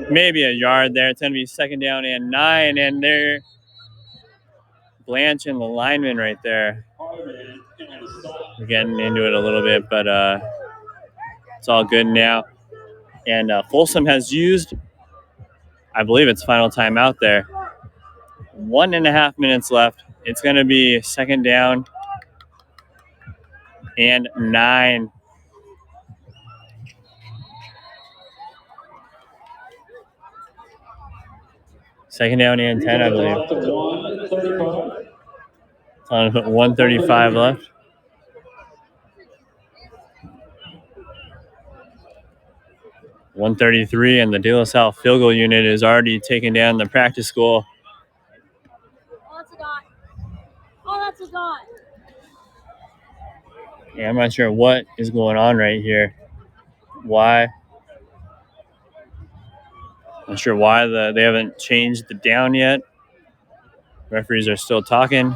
maybe a yard there. It's going to be 2nd down and 9, and there Blanche and the lineman right there. We're getting into it a little bit, but it's all good now. And Folsom has used, I believe it's final timeout there. 1.5 minutes left. It's going to be 2nd down and 9. Second down and 10, I believe. Telling to put 1:35 left. .133, and the De La Salle field goal unit is already taking down the practice goal.
Oh, that's a dot. Oh, that's a dot.
Yeah, I'm not sure what is going on right here. Why? Not sure why they haven't changed the down yet. Referees are still talking.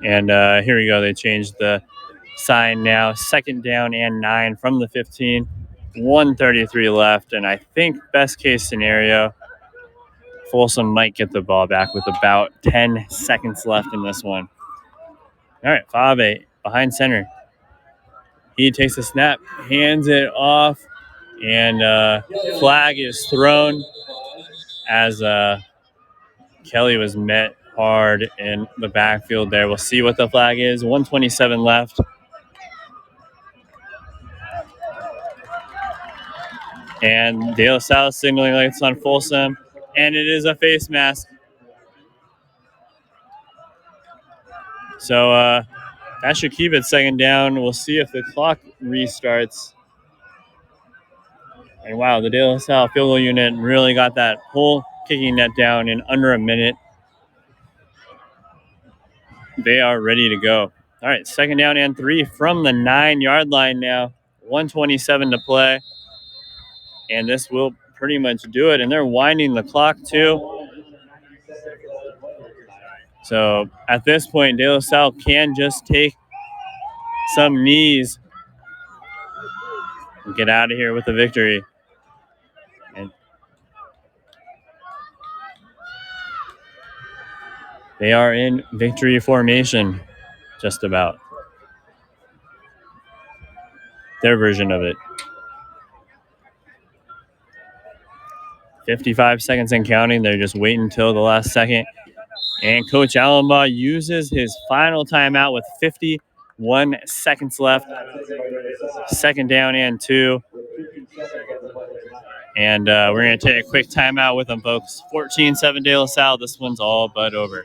And here we go. They changed the sign now. 2nd down and 9 from the 15. 1:33 left. And I think best case scenario, Folsom might get the ball back with about 10 seconds left in this one. All right, Fave behind center. He takes a snap, hands it off, and flag is thrown as Kelly was met hard in the backfield there. We'll see what the flag is. 1:27 left. And De La Salle signaling lights on Folsom, and it is a face mask. So that should keep it 2nd down. We'll see if the clock restarts. And wow, the De La Salle field goal unit really got that whole kicking net down in under a minute. They are ready to go. All right, 2nd down and 3 from the 9-yard line now. 1:27 to play. And this will pretty much do it. And they're winding the clock too. So at this point, De La Salle can just take some knees and get out of here with a victory. And they are in victory formation, just about. Their version of it. 55 seconds and counting. They're just waiting until the last second. And Coach Allenbaugh uses his final timeout with 51 seconds left. 2nd down and 2. And we're going to take a quick timeout with them, folks. 14-7 De La Salle. This one's all but over.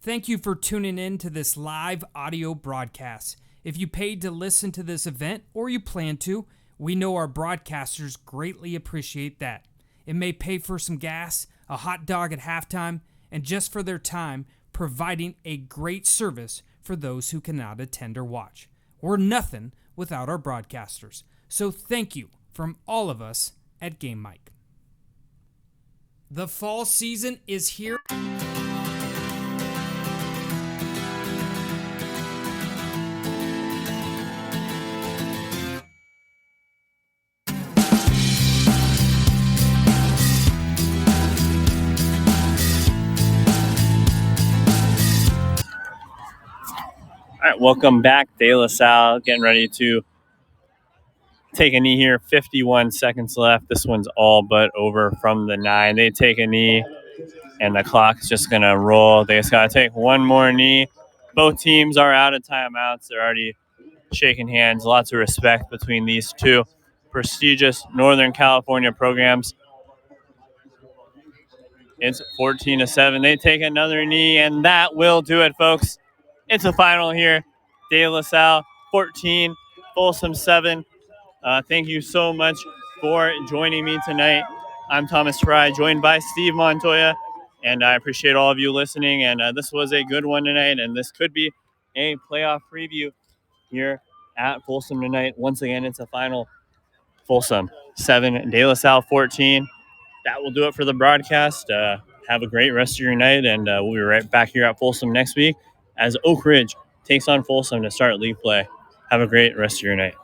Thank you for tuning in to this live audio broadcast. If you paid to listen to this event or you plan to, we know our broadcasters greatly appreciate that. It may pay for some gas, a hot dog at halftime, and just for their time, providing a great service for those who cannot attend or watch. We're nothing without our broadcasters. So thank you from all of us at Game Mike. The fall season is here.
All right, welcome back. De La Salle getting ready to take a knee here. 51 seconds left. This one's all but over from the 9. They take a knee, and the clock's just going to roll. They just got to take one more knee. Both teams are out of timeouts. They're already shaking hands. Lots of respect between these two prestigious Northern California programs. It's 14-7. They take another knee, and that will do it, folks. It's a final here. De La Salle 14, Folsom 7. Thank you so much for joining me tonight I'm Thomas Fry, joined by Steve Montoya, and I appreciate all of you listening. And this was a good one tonight, and this could be a playoff preview here at Folsom tonight. Once again, it's a final. Folsom 7, De La Salle 14. That will do it for the broadcast. Have a great rest of your night, and we'll be right back here at Folsom next week as Oak Ridge takes on Folsom to start league play. Have a great rest of your night.